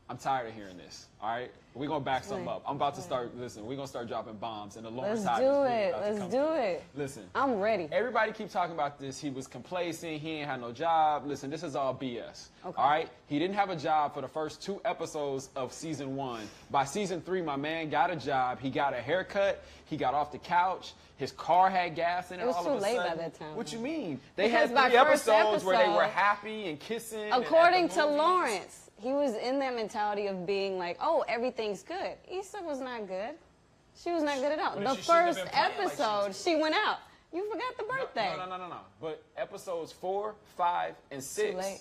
I'm tired of hearing this, all right? We're going to back something up. I'm about to start, we're going to start dropping bombs, and the Lawrence Let's do it. Let's do it. Listen. I'm ready. Everybody keep talking about this. He was complacent. He ain't had no job. Listen, this is all BS, all right? He didn't have a job for the first 2 episodes of season 1. By season 3, my man got a job. He got a haircut. He got off the couch. His car had gas in it. It was all too of a late sudden. by that time. What you mean? They Because had by 3 first episodes where they were episode, happy and kissing. According to Lawrence, he was in that mentality of being like, oh, everything's good. Issa was not good. She was not good at all. The first episode, she went out. You forgot the birthday. No. But episodes 4, 5, and 6. Too late.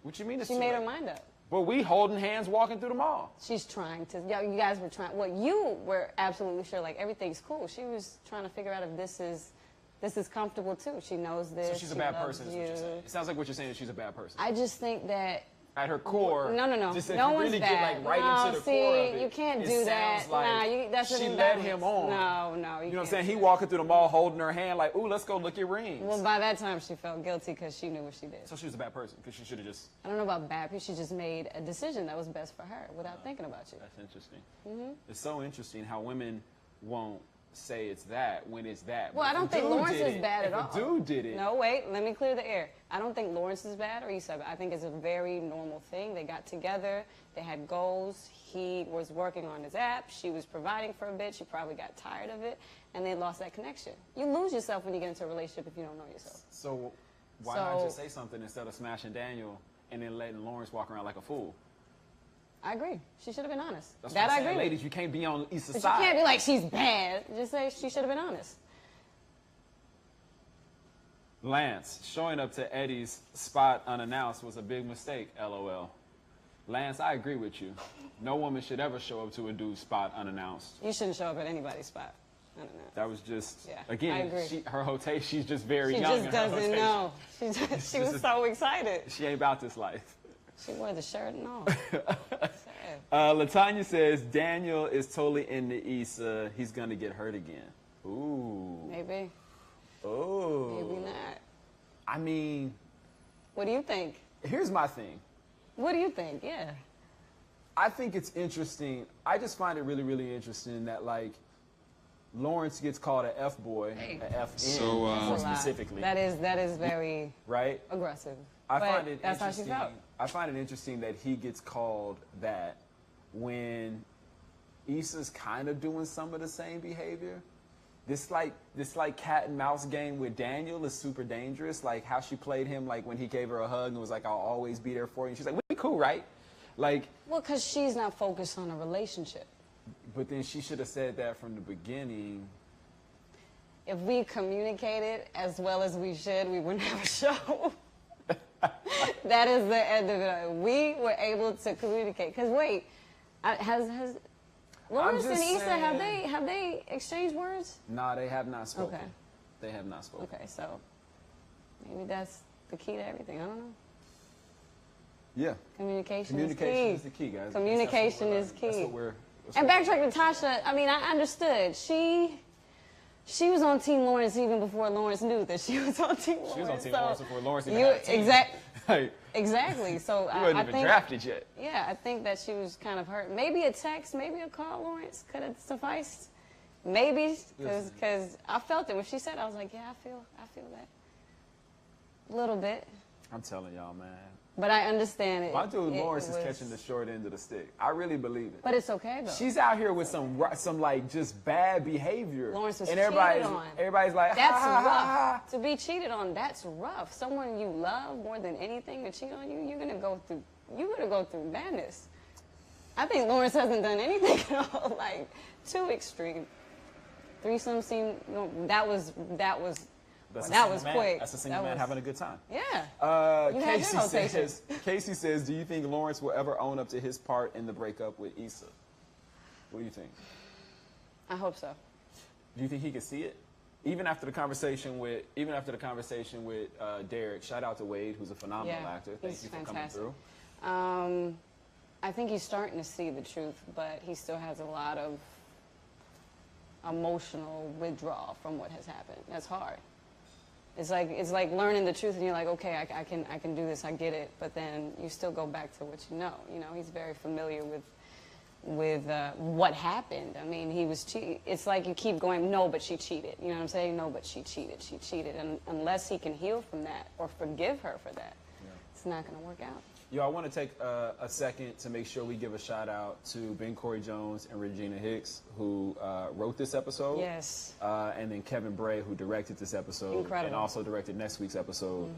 What you mean it's She too made late? her mind up. But we holding hands walking through the mall. She's trying to. You guys were trying. Well, you were absolutely sure, like everything's cool. She was trying to figure out if this is comfortable too. She knows this. So she's a bad person. Is what you're saying. It sounds like what you're saying is she's a bad person. I just think that. At her core, no. Just No if you one's really bad. get like right into the core of it, you can't it do that. sounds like that's an she imbalance. led him on. No, You know what I'm can't saying? do He walking through the mall holding her hand like, ooh, let's go look your rings. Well, by that time she felt guilty because she knew what she did. So she was a bad person because she should have just. I don't know about bad people. She just made a decision that was best for her without thinking about you. That's interesting. Mm-hmm. It's so interesting how women won't say it's that when it's that. Well, But I don't if a think dude Lawrence did is it- bad at all. If a dude did it. No, wait. Let me clear the air. I don't think Lawrence is bad or Issa. I think it's a very normal thing. They got together. They had goals. He was working on his app. She was providing for a bit. She probably got tired of it, and they lost that connection. You lose yourself when you get into a relationship if you don't know yourself. So why not just say something instead of smashing Daniel and then letting Lawrence walk around like a fool? I agree. She should have been honest. That's that what I I'm agree. saying. with. Ladies, you can't be on Issa's But side. you can't be like she's bad. Just say she should have been honest. Lance, showing up to Eddie's spot unannounced was a big mistake, LOL. Lance, I agree with you. No woman should ever show up to a dude's spot unannounced. You shouldn't show up at anybody's spot. I don't know. That was just, Yeah, I again, agree. her rotation, she's just very She young. just in her doesn't rotation. know. She was so excited. She ain't about this life. She wore the shirt and all. LaTanya says, Daniel is totally into Issa. He's going to get hurt again. Ooh. Maybe. Oh. Maybe not. I mean, What do you think? here's my thing. What do you think? Yeah. I think it's interesting. I just find it really, really interesting that, like, Lawrence gets called a F-boy, a F-N, So, more That's a lot. specifically. That is very right? aggressive. I But find it that's how she interesting. felt. I find it interesting that he gets called that when Issa's kind of doing some of the same behavior. This cat and mouse game with Daniel is super dangerous. Like how she played him, like when he gave her a hug and was like, "I'll always be there for you." And she's like, "We cool, right?" Like, Well, because she's not focused on a relationship. but then she should have said that from the beginning. If we communicated as well as we should, we wouldn't have a show. That is the end of it. We were able to communicate. Because wait, has Lawrence and just Issa, have saying- they exchanged words? Nah, they have not spoken. Okay. They have not spoken. Okay, so maybe that's the key to everything. I don't know. Yeah. Communication Communication is is the key, guys. Communication is key. That's what we're. And backtrack to Tasha, I mean, I understood. She was on Team Lawrence even before Lawrence knew that she was on Team Lawrence. She was on Team so Lawrence before Lawrence even had a team. Like, Exactly. So he I wasn't even think, drafted yet. Yeah, I think that she was kind of hurt. Maybe a text, maybe a call, Lawrence could have sufficed. Maybe, because I felt it when she said it, I was like, yeah, I feel that. A little bit. I'm telling y'all, man. But I understand it. My dude It Lawrence was- is catching the short end of the stick. I really believe it. But it's okay though. She's out here with some like just bad behavior. Lawrence was and cheated everybody's on. everybody's like, That's ha, ha, rough. ha, ha. To be cheated on, that's rough. Someone you love more than anything to cheat on you, you're gonna go through madness. I think Lawrence hasn't done anything at all, like too extreme. Threesome seemed that was That's a that single was man. quick. That's a single That man was- having a good time. Yeah. You had your rotation. Casey says, do you think Lawrence will ever own up to his part in the breakup with Issa? What do you think? I hope so. Do you think he could see it? Even after the conversation with Derek, shout out to Wade, who's a phenomenal actor. Thank he's you for fantastic. coming through. I think he's starting to see the truth, but he still has a lot of emotional withdrawal from what has happened. That's hard. It's like learning the truth, and you're like, okay, I can do this, I get it, but then you still go back to what you know. You know, he's very familiar with what happened. I mean, he was cheating. It's like you keep going, no, but she cheated. You know what I'm saying? No, but she cheated. And unless he can heal from that or forgive her for that, it's not going to work out. Yo, I want to take a second to make sure we give a shout out to Ben Corey Jones and Regina Hicks, who wrote this episode. Yes. And then Kevin Bray, who directed this episode. Incredible. And also directed next week's episode.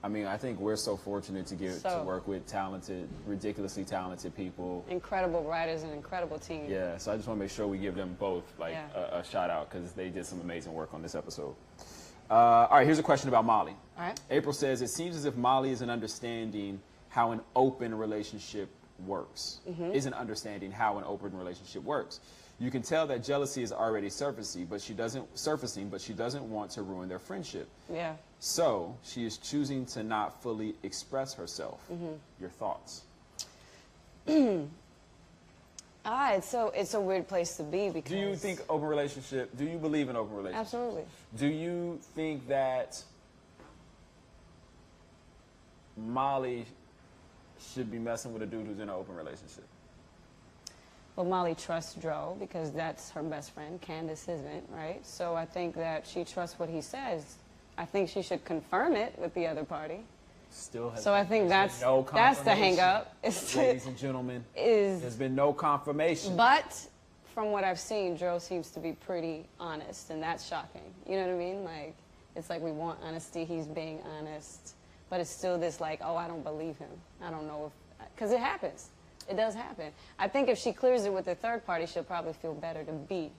I mean, I think we're so fortunate to get to work with talented, ridiculously talented people. Incredible writers and incredible team. Yeah, so I just want to make sure we give them both like a shout out because they did some amazing work on this episode. All right, here's a question about Molly. All right. April says, it seems as if Molly isn't understanding how an open relationship works. Isn't understanding how an open relationship works. You can tell that jealousy is already surfacing, but she doesn't want to ruin their friendship. Yeah. So she is choosing to not fully express herself. Your thoughts? It's a weird place to be because. Do you think open relationship? Do you believe in open relationships? Absolutely. Do you think that Molly should be messing with a dude who's in an open relationship? Well, Molly trusts Dro because that's her best friend. Candace isn't, right? So I think that she trusts what he says. I think she should confirm it with the other party. Still has so I think that's the hang up. Ladies and gentlemen, there's been no confirmation. But from what I've seen, Dro seems to be pretty honest, and that's shocking. You know what I mean? Like, it's like we want honesty, he's being honest. But it's still this like, oh, I don't believe him. I don't know if, because it happens. It does happen. I think if she clears it with the third party, she'll probably feel better to be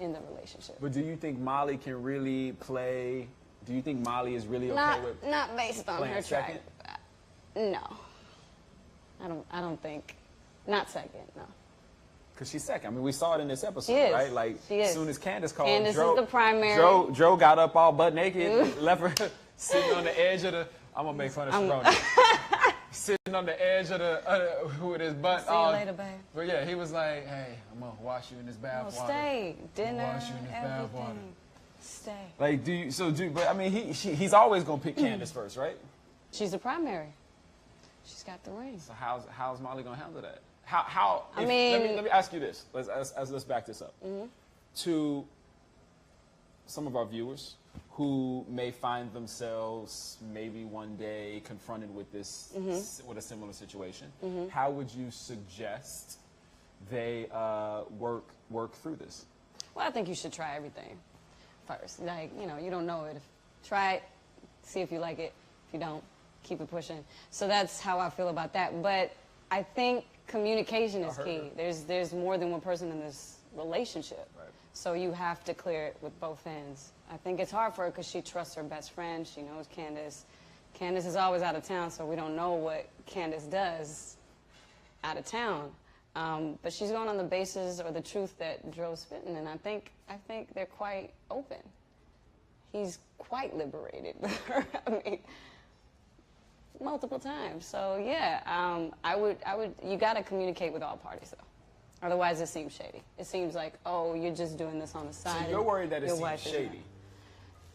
in the relationship. But do you think Molly can really play? Do you think Molly is really okay with not based on her second? track? No, I don't think. Not second, no. Because she's second. I mean, we saw it in this episode, She is. right? Like, as soon as Candace called, Candace Dro, is the primary. Dro got up all butt naked, left her sitting on the edge of the. I'm gonna make fun of Sharona. Sitting on the edge of the with his butt. See you later, babe. But yeah, he was like, "Hey, I'm gonna wash you in this bath water. Stay, dinner, wash you in this bath water. Stay." Like, but I mean, he's always gonna pick Candace first, right? She's the primary. She's got the ring. So how's Molly gonna handle that? How? I mean, let me ask you this. Let's back this up. To some of our viewers who may find themselves maybe one day confronted with this, with a similar situation, how would you suggest they work through this? Well, I think you should try everything first. Like, you don't know it. Try it, see if you like it. If you don't, keep it pushing. So that's how I feel about that. But I think communication is key. There's more than one person in this relationship. Right. So you have to clear it with both ends. I think it's hard for her because she trusts her best friend. She knows Candace. Candace is always out of town, so we don't know what Candace does out of town. But she's going on the basis or the truth that Dro's spitting, and I think they're quite open. He's quite liberated with her. I mean, multiple times. So yeah, I would. You got to communicate with all parties though. Otherwise, it seems shady. It seems like, oh, you're just doing this on the side. So you're worried that it seems shady.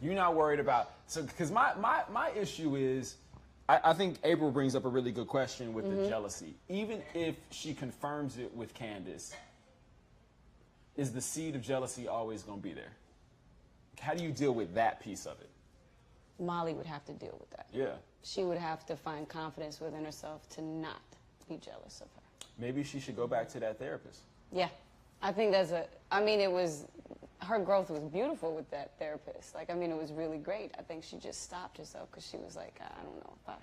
You're not worried about because my issue is, I think April brings up a really good question with the jealousy. Even if she confirms it with Candace, is the seed of jealousy always going to be there? How do you deal with that piece of it? Molly would have to deal with that. Yeah. She would have to find confidence within herself to not be jealous of her. Maybe she should go back to that therapist. Yeah. I think her growth was beautiful with that therapist. Like, I mean, it was really great. I think she just stopped herself because she was like, I don't know if I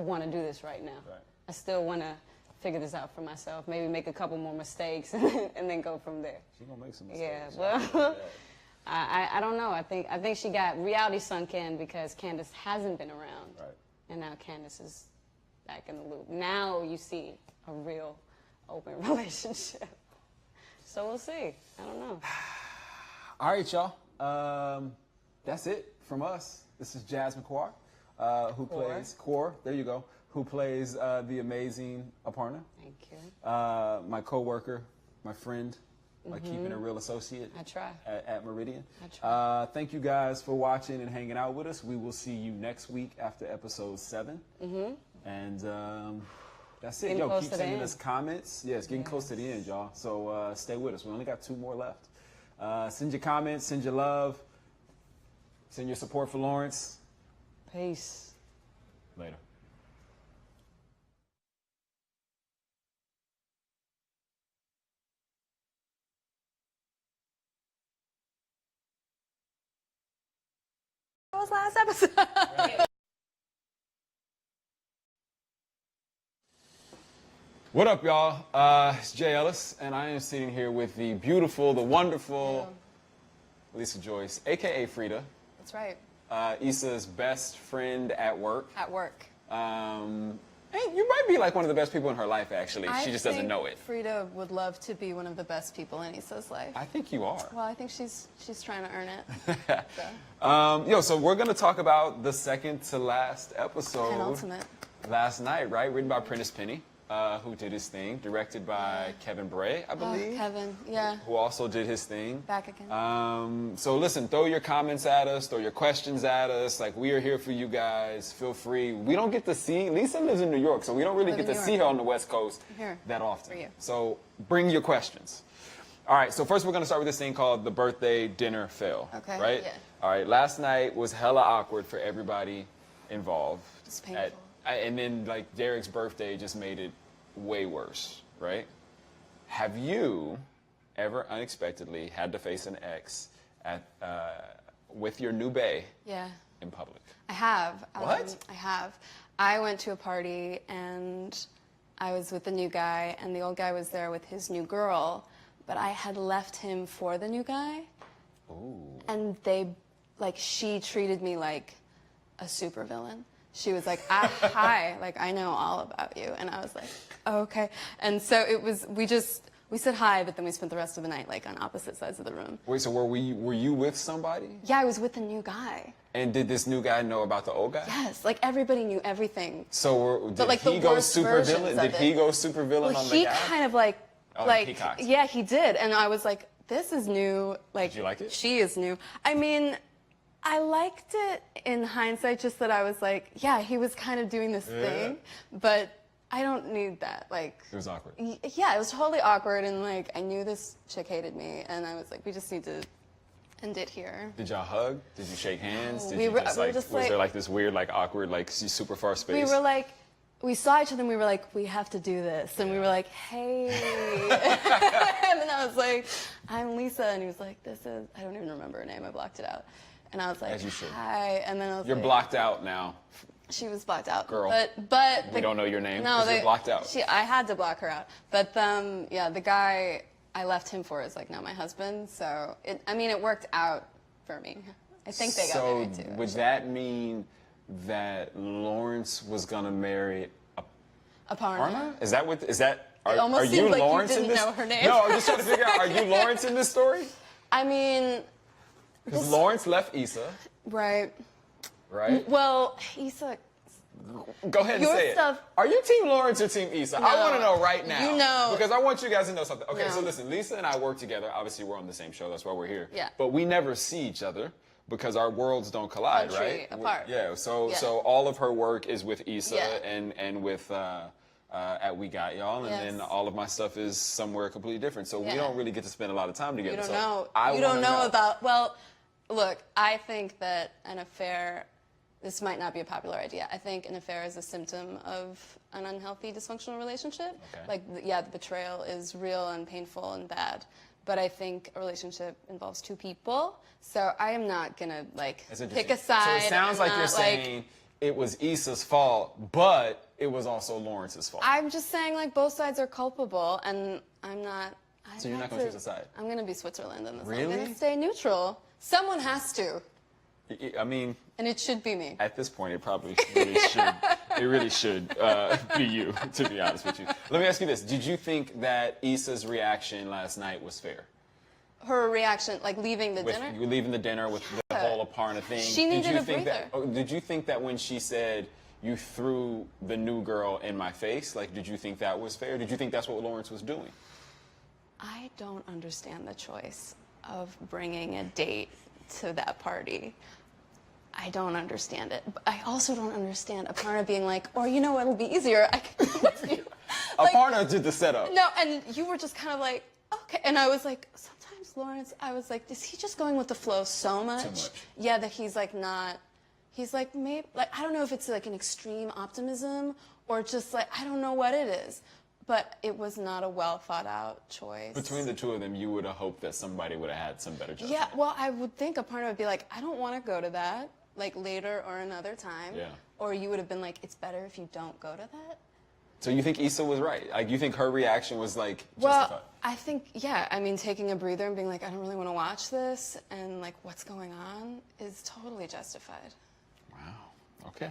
want to do this right now. Right. I still want to figure this out for myself, maybe make a couple more mistakes and then go from there. She's going to make some mistakes. Yeah, well, I don't know. I think she got reality sunk in because Candace hasn't been around. Right. And now Candace is back in the loop. Now you see a real open relationship. So we'll see. I don't know. All right, y'all. That's it from us. This is Jasmine Kaur, who plays Kaur. There you go. Who plays the amazing Aparna. Thank you. My coworker, my friend, my keeping it real associate. I try. At Meridian. I try. Thank you guys for watching and hanging out with us. We will see you next week after episode 7. And that's it. Yo, keep sending us comments. Yeah, it's getting close to the end, y'all. So stay with us. We only got 2 more left. Send your comments, send your love, send your support for Lawrence. Peace. Later. That was last episode. What up, y'all? It's Jay Ellis, and I am sitting here with the beautiful, the wonderful Lisa Joyce, a.k.a. Frida. That's right. Issa's best friend at work. At work. And you might be like one of the best people in her life, actually. She just doesn't know it. Frida would love to be one of the best people in Issa's life. I think you are. Well, I think she's trying to earn it. So we're going to talk about the second to last episode. Penultimate. Last night, right? Written by Prentice Penny, who did his thing. Directed by Kevin Bray, I believe. Oh, Kevin, yeah. Who also did his thing. Back again. So listen, throw your comments at us, throw your questions at us. Like, we are here for you guys. Feel free. We don't get to see, Lisa lives in New York, so we don't really get to see her on the West Coast that often. For you. So bring your questions. All right, so first we're going to start with this thing called the birthday dinner fail. Okay. Right? Yeah. All right, last night was hella awkward for everybody involved. It's painful. And then, like, Derek's birthday just made it way worse, right? Have you ever unexpectedly had to face an ex with your new bae in public? I have. What? I have. I went to a party and I was with the new guy and the old guy was there with his new girl, but I had left him for the new guy. Ooh. And she treated me like a supervillain. She was like, hi, like, I know all about you. And I was like, oh, okay. And so it was, we said hi, but then we spent the rest of the night, like, on opposite sides of the room. Wait, so were you with somebody? Yeah, I was with the new guy. And did this new guy know about the old guy? Yes, like, everybody knew everything. So But, like, he go supervillain? Did he go supervillain on the guy? He kind of, like, peacocks. yeah, he did. And I was like, this is new. Like, did you like it? She is new. I mean, I liked it in hindsight, just that I was like, yeah, he was kind of doing this thing, but I don't need that. Like, it was awkward. Yeah, it was totally awkward, and like, I knew this chick hated me, and I was like, we just need to end it here. Did y'all hug? Did you shake hands? No, Did we you were- just we were like, just was like- there like this weird, like awkward, like super far space? We were like, we saw each other and we were like, we have to do this. And we were like, hey. And then I was like, I'm Lisa. And he was like, I don't even remember her name. I blocked it out. And I was like, As you should. hi. And then I was You're like, blocked out now. She was blocked out. Girl. But We don't know your name No, 'cause you're blocked out. I had to block her out. But the guy I left him for is like now my husband. So it worked out for me. I think they got married too. So would that mean that Lawrence was gonna marry Aparna? Is that what? Is that? It almost are you seemed like you Lawrence didn't in this? know her name. No, I'm just trying to figure out. Are you Lawrence in this story? I mean, Because Lawrence left Issa, right. right? Well, Issa. Go ahead and your say stuff, it. Are you Team Lawrence or Team Issa? No. I want to know right now. You know. Because I want you guys to know something. Okay, No. so listen, Lisa and I work together. Obviously, we're on the same show. That's why we're here. Yeah. But we never see each other because our worlds don't collide, Country right? apart. So all of her work is with Issa Yeah. and with at We Got Y'all, and Yes. then all of my stuff is somewhere completely different. So we Yeah. don't really get to spend a lot of time together. You don't so know. I You don't wanna know about. Well, look, I think that an affair. This might not be a popular idea. I think an affair is a symptom of an unhealthy, dysfunctional relationship. Okay. Like, the betrayal is real and painful and bad. But I think a relationship involves two people. So I am not gonna That's pick interesting. a side. So it sounds like I'm you're not, saying it was Issa's fault, but it was also Lawrence's fault. I'm just saying, like, both sides are culpable, and I'm not. So you're not going to choose a side? I'm gonna be Switzerland in this. Really? I'm gonna stay neutral. Someone has to. I mean, and it should be me. At this point, it probably really should. It really should be you, to be honest with you. Let me ask you this: did you think that Issa's reaction last night was fair? Her reaction, like leaving the dinner? You leaving the dinner with the whole Aparna thing. She needed a breather. Did you think that when she said you threw the new girl in my face, like, did you think that was fair? Did you think that's what Lawrence was doing? I don't understand the choice of bringing a date to that party. I don't understand it. But I also don't understand Aparna being like, or you know what'll be easier? I can go with you. Aparna did the setup. No, and you were just kind of like, okay. And I was like, sometimes Lawrence, I was like, is he just going with the flow so much? Too much. Yeah, that he's like not, he's like, maybe, like, I don't know if it's like an extreme optimism or just like, I don't know what it is. But it was not a well thought out choice. Between the two of them, you would have hoped that somebody would have had some better judgment. Yeah, well, I would think Aparna would be like, I don't want to go to that, like later or another time. Yeah. Or you would have been like, it's better if you don't go to that. So you think Issa was right? Like, you think her reaction was, like, Well, justified? I think, yeah. I mean, taking a breather and being like, I don't really want to watch this, and, like, what's going on is totally justified. Okay.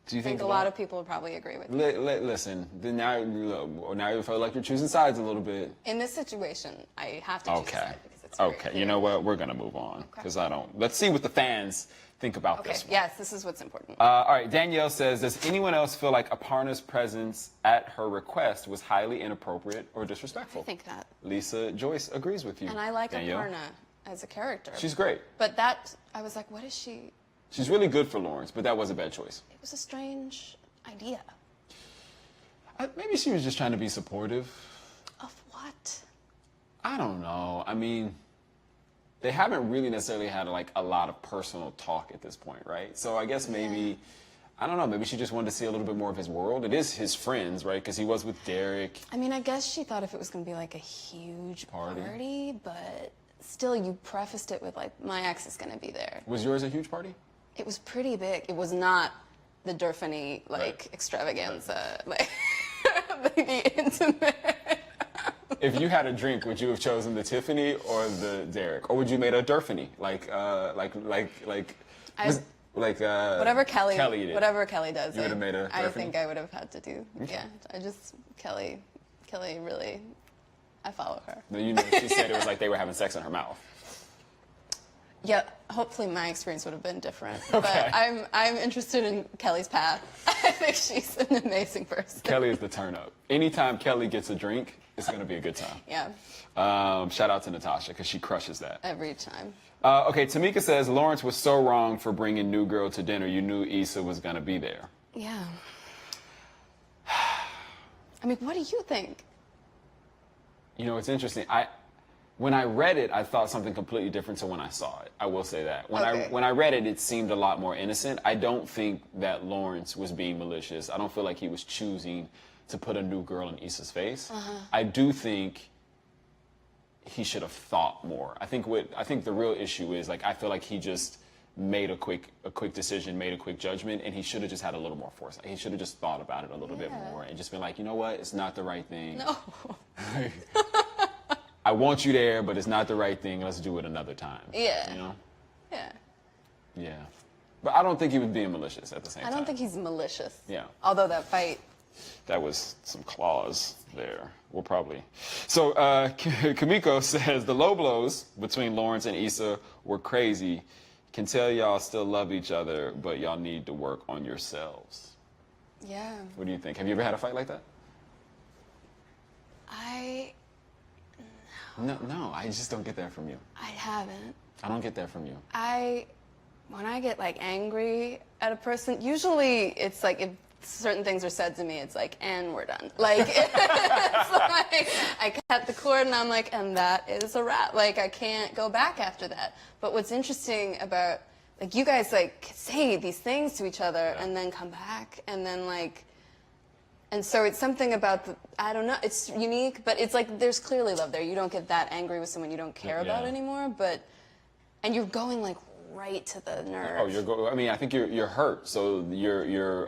Do you I think a lot of people would probably agree with me. Listen, now you feel like you're choosing sides a little bit. In this situation, I have to choose a side because it's Okay, you know what? We're going to move on because I don't. Let's see what the fans think about this one. Yes, this is what's important. All right, Danielle says, does anyone else feel like Aparna's presence at her request was highly inappropriate or disrespectful? I think that. Lisa Joyce agrees with you. And I like Danielle. Aparna as a character. She's great. But that, I was like, what is she? She's really good for Lawrence, but that was a bad choice. It was a strange idea. Maybe she was just trying to be supportive. Of what? I don't know. I mean, they haven't really necessarily had like a lot of personal talk at this point, right? So I guess maybe, I don't know, maybe she just wanted to see a little bit more of his world. It is his friends, right? Because he was with Derek. I mean, I guess she thought if it was going to be like a huge party, but still you prefaced it with like, my ex is going to be there. Was yours a huge party? It was pretty big. It was not the Durfany, like, extravaganza, like, the intimate. If you had a drink, would you have chosen the Tiffany or the Derek, or would you made a Durfany, whatever Kelly did. Whatever Kelly does. You would have made a I Durfany? think I would have had to do. Yeah, Kelly really, I follow her. You know, she said it was like they were having sex in her mouth. Yeah, hopefully my experience would have been different. Okay. But I'm interested in Kelly's path. I think she's an amazing person. Kelly is the turn up. Anytime Kelly gets a drink, it's going to be a good time. Yeah, Shout out to Natasha because she crushes that. every time. Okay, Tamika says, Lawrence was so wrong for bringing New Girl to dinner. You knew Issa was going to be there. Yeah. I mean, what do you think? You know, it's interesting. When I read it, I thought something completely different to when I saw it. I will say that. When I read it, it seemed a lot more innocent. I don't think that Lawrence was being malicious. I don't feel like he was choosing to put a new girl in Issa's face. I do think he should have thought more. I think the real issue is, like, I feel like he just made a quick decision, made a quick judgment, and he should have just had a little more foresight. He should have just thought about it a little bit more and just been like, you know what, it's not the right thing. No. I want you there, but it's not the right thing. Let's do it another time. Yeah. You know? Yeah. Yeah. But I don't think he was being malicious at the same time. I don't think he's malicious. Yeah. Although that fight. That was some claws there. We'll probably. So Kamiko says the low blows between Lawrence and Issa were crazy. Can tell y'all still love each other, but y'all need to work on yourselves. Yeah. What do you think? Have you ever had a fight like that? No, I just don't get that from you. I haven't. I don't get that from you. When I get like angry at a person, usually it's like if certain things are said to me, it's like, and we're done. Like, it's like I cut the cord and I'm like, and that is a wrap. Like, I can't go back after that. But what's interesting about, like, you guys like say these things to each other and then come back and then like, and so it's something about I don't know, it's unique, but it's like there's clearly love there. You don't get that angry with someone you don't care about anymore, and you're going like right to the nerve. I mean, I think you're hurt, so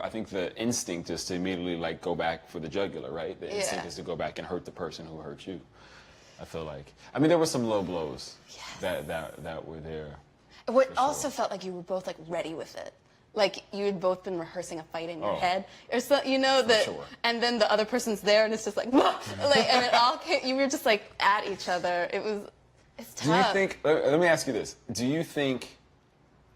I think the instinct is to immediately like go back for the jugular, right? The instinct is to go back and hurt the person who hurt you. I feel like, I mean, there were some low blows that were there. What also felt like you were both like ready with it. Like you had both been rehearsing a fight in your head, or so, you know that, and then the other person's there, and it's just like, and it all came. You were just like at each other. It's tough. Do you think? Let me ask you this: do you think?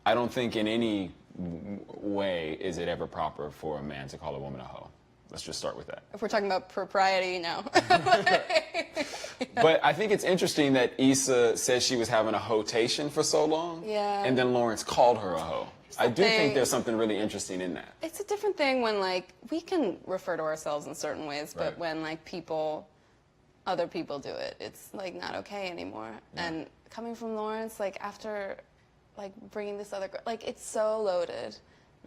I don't think in any way is it ever proper for a man to call a woman a hoe. Let's just start with that. If we're talking about propriety, no. But I think it's interesting that Issa says she was having a hotation for so long, and then Lawrence called her a hoe. I do think there's something really interesting in that. It's a different thing when, like, we can refer to ourselves in certain ways, but when, like, other people do it, it's, like, not okay anymore. Yeah. And coming from Lawrence, like, after, like, bringing this other girl, like, it's so loaded,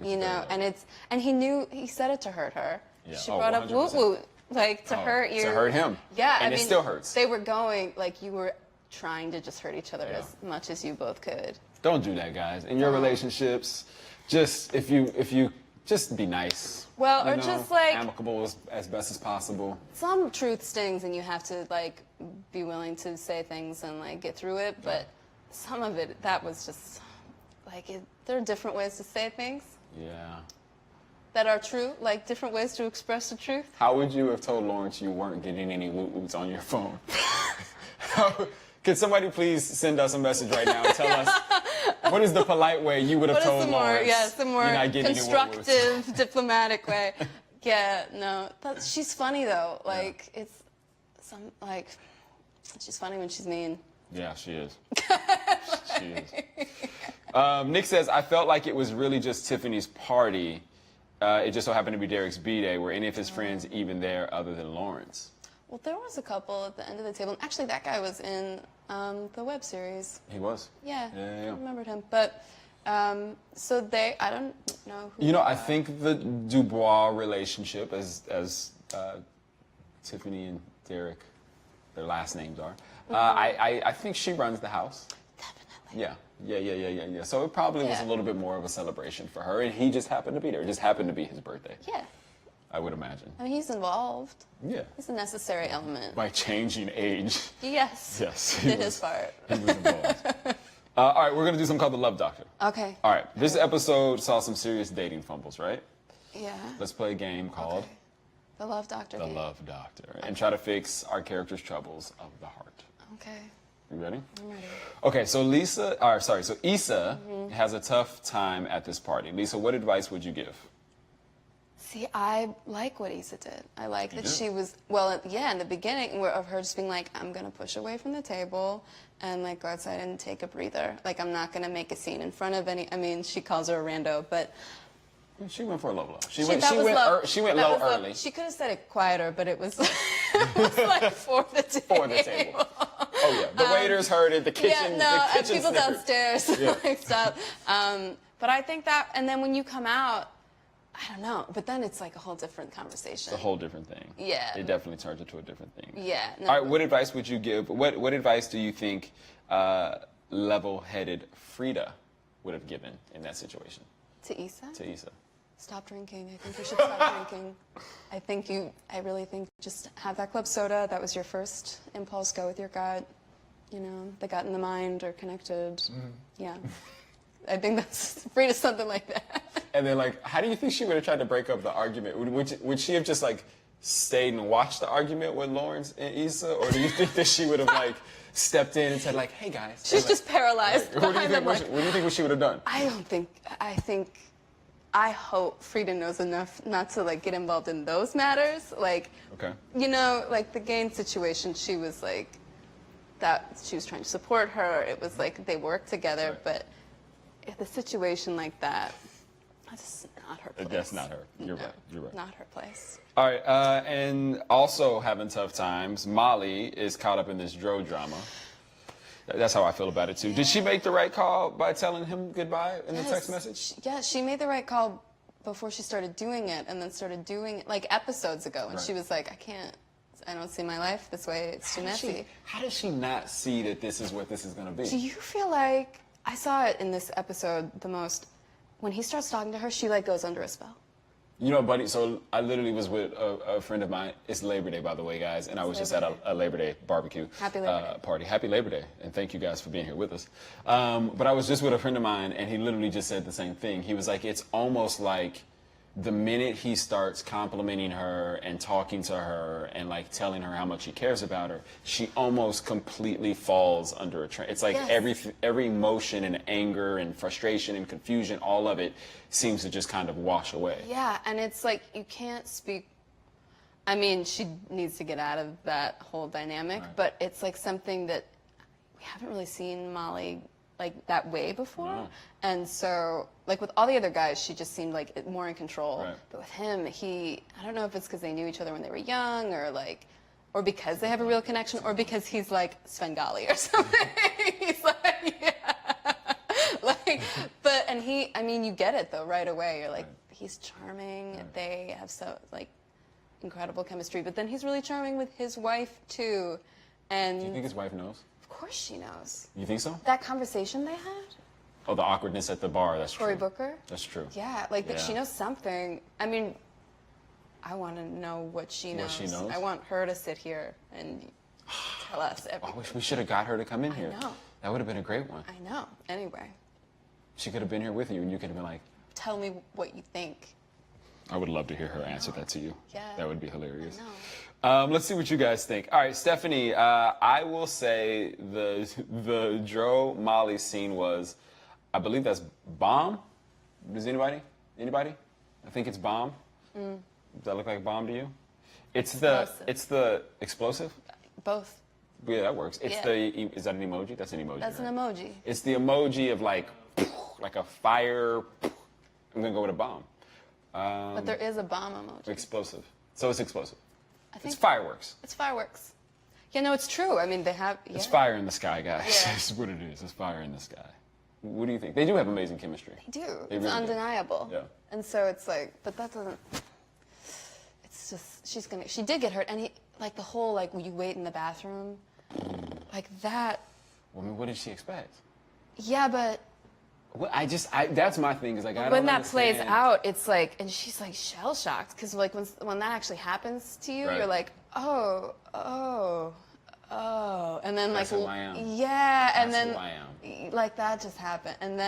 you know, and he said it to hurt her. Yeah. She brought up woo-woo, like, to hurt you. To hurt him. Yeah. And it still hurts. They were going, like, you were trying to just hurt each other as much as you both could. Don't do that, guys. In your relationships, just if you just be nice. Well, you or know, just like amicable as best as possible. some truth stings, and you have to like be willing to say things and like get through it. But some of it, that was just like there are different ways to say things Yeah. that are true, like different ways to express the truth. How would you have told Lawrence you weren't getting any woot-woots on your phone? Could somebody please send us a message right now and tell us what is the polite way you would have told Lawrence? Some more you're not getting any woot-woots? constructive, diplomatic way. Yeah, no, she's funny though. Like it's she's funny when she's mean. Yeah, she is. She is. Nick says, I felt like it was really just Tiffany's party. It just so happened to be Derek's B-Day. Were any of his friends even there other than Lawrence? Well, there was a couple at the end of the table. Actually, that guy was in the web series. He was? Yeah. Yeah. I remembered him. But, so I don't know who You know, they I are. think the Dubois relationship, as Tiffany and Derek, their last names are, I think she runs the house. Definitely. Yeah. So it probably was a little bit more of a celebration for her, and he just happened to be there. It just happened to be his birthday. Yeah. I would imagine. I mean, he's involved. Yeah. He's a necessary element. By changing age. Yes. Yes. He did his part. He was involved. All right, we're going to do something called the Love Doctor. Okay. All right, this episode saw some serious dating fumbles, right? Yeah. Let's play a game called The Love Doctor The game. Love Doctor and try to fix our character's troubles of the heart. Okay. You ready? I'm ready. Okay, so Issa has a tough time at this party. Lisa, what advice would you give? See, I like what Issa did. I like that do? she was, in the beginning of her just being like, I'm going to push away from the table and like go outside and take a breather. Like, I'm not going to make a scene in front of she calls her a rando, but... She went for a low. She That went was low early. She could have said it quieter, but it was, it was like for the table. For the table. Oh, yeah. The waiters heard it. The kitchen. Yeah, the kitchen people sniffed. downstairs, Yeah. like stuff. But I think that, and then when you come out, I don't know, but then it's like a whole different conversation. It's a whole different thing. Yeah. It definitely turns into a different thing. Yeah. No, All right, what advice would you give? What advice do you think level-headed Frida would have given in that situation? To Issa? To Issa. Stop drinking. I think you should stop drinking. I really think just have that club soda. That was your first impulse. Go with your gut. You know, the gut and the mind are connected. Yeah. I think that's Frida, something like that. And then, like, how do you think she would have tried to break up the argument? Would she have just, like, stayed and watched the argument with Lawrence and Issa? Or do you think that she would have, like, stepped in and said, like, hey, guys. She's just paralyzed. What do you think she would have done? I hope Frida knows enough not to, like, get involved in those matters. Like, okay. You know, like, the Gaines situation, she was, like, she was trying to support her. It was, like, they worked together. Right. But if the situation like that, that's not her place. That's not her. You're right. Not her place. All right, and also having tough times, Molly is caught up in this Dro drama. That's how I feel about it, too. Yeah. Did she make the right call by telling him goodbye in the text message? Yeah, she made the right call before she started doing it, and then started doing it, like, episodes ago. And she was like, I don't see my life this way. It's too messy. How does she not see that this is what this is going to be? Do you feel like, I saw it in this episode the most, when he starts talking to her, she, like, goes under a spell. You know, buddy, so I literally was with a friend of mine. It's Labor Day, by the way, guys, and I was just at a Labor Day barbecue party. Happy Labor Day, and thank you guys for being here with us. But I was just with a friend of mine, and he literally just said the same thing. He was like, it's almost like the minute he starts complimenting her and talking to her and, like, telling her how much he cares about her, she almost completely falls under a trance. It's like every emotion and anger and frustration and confusion, all of it seems to just kind of wash away. Yeah, and it's like you can't speak. I mean, she needs to get out of that whole dynamic, but it's like something that we haven't really seen Molly like that way before. No. And so, like with all the other guys, she just seemed like more in control. Right. But with him, I don't know if it's because they knew each other when they were young, or because they have a real connection, or because he's like Svengali or something. He's like, I mean, you get it though right away. You're like, he's charming. Right. They have incredible chemistry. But then he's really charming with his wife too. And do you think his wife knows? Of course she knows. You think so? That conversation they had? Oh, the awkwardness at the bar. That's Cory true. Booker? That's true. Yeah, like Yeah. she knows something. I mean, I want to know what she knows. What she knows? I want her to sit here and tell us everything. I wish we should have got her to come in here. I know. That would have been a great one. I know. Anyway, She could have been here with you, and you could have been like, tell me what you think. I would love to hear her answer that to you. Yeah. That would be hilarious. I know. Let's see what you guys think. All right, Stephanie, I will say the Dro Molly scene was, I believe that's bomb. Does anybody? I think it's bomb. Does that look like bomb to you? It's the explosive. Both. Yeah, that works. It's Yeah. is that an emoji? That's an emoji. That's right? an emoji. It's the emoji of like a fire. I'm gonna go with a bomb. But there is a bomb emoji. Explosive. So it's explosive. I think It's fireworks. It's fireworks. Yeah, no, it's true. I mean, they have. Yeah. It's fire in the sky, guys. Yeah. That's what it is. It's fire in the sky. What do you think? They do have amazing chemistry. They do. They It's really do. undeniable. Yeah. And so it's like, but that doesn't. It's just she did get hurt, and like the whole like when you wait in the bathroom, like that. Well, I mean, what did she expect? Yeah, but Well, that's my thing. Is like I don't when that understand. plays out, it's like, and she's like shell shocked because like when that actually happens to you, Right. you're like, oh, and then That's like who I am. yeah, and That's then who I am. like that just happened, and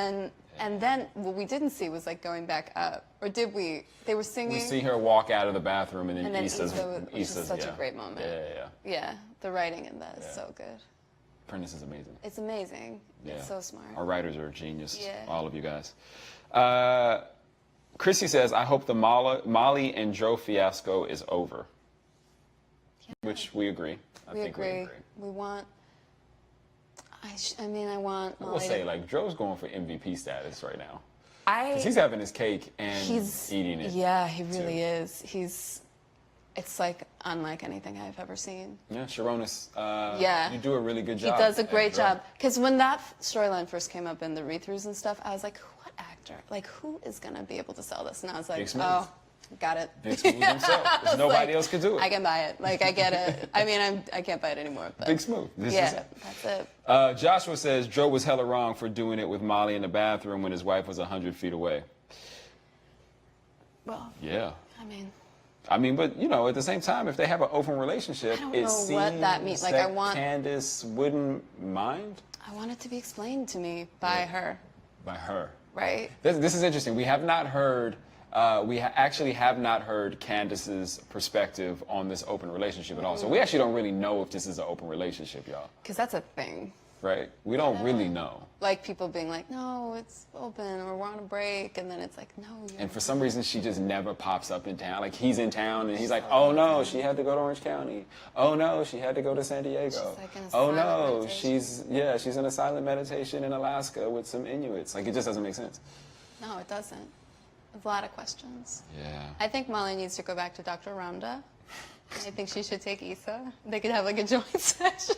then what we didn't see was like going back up, or did we? They were singing. We see her walk out of the bathroom, and then, And then Issa's, which is such a yeah. great moment. Yeah. Yeah, the writing in that is so good. Prentice is amazing. It's amazing. Yeah. It's so smart. Our writers are a genius. Yeah. All of you guys. Chrissy says, I hope the Molly and Dro fiasco is over. Yeah. Which we agree. I think we agree. We want. I mean, I want. I will Molly say, to- like, Dro's going for MVP status right now. I. 'Cause he's having his cake and He's eating it. Yeah, he really is. It's like unlike anything I've ever seen. Yeah, Sharonis. Yeah. You do a really good job. He does a at great Dro. job. Because when that storyline first came up in the read-throughs and stuff, I was like, what actor? Like, who is going to be able to sell this? And I was like, Big Smooth. oh, got it. Big Smooth himself. I was Nobody like, else could do it. I can buy it. Like, I get it. I mean, I can't buy it anymore. But Big Smooth. This yeah, is it. that's it. Joshua says, Dro was hella wrong for doing it with Molly in the bathroom when his wife was 100 feet away. Well, Yeah. I mean, but, you know, at the same time, if they have an open relationship, I don't it know seems what that means. Like, that I want- Candace wouldn't mind I want it to be explained to me by her, by her. right? This is interesting. We have not heard, actually have not heard Candace's perspective on this open relationship at all. So we actually don't really know if this is an open relationship, y'all. Because that's a thing. Right? We don't really know. Like people being like, no, it's open, or we're on a break, and then it's like, no, you're. And for some reason, she just never pops up in town. Like, he's in town, and he's like, oh, no, she had to go to Orange County. Oh, no, she had to go to San Diego. like in a Oh, silent no, meditation. she's in a silent meditation in Alaska with some Inuits. Like, it just doesn't make sense. No, it doesn't. There's a lot of questions. Yeah. I think Molly needs to go back to Dr. Ramda. I think she should take Issa. They could have like a joint session.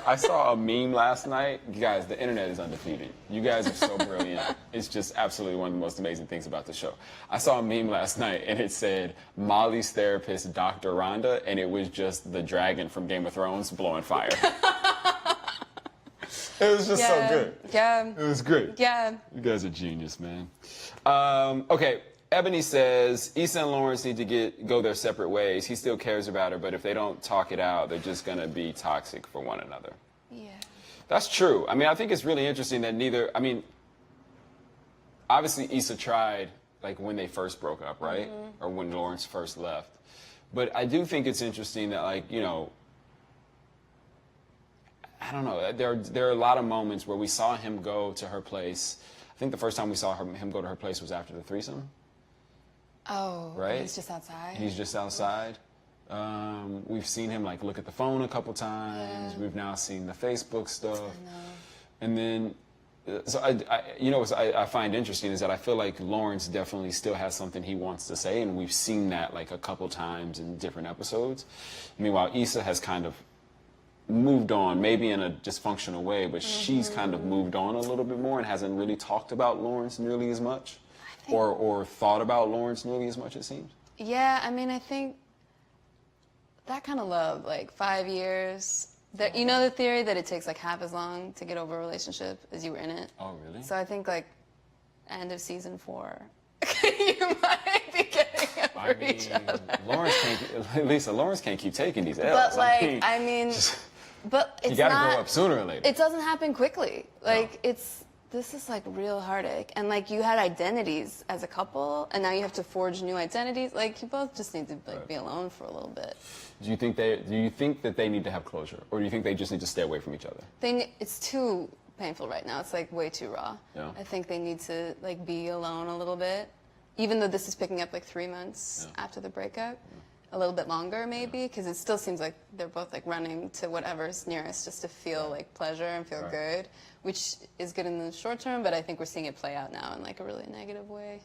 I saw a meme last night. You guys, the internet is undefeated. You guys are so brilliant. It's just absolutely one of the most amazing things about the show. I saw a meme last night, and it said, Molly's therapist, Dr. Rhonda, and it was just the dragon from Game of Thrones blowing fire. It was just so good. Yeah. It was great. Yeah. You guys are genius, man. Okay. Ebony says, Issa and Lawrence need to go their separate ways. He still cares about her, but if they don't talk it out, they're just going to be toxic for one another. Yeah. That's true. I mean, I think it's really interesting that obviously Issa tried, like, when they first broke up, right? Or when Lawrence first left. But I do think it's interesting that, like, you know, I don't know. There are a lot of moments where we saw him go to her place. I think the first time we saw him go to her place was after the threesome. Oh, right? He's just outside. He's just outside. We've seen him like look at the phone a couple times. Yeah. We've now seen the Facebook stuff. And then, so I find interesting is that I feel like Lawrence definitely still has something he wants to say, and we've seen that like a couple times in different episodes. Meanwhile, Issa has kind of moved on, maybe in a dysfunctional way, but she's kind of moved on a little bit more and hasn't really talked about Lawrence nearly as much. Or thought about Lawrence nearly as much, it seems? Yeah, I mean, I think that kind of love, like 5 years, You know the theory that it takes like half as long to get over a relationship as you were in it? Oh, really? So I think like end of season 4, you might be getting over each other. Lawrence can't keep taking these L's. But like, but it's you gotta not, grow up sooner or later. It doesn't happen quickly. Like this is like real heartache. And like you had identities as a couple and now you have to forge new identities. Like you both just need to like be alone for a little bit. Do you think that they need to have closure, or do you think they just need to stay away from each other? It's too painful right now. It's like way too raw. Yeah. I think they need to like be alone a little bit, even though this is picking up like 3 months after the breakup, a little bit longer maybe, because it still seems like they're both like running to whatever's nearest just to feel like pleasure and feel good, which is good in the short term, but I think we're seeing it play out now in like a really negative way.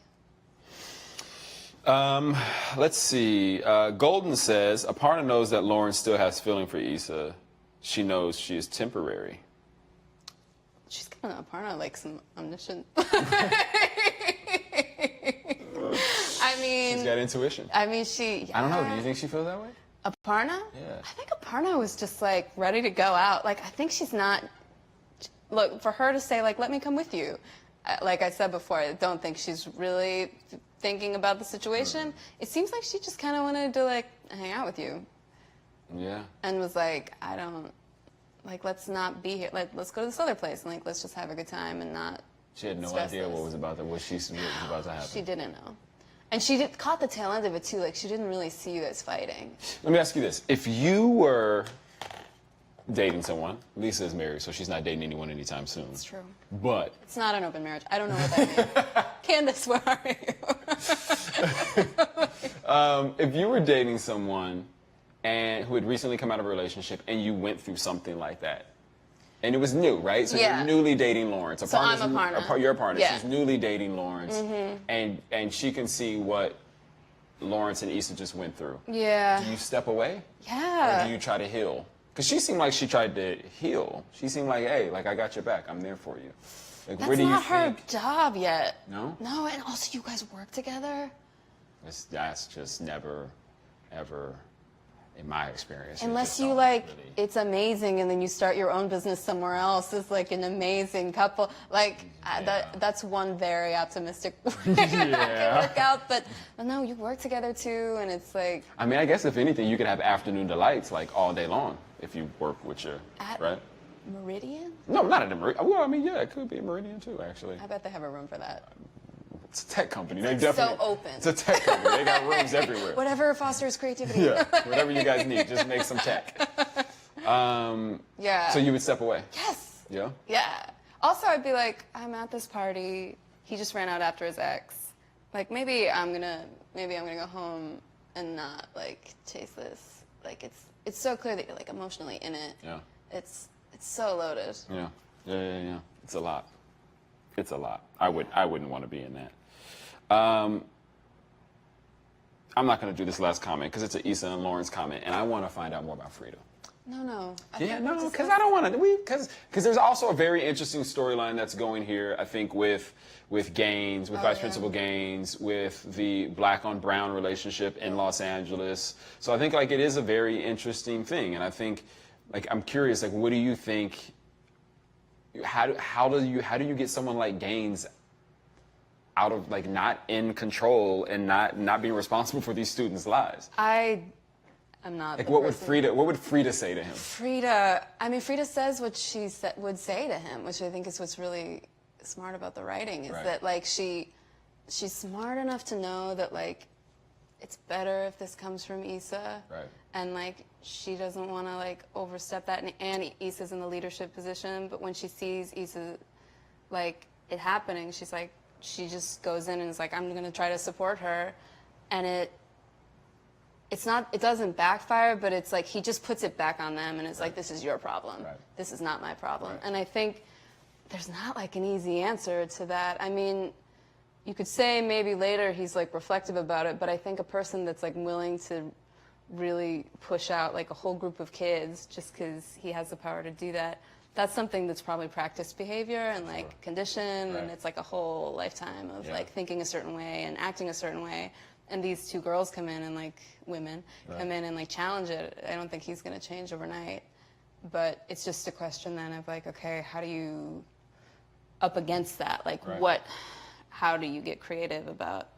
Let's see. Golden says, Aparna knows that Lawrence still has feeling for Issa. She knows she is temporary. She's giving Aparna like some omniscient. I mean, she's got intuition. I mean, I don't know. Do you think she feels that way? Aparna? Yeah. I think Aparna was just like ready to go out. Like, I think she's not. Look, for her to say like, "Let me come with you," like I said before, I don't think she's really thinking about the situation. It seems like she just kind of wanted to like hang out with you. Yeah. And was like, I don't, like, let's not be here. Like, let's go to this other place and like, let's just have a good time and not. She had no idea what was about to happen. She didn't know. And she caught the tail end of it too. Like, she didn't really see you guys fighting. Let me ask you this. If you were dating someone, Lisa is married, so she's not dating anyone anytime soon. It's true. But it's not an open marriage. I don't know what that means. Candace, where are you? If you were dating someone who had recently come out of a relationship and you went through something like that, and it was new, right? So you're newly dating Lawrence. So I'm Aparna. You're Aparna. Yeah. She's newly dating Lawrence, and she can see what Lawrence and Issa just went through. Yeah. Do you step away? Yeah. Or do you try to heal? Because she seemed like she tried to heal. She seemed like, hey, like I got your back. I'm there for you. Like, That's where do you not her think? job yet. No? No, and also you guys work together. That's just never, ever, in my experience. Unless you like, it's amazing, and then you start your own business somewhere else. It's like an amazing couple. Like that's one very optimistic way that can work out. But no, you work together too, and it's like. I mean, I guess if anything, you could have afternoon delights like all day long if you work with your right. Meridian? No, not at a Meridian. Well, I mean, yeah, it could be a Meridian too, actually. I bet they have a room for that. It's a tech company. It's they like definitely. so open. It's a tech company. They got rooms everywhere. Whatever fosters creativity. Yeah, whatever you guys need, just make some tech. Yeah. So you would step away? Yes. Yeah? Yeah. Also, I'd be like, I'm at this party. He just ran out after his ex. Like, maybe I'm gonna go home and not like chase this. Like, it's so clear that you're like emotionally in it. Yeah. It's so loaded. Yeah. It's a lot. It's a lot. I wouldn't want to be in that. I'm not going to do this last comment because it's an Issa and Lawrence comment, and I want to find out more about Frida. No. Because I don't want to. Because there's also a very interesting storyline that's going here. I think with Gaines, with Vice Principal Gaines, with the black on brown relationship in Los Angeles. So I think like it is a very interesting thing, and I think like I'm curious. Like, what do you think? How do you get someone like Gaines out of like not in control and not being responsible for these students' lives? I'm not. Like, what would Frida say to him? Frida says what she would say to him, which I think is what's really smart about the writing, is that like she's smart enough to know that like it's better if this comes from Issa, and like she doesn't want to like overstep that, and Issa's in the leadership position, but when she sees Issa like it happening, she just goes in and is like, I'm gonna try to support her, and it doesn't backfire, but it's like he just puts it back on them, and it's like, this is your problem. This is not my problem. And I think there's not like an easy answer to that. I mean, you could say maybe later he's like reflective about it, but I think a person that's like willing to really push out like a whole group of kids just because he has the power to do that, that's something that's probably practiced behavior and like conditioned, and it's like a whole lifetime of like thinking a certain way and acting a certain way. And these two girls come in and like women come in and like challenge it. I don't think he's going to change overnight. but it's just a question then of like, okay, how do you up against that? Like how do you get creative about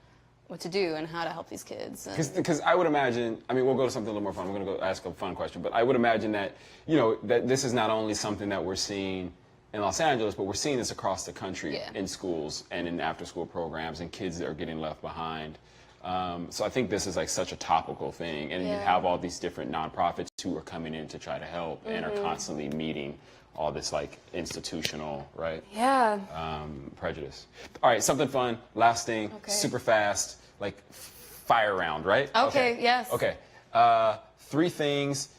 what to do and how to help these kids? Because I would imagine, I mean, we'll go to something a little more fun. I'm going to go ask a fun question, but I would imagine that, that this is not only something that we're seeing in Los Angeles, but we're seeing this across the country in schools and in after-school programs, and kids that are getting left behind. So I think this is like such a topical thing, and you have all these different nonprofits who are coming in to try to help and are constantly meeting all this like institutional, prejudice. All right, something fun, last thing, super fast, like fire round, right? Okay, yes. Okay, 3 things.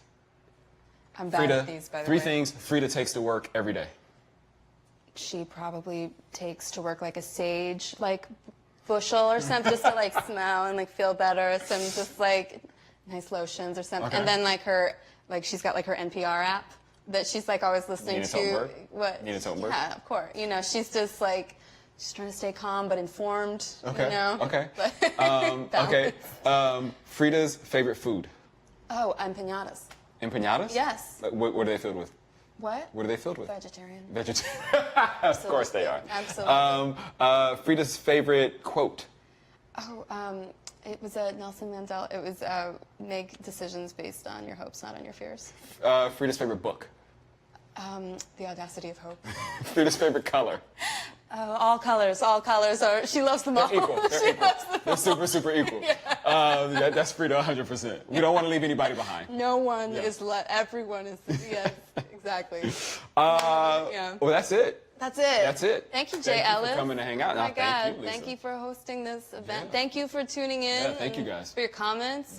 I'm bad at these, by the way. 3 things Frida takes to work every day. She probably takes to work like a sage, like bushel or something, just to like smell and like feel better. Some just like nice lotions or something. And then she's got like her NPR app that she's like always listening to. What? Nina Totenberg? Yeah, of course. She's just like, she's trying to stay calm but informed. Okay. Frida's favorite food. Oh, empanadas. Empanadas? Yes. What are they filled with? What? What are they filled with? Vegetarian. Of course they are. Absolutely. Frida's favorite quote. Oh, it was Nelson Mandela. It was make decisions based on your hopes, not on your fears. Frida's favorite book. The Audacity of Hope. Frida's favorite color. All colors. She loves them all. They're equal. They're super, super equal. That's Frida 100%. We don't want to leave anybody behind. No one is everyone is, yes, exactly. Well, that's it. That's it. Thank you, Jay Ellis. Thank you for coming to hang out. Oh my God. Thank you, Lisa. Thank you for hosting this event. Thank you for tuning in. Yeah, thank you guys. For your comments.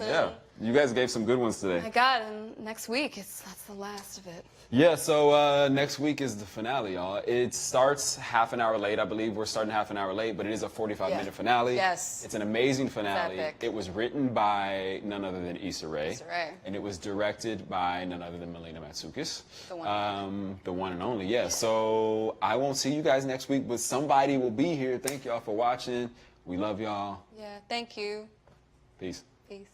You guys gave some good ones today. Oh my God, and next week, that's the last of it. Yeah, so next week is the finale, y'all. It starts half an hour late. I believe we're starting half an hour late, but it is a 45-minute finale. Yes. It's an amazing finale. It's epic. It was written by none other than Issa Rae. Issa Rae. And it was directed by none other than Melina Matsoukas. The one. The one and only, yeah. So I won't see you guys next week, but somebody will be here. Thank y'all for watching. We love y'all. Yeah, thank you. Peace. Peace.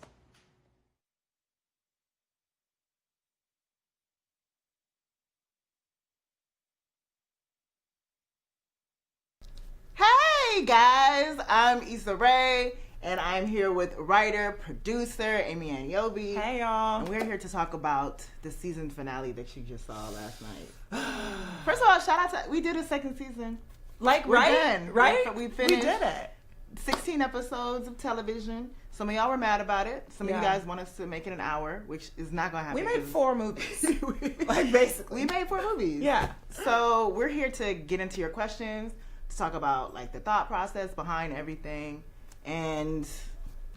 Hey guys, I'm Issa Rae, and I'm here with writer, producer, Amy Anyobi. Hey y'all. And we're here to talk about the season finale that you just saw last night. First of all, shout out to, we did a second season. Like, we're done. Right? We finished. We did it. 16 episodes of television. Some of y'all were mad about it. Some of you guys want us to make it an hour, which is not going to happen. We made 4 movies. Like, basically. We made 4 movies. Yeah. So we're here to get into your questions, to talk about like the thought process behind everything, and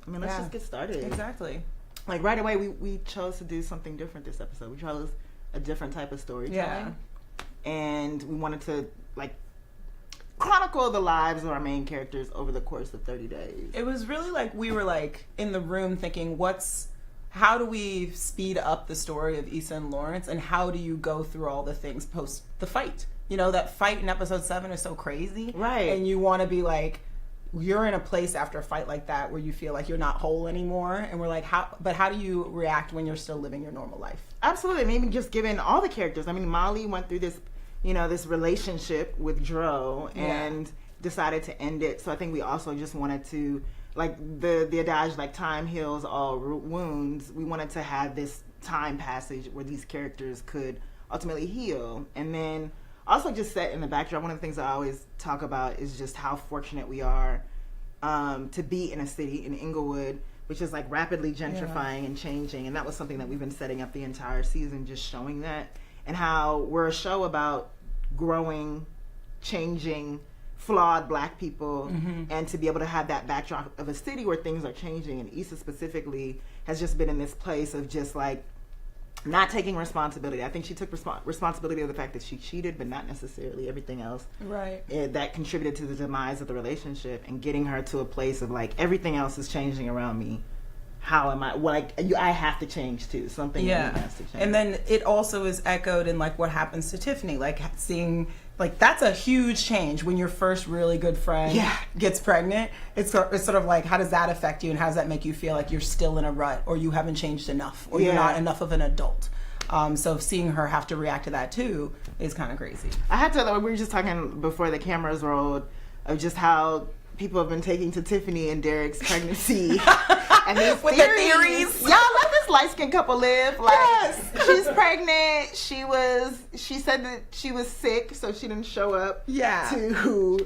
I mean let's just get started. Exactly. Like right away we chose to do something different this episode. We chose a different type of storytelling, and we wanted to like chronicle the lives of our main characters over the course of 30 days. It was really like we were like in the room thinking, how do we speed up the story of Issa and Lawrence, and how do you go through all the things post the fight? You know, that fight in episode 7 is so crazy. Right. And you want to be like, you're in a place after a fight like that where you feel like you're not whole anymore. And we're like, how do you react when you're still living your normal life? Absolutely. And even just given all the characters. I mean, Molly went through this, this relationship with Dro and decided to end it. So I think we also just wanted to, like the adage, like time heals all wounds. We wanted to have this time passage where these characters could ultimately heal. And then also just set in the backdrop, one of the things I always talk about is just how fortunate we are to be in a city, in Inglewood, which is like rapidly gentrifying and changing. And that was something that we've been setting up the entire season, just showing that. And how we're a show about growing, changing, flawed Black people, and to be able to have that backdrop of a city where things are changing. And Issa specifically has just been in this place of just like not taking responsibility. I think she took responsibility of the fact that she cheated, but not necessarily everything else. Right. That contributed to the demise of the relationship, and getting her to a place of like, everything else is changing around me. How am I? Like, I have to change too. Something has to change. And then it also is echoed in like what happens to Tiffany, like seeing. Like, that's a huge change when your first really good friend gets pregnant. It's sort of like, how does that affect you, and how does that make you feel like you're still in a rut, or you haven't changed enough, or you're not enough of an adult? So seeing her have to react to that too is kind of crazy. I had to, we were just talking before the cameras rolled of just how people have been taking to Tiffany and Derek's pregnancy. And these with their theories. Y'all let this light-skinned couple live. Like, yes. She's pregnant. She said that she was sick, so she didn't show up to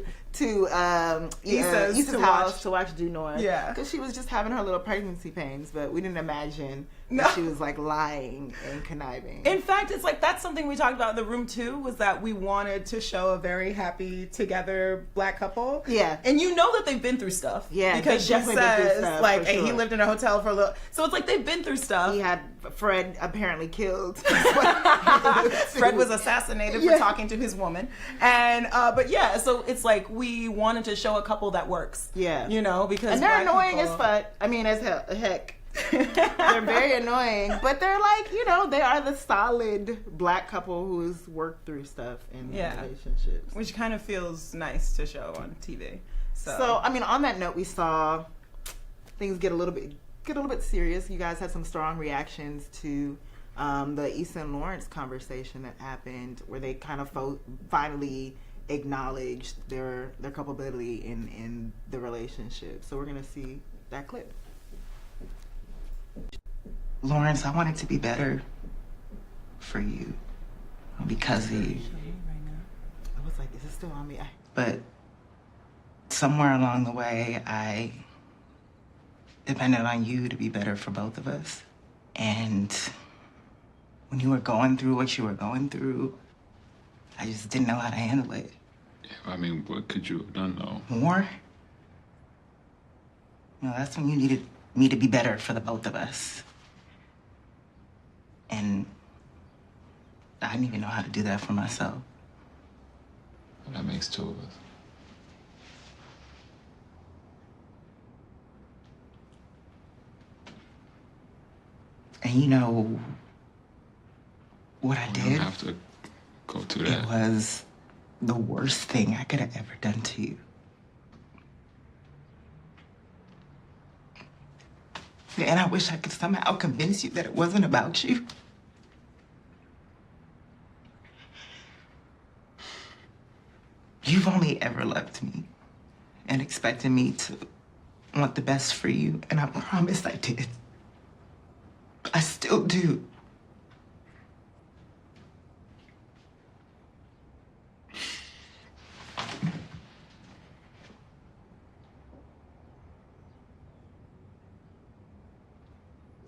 Issa's house to watch Due North. Yeah. Because she was just having her little pregnancy pains, but we didn't imagine that she was like lying and conniving. In fact, it's like that's something we talked about in the room too, was that we wanted to show a very happy together black couple. Yeah. And you know that they've been through stuff. Yeah. Because she says like, hey, he sure. lived in a hotel for a little. So it's like they've been through stuff. He had Fred apparently killed. Fred was assassinated for talking to his woman. And but yeah, so it's like we wanted to show a couple that works. Yeah. You know, because and they're annoying as fuck. I mean, as heck. They're very annoying, but they're like, you know, they are the solid black couple who's worked through stuff in relationships, which kind of feels nice to show on TV. So I mean, on that note, we saw things get a little bit serious. You guys had some strong reactions to the Issa and Lawrence conversation that happened, where they kind of finally acknowledged their culpability in the relationship. So we're gonna see that clip. Lawrence, I want it to be better for you because of you. I was like, is it still on me? But somewhere along the way, I depended on you to be better for both of us. And when you were going through what you were going through, I just didn't know how to handle it. Yeah, I mean, what could you have done, though? More? No, that's when you needed me to be better for the both of us. And I didn't even know how to do that for myself. Well, that makes two of us. And you know what I did? You don't have to go to that. It was the worst thing I could have ever done to you. And I wish I could somehow convince you that it wasn't about you. You've only ever loved me and expected me to want the best for you, and I promise I did. I still do.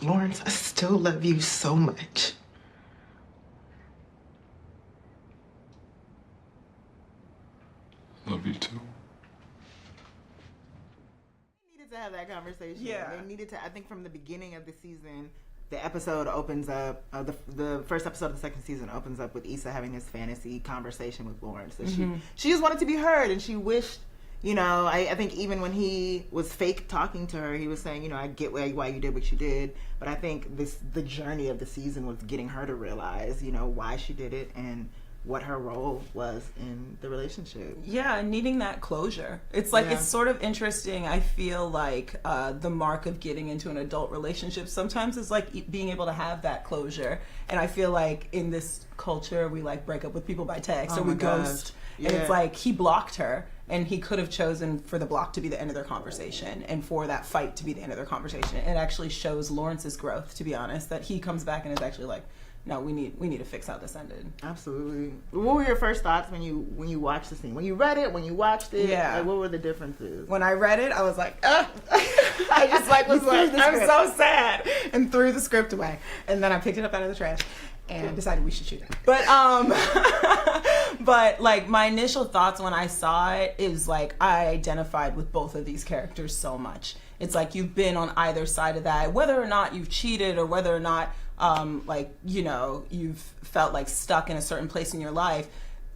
Lawrence, I still love you so much. Love you too. They needed to have that conversation. Yeah. They needed to, I think from the beginning of the season, the episode opens up, the first episode of the second season opens up with Issa having this fantasy conversation with Lawrence. That she just wanted to be heard, and she wished, you know, I think even when he was fake talking to her, he was saying, you know, I get why you did what you did, but I think the journey of the season was getting her to realize, you know, why she did it and what her role was in the relationship. Yeah, needing that closure. It's like, it's sort of interesting. I feel like the mark of getting into an adult relationship sometimes is like being able to have that closure. And I feel like in this culture, we like break up with people by text or we ghost. And it's like he blocked her, and he could have chosen for the block to be the end of their conversation and for that fight to be the end of their conversation. It actually shows Lawrence's growth, to be honest, that he comes back and is actually like, no, we need to fix how this ended. Absolutely. What were your first thoughts when you watched the scene? When you read it, when you watched it? Yeah. Like, what were the differences? When I read it, I was like, I just like was like, I'm so sad, and threw the script away. And then I picked it up out of the trash and decided we should shoot it. But like my initial thoughts when I saw it is like I identified with both of these characters so much. It's like you've been on either side of that, whether or not you've cheated or whether or not like, you know, you've felt like stuck in a certain place in your life.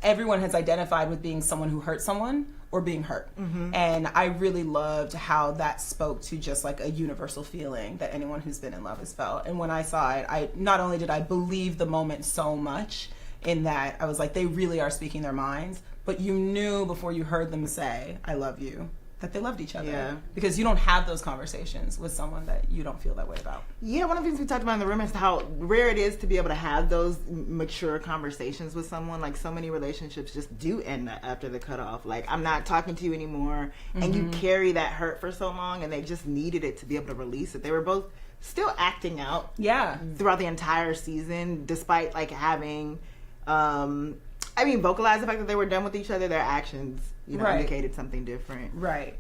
Everyone has identified with being someone who hurt someone or being hurt. And I really loved how that spoke to just like a universal feeling that anyone who's been in love has felt. And when I saw it, I not only did I believe the moment so much in that I was like, they really are speaking their minds, but you knew before you heard them say, I love you, that they loved each other. Yeah. Because you don't have those conversations with someone that you don't feel that way about. Yeah, one of the things we talked about in the room is how rare it is to be able to have those mature conversations with someone. Like, so many relationships just do end after the cutoff. Like, I'm not talking to you anymore, and you carry that hurt for so long, and they just needed it to be able to release it. They were both still acting out throughout the entire season, despite, like, having, vocalized the fact that they were done with each other. Their actions, indicated something different. Right.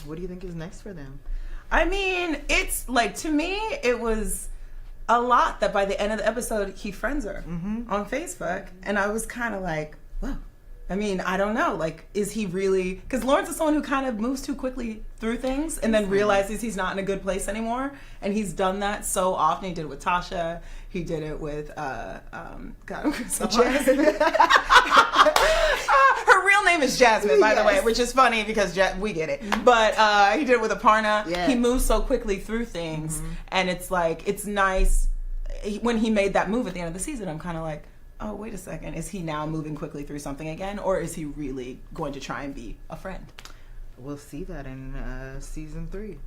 What do you think is next for them? I mean, it's like, to me, it was a lot that by the end of the episode, he friends her on Facebook. And I was kind of like, whoa. I mean, I don't know. Like, is he really... Because Lawrence is someone who kind of moves too quickly through things and then realizes he's not in a good place anymore. And he's done that so often. He did it with Tasha. He did it with... Jasmine. Her real name is Jasmine, by the way, which is funny because we get it. But he did it with Aparna. Yeah. He moves so quickly through things. And it's like, it's nice. When he made that move at the end of the season, I'm kind of like, oh, wait a second. Is he now moving quickly through something again? Or is he really going to try and be a friend? We'll see that in season 3.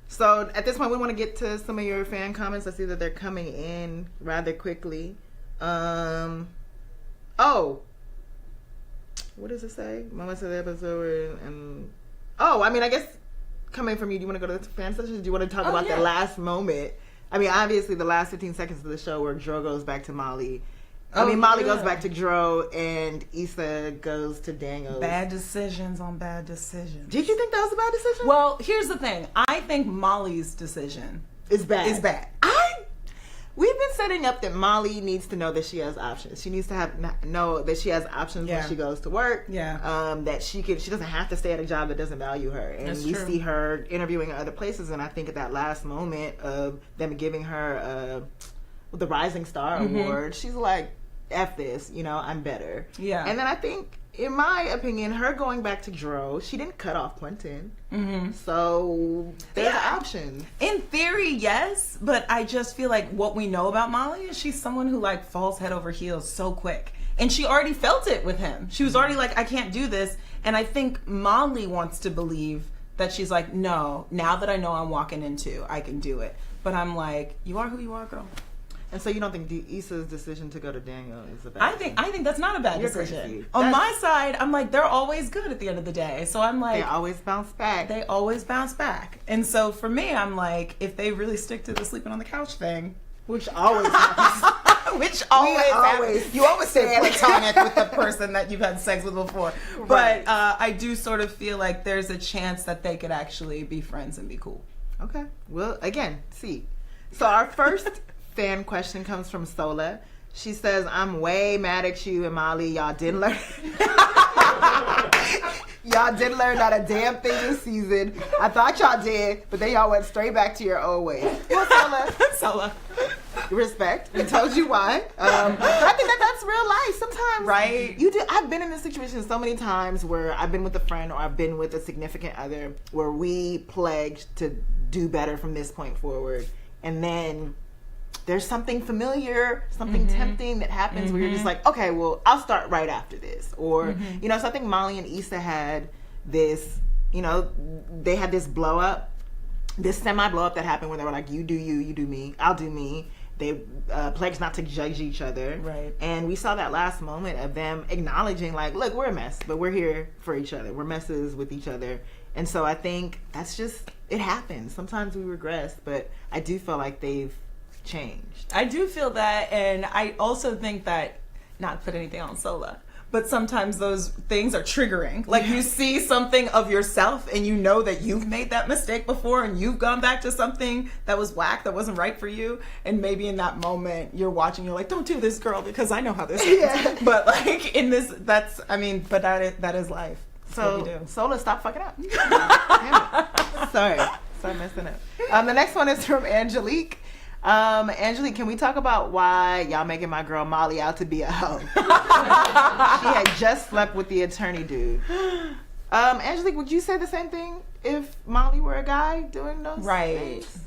So at this point, we want to get to some of your fan comments. I see that they're coming in rather quickly. What does it say? Moments of the episode I guess coming from you, do you want to go to the fan sessions? Do you want to talk about the last moment? I mean, obviously the last 15 seconds of the show where Dro goes back to Molly. Molly goes back to Dro and Issa goes to Daniels. Bad decisions on bad decisions. Did you think that was a bad decision? Well, here's the thing. I think Molly's decision is bad. We've been setting up that Molly needs to know that she has options. She needs to know that she has options when she goes to work. Yeah. That she doesn't have to stay at a job that doesn't value her. And we see her interviewing at other places. And I think at that last moment of them giving her the Rising Star Award, she's like, F this, I'm better. Yeah. And then I think, in my opinion, her going back to Dro, she didn't cut off Quentin. So there's an option. In theory, yes, but I just feel like what we know about Molly is she's someone who like falls head over heels so quick. And she already felt it with him. She was already like, I can't do this. And I think Molly wants to believe that she's like, no, now that I know I'm walking into, I can do it. But I'm like, you are who you are, girl. And so you don't think Issa's decision to go to Daniel is a bad decision? I think that's not a bad decision. Crazy. On my side, I'm like, they're always good at the end of the day. So I'm like... They always bounce back. And so for me, I'm like, if they really stick to the sleeping on the couch thing... Which always happens. Which always happens. You always say platonic with the person that you've had sex with before. Right. But I do sort of feel like there's a chance that they could actually be friends and be cool. Okay. Well, again, see. So our first... fan question comes from Sola. She says, I'm way mad at you and Molly. Y'all didn't learn not a damn thing this season. I thought y'all did, but then y'all went straight back to your old ways. Well, Sola. Respect. We told you why. But I think that's real life. Sometimes, right? I've been in this situation so many times where I've been with a friend or I've been with a significant other where we pledged to do better from this point forward. And then there's something familiar, something tempting that happens where you're just like, okay, well, I'll start right after this. Or, so I think Molly and Issa had this, they had this blow up, this semi-blow up that happened where they were like, you do you, you do me, I'll do me. They pledged not to judge each other. Right. And we saw that last moment of them acknowledging, like, look, we're a mess, but we're here for each other. We're messes with each other. And so I think that's just, it happens. Sometimes we regress, but I do feel like they've changed. I do feel that, and I also think that, not to put anything on Sola, but sometimes those things are triggering. Like you see something of yourself and you know that you've made that mistake before and you've gone back to something that was whack, that wasn't right for you, and maybe in that moment you're watching, you're like, don't do this, girl, because I know how this is. But like in this, but that is life. So Sola, stop fucking up. Damn it. Sorry messing up. The next one is from Angelique. Angelique, can we talk about why y'all making my girl Molly out to be a hoe? She had just slept with the attorney dude. Angelique, would you say the same thing if Molly were a guy doing those things?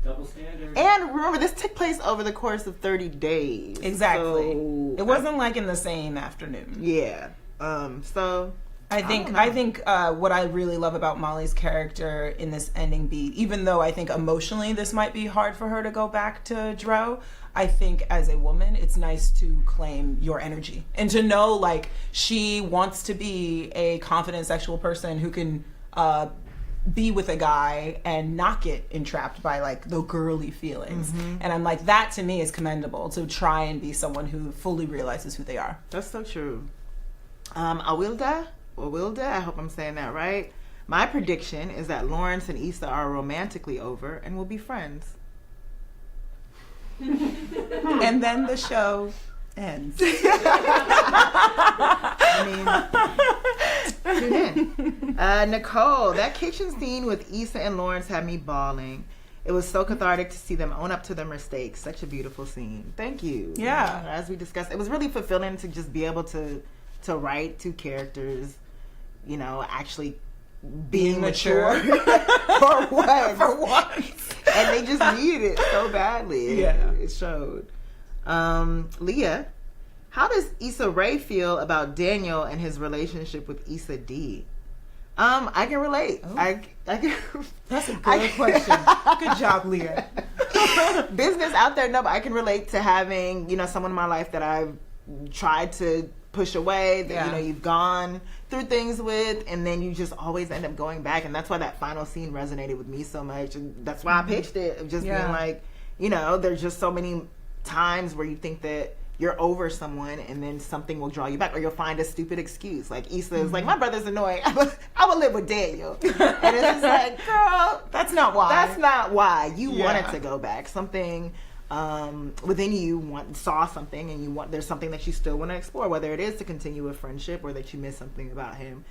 Double standard. And remember, this took place over the course of 30 days. Exactly. So, it wasn't like in the same afternoon. Yeah. So I think what I really love about Molly's character in this ending beat, even though I think emotionally this might be hard for her to go back to Dro, I think as a woman, it's nice to claim your energy and to know like she wants to be a confident sexual person who can be with a guy and not get entrapped by like the girly feelings. Mm-hmm. And I'm like, that to me is commendable, to try and be someone who fully realizes who they are. That's so true. Awilda, I hope I'm saying that right. My prediction is that Lawrence and Issa are romantically over and will be friends. And then the show ends. Tune in. Nicole, that kitchen scene with Issa and Lawrence had me bawling. It was so cathartic to see them own up to their mistakes. Such a beautiful scene. Thank you. Yeah. As we discussed, it was really fulfilling to just be able to write two characters, actually being mature for once. And they just needed it so badly. Yeah. It showed. Leah, how does Issa Rae feel about Daniel and his relationship with Issa D? I can relate. Oh. I can. That's a good question. Good job, Leah. Business out there, no, but I can relate to having, someone in my life that I've tried to push away, that you've gone through things with, and then you just always end up going back. And that's why that final scene resonated with me so much. And that's why I pitched it, of just being like, there's just so many times where you think that you're over someone and then something will draw you back, or you'll find a stupid excuse. Like Issa is like, my brother's annoying, I will live with Daniel. And it's just like, girl, that's not why. That's not why. You wanted to go back. Something within you saw something, and there's something that you still want to explore, whether it is to continue a friendship or that you miss something about him.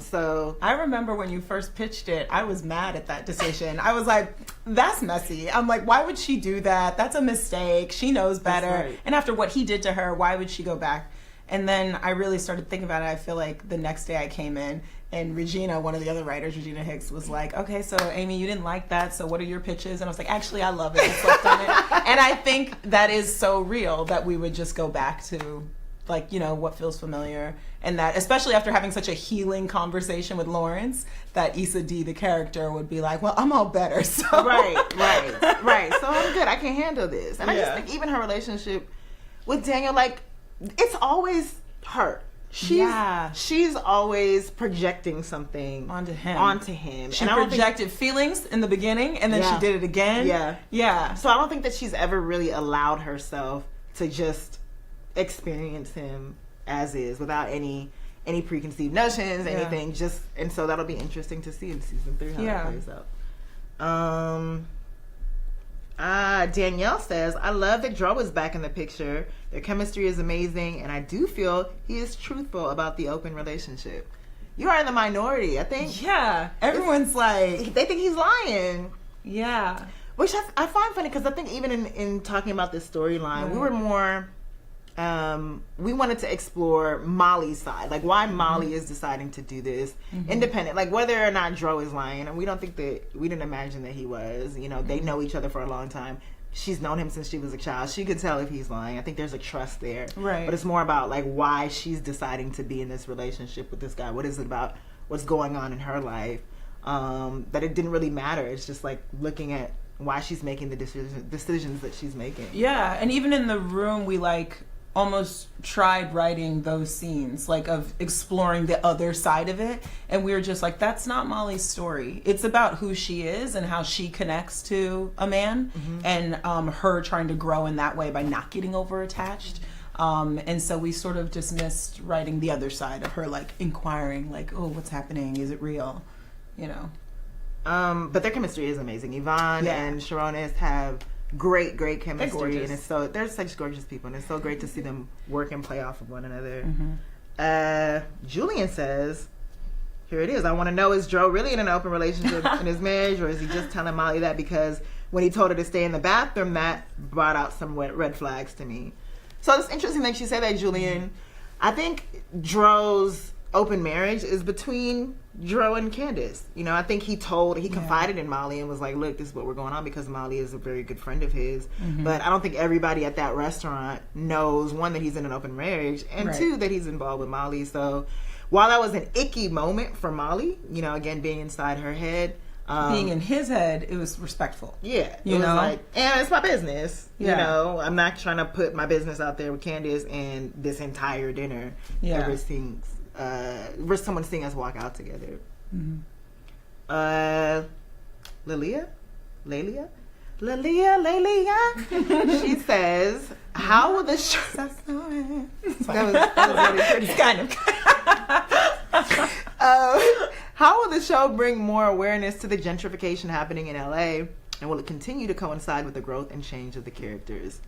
So I remember when you first pitched it, I was mad at that decision. I was like, that's messy. I'm like, why would she do that? That's a mistake. She knows better. Right. And after what he did to her, why would she go back? And then I really started thinking about it. I feel like the next day I came in and Regina, one of the other writers, Regina Hicks, was like, okay, so Amy, you didn't like that. So what are your pitches? And I was like, actually, I love it. I slept on it. And I think that is so real that we would just go back to what feels familiar, and that especially after having such a healing conversation with Lawrence, that Issa D, the character, would be like, well, I'm all better. So right. So I'm good. I can handle this. And I just think even her relationship with Daniel, it's always her. She's always projecting something onto him. She projected feelings in the beginning, and then she did it again. Yeah. So I don't think that she's ever really allowed herself to just experience him as is, without any preconceived notions, anything. And so that'll be interesting to see in season 3 how that plays out. Danielle says, I love that Dro is back in the picture. Their chemistry is amazing, and I do feel he is truthful about the open relationship. You are in the minority, I think. Yeah, everyone's like, they think he's lying. Yeah, which I find funny, because I think even in talking about this storyline, we were more we wanted to explore Molly's side, like why Molly is deciding to do this independent, like whether or not Dro is lying. And we didn't imagine that he was. They know each other for a long time. She's known him since she was a child. She could tell if he's lying. I think there's a trust there. Right. But it's more about why she's deciding to be in this relationship with this guy. What is it about? What's going on in her life? That it didn't really matter. It's just looking at why she's making the decisions that she's making. Yeah, and even in the room, we almost tried writing those scenes, of exploring the other side of it, and we were just like, that's not Molly's story. It's about who she is and how she connects to a man, and her trying to grow in that way by not getting over attached. And so we sort of dismissed writing the other side of her, inquiring, oh, what's happening? Is it real? But their chemistry is amazing. Yvonne and Sharonis have great chemistry, and they're such gorgeous people, and it's so great to see them work and play off of one another. Julian says, here it is, I want to know, is Dro really in an open relationship in his marriage, or is he just telling Molly that because when he told her to stay in the bathroom, that brought out some red flags to me? So it's interesting that you say that, Julian. I think Dro's open marriage is between Dro and Candace. I think he confided in Molly and was like, look, this is what we're going on, because Molly is a very good friend of his. But I don't think everybody at that restaurant knows, one, that he's in an open marriage, and two, that he's involved with Molly. So while that was an icky moment for Molly, you know, again, being inside her head. Being in his head, it was respectful. Yeah. You was know? like, and it's my business. Yeah. You know, I'm not trying to put my business out there with Candace and this entire dinner. Yeah. Risk someone seeing us walk out together. Lelia? She says, how will the show... that was really kind of... how will the show bring more awareness to the gentrification happening in LA? And will it continue to coincide with the growth and change of the characters?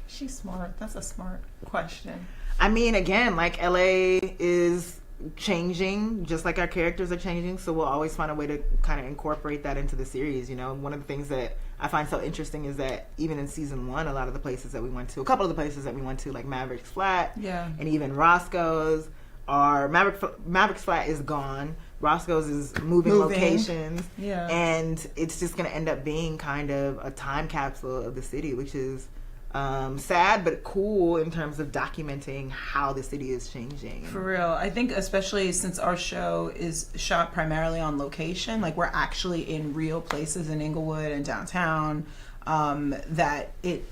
She's smart. That's a smart question. I mean, again, like, LA is changing just like our characters are changing, so we'll always find a way to kind of incorporate that into the series. You know, one of the things that I find so interesting is that even in season 1, a lot of the places that we went to, a couple of the places that we went to, like Maverick's Flat, and even Roscoe's, are Maverick's Flat is gone. Roscoe's is moving locations, and it's just going to end up being kind of a time capsule of the city, which is sad but cool in terms of documenting how the city is changing. For real. I think especially since our show is shot primarily on location, like we're actually in real places in Inglewood and downtown, that it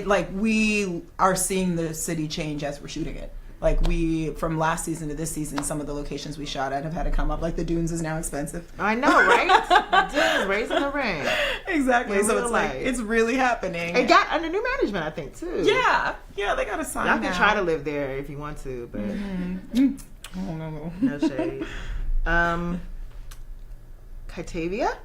like we are seeing the city change as we're shooting it. Like from last season to this season, some of the locations we shot at have had to come up. Like the Dunes is now expensive. I know, right? The Dunes raising the rent. Exactly. So it's like, it's really happening. It got under new management, I think, too. Yeah, they got a sign. Y'all can try to live there if you want to, but no shade. Kitavia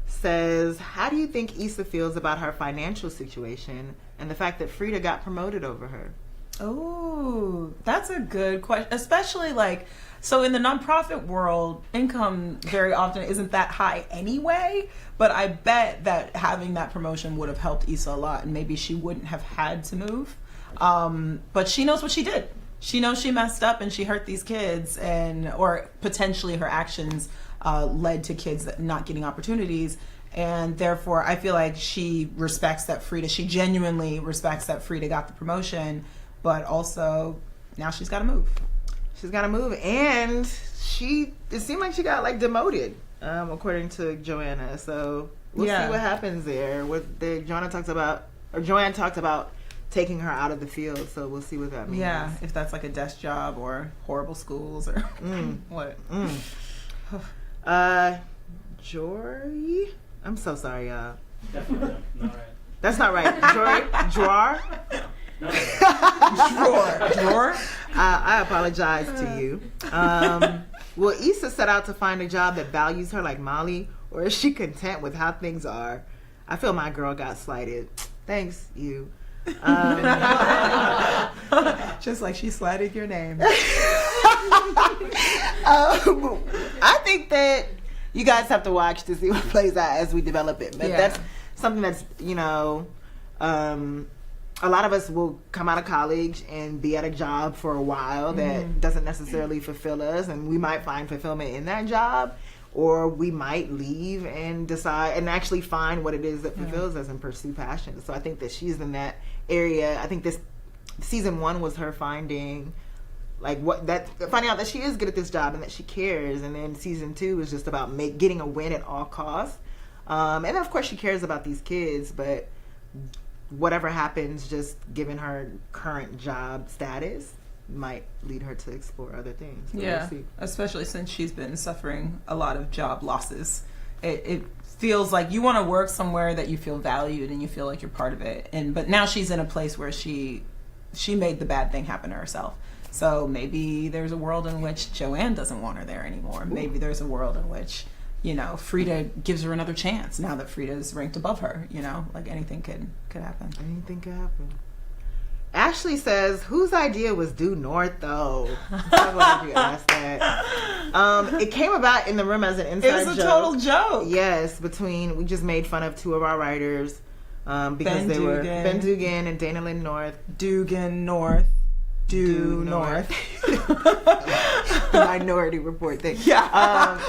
says, how do you think Issa feels about her financial situation and the fact that Frida got promoted over her? Oh, that's a good question. Especially like, so in the nonprofit world, income very often isn't that high anyway, but I bet that having that promotion would have helped Issa a lot, and maybe she wouldn't have had to move. But she knows what she did. She knows she messed up and she hurt these kids, or potentially her actions led to kids not getting opportunities. And therefore, I feel like she genuinely respects that Frida got the promotion. But also, now she's got to move. She's got to move, and it seemed like she got like demoted, according to Joanna. So we'll see what happens there. Joanne talked about taking her out of the field. So we'll see what that means. Yeah, if that's like a desk job or horrible schools or what. Jory, I'm so sorry, y'all. Definitely not right. That's not right. Jory, Drawer. I apologize to you. Will Issa set out to find a job that values her like Molly, or is she content with how things are? I feel my girl got slighted. Thanks, you. Just like she slighted your name. I think that you guys have to watch to see what plays out as we develop it. But that's something that's, a lot of us will come out of college and be at a job for a while that doesn't necessarily fulfill us, and we might find fulfillment in that job, or we might leave and decide and actually find what it is that fulfills us and pursue passion. So I think that she's in that area. I think this season 1 was her finding out that she is good at this job and that she cares, and then season 2 is just about getting a win at all costs. And then of course she cares about these kids, but whatever happens, just given her current job status, might lead her to explore other things. So we'll see. Especially since she's been suffering a lot of job losses. It feels like you want to work somewhere that you feel valued and you feel like you're part of it. But now she's in a place where she made the bad thing happen to herself. So maybe there's a world in which Joanne doesn't want her there anymore. Ooh. Maybe there's a world in which Frida gives her another chance now that Frida's ranked above her. Like anything could happen. Anything could happen. Ashley says, whose idea was due north though? I'm so glad you asked that. It came about in the room as an inside joke. It was a total joke. Yes, we just made fun of 2 of our writers because they were Ben Dugan and Dana Lynn North. Dugan North. Due North. The Minority Report thing. Yeah.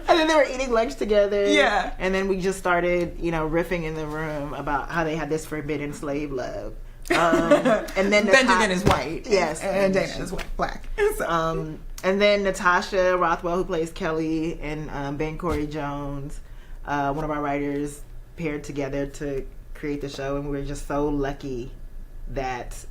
And then they were eating lunch together. Yeah. And then we just started, riffing in the room about how they had this forbidden slave love. And then Benjamin is white. Yes, and Dana is black. So. And then Tasha Rothwell, who plays Kelly, and Ben Corey Jones, one of our writers, paired together to create the show, and we were just so lucky that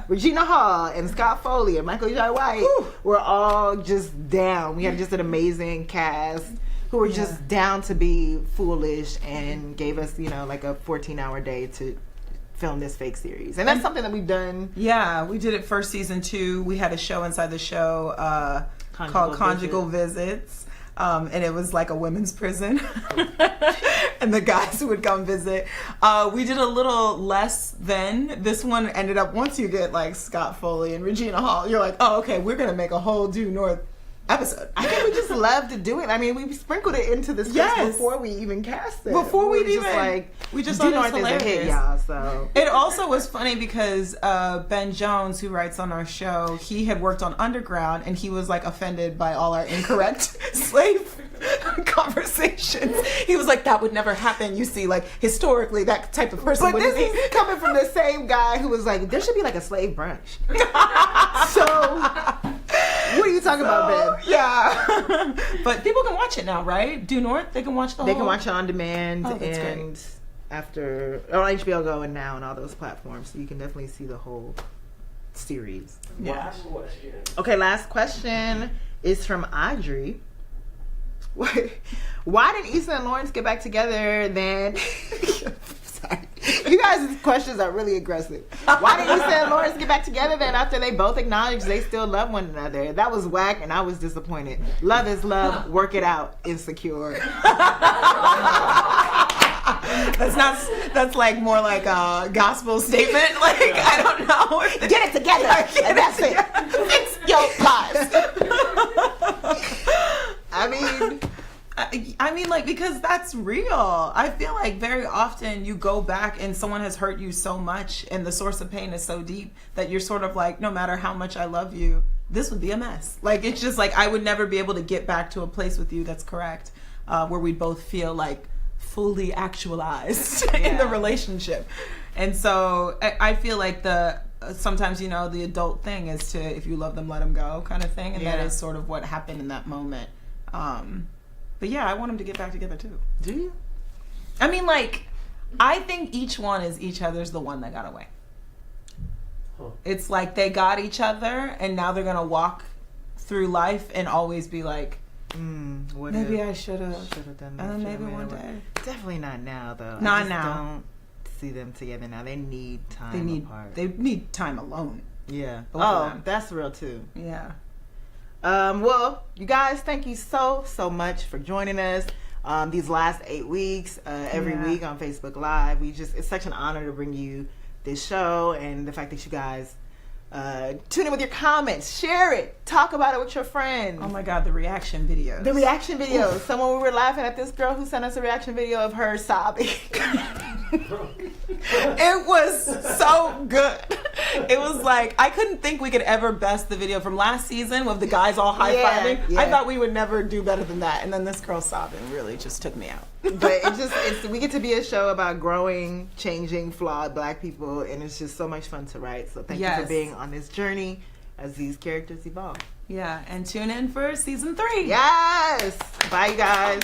Regina Hall and Scott Foley and Michael Jai White were all just down. We had just an amazing cast who were just down to be foolish and gave us, like a 14-hour day to film this fake series. And that's something that we've done. Yeah, we did it for season 2. We had a show inside the show called Conjugal Visits. And it was like a women's prison. And the guys who would come visit. We did a little less than. This one ended up, once you get like Scott Foley and Regina Hall, you're like, oh, okay, we're going to make a whole Due North episode. I think we just love to do it. I mean, we sprinkled it into the script before we even cast it. Before we even, we just Due thought North it was a hit, y'all. So it also was funny because Ben Jones, who writes on our show, he had worked on Underground, and he was like offended by all our incorrect slave conversations. He was like, that would never happen. You see, like historically, that type of person. But this is coming from the same guy who was like, there should be like a slave brunch. So what are you talking about, Ben? Yeah. But people can watch it now, right? Due North, they can watch the whole... They can watch it on demand and great. After on HBO Go and Now and all those platforms, so you can definitely see the whole series. Yeah. Okay, last question is from Audrey. Why did Issa and Lawrence get back together then? Sorry. You guys' questions are really aggressive. Why did Issa and Lawrence get back together then after they both acknowledged they still love one another? That was whack and I was disappointed. Love is love. Work it out. Insecure. That's like more like a gospel statement. Like, I don't know. Get it together. And that's it. Fix your lives. I mean, like, because that's real. I feel like very often you go back and someone has hurt you so much and the source of pain is so deep that you're sort of like, no matter how much I love you, this would be a mess. Like, it's just like, I would never be able to get back to a place with you that's correct, where we both feel like fully actualized in the relationship. And so I feel like sometimes, the adult thing is to, if you love them, let them go kind of thing. And that is sort of what happened in that moment. But yeah, I want them to get back together too. Do you? I mean, like, I think each one is each other's the one that got away. Huh. It's like they got each other and now they're going to walk through life and always be like, maybe I should have done that. Maybe one day. Definitely not now, though. Not now. Don't see them together now. They need time apart. They need time alone. Yeah. Both of them. That's real too. Yeah. Well, you guys, thank you so much for joining us these last 8 weeks, every week on Facebook Live. It's such an honor to bring you this show, and the fact that you guys tune in with your comments, share it, talk about it with your friends. Oh my God, the reaction videos. The reaction videos. We were laughing at this girl who sent us a reaction video of her sobbing. It was so good. It was like, I couldn't think we could ever best the video from last season with the guys all high-fiving. Yeah. I thought we would never do better than that. And then this girl sobbing really just took me out. But we get to be a show about growing, changing, flawed Black people, and it's just so much fun to write. So thank you for being on this journey as these characters evolve. Yeah, and tune in for season 3. Yes! Bye, you guys.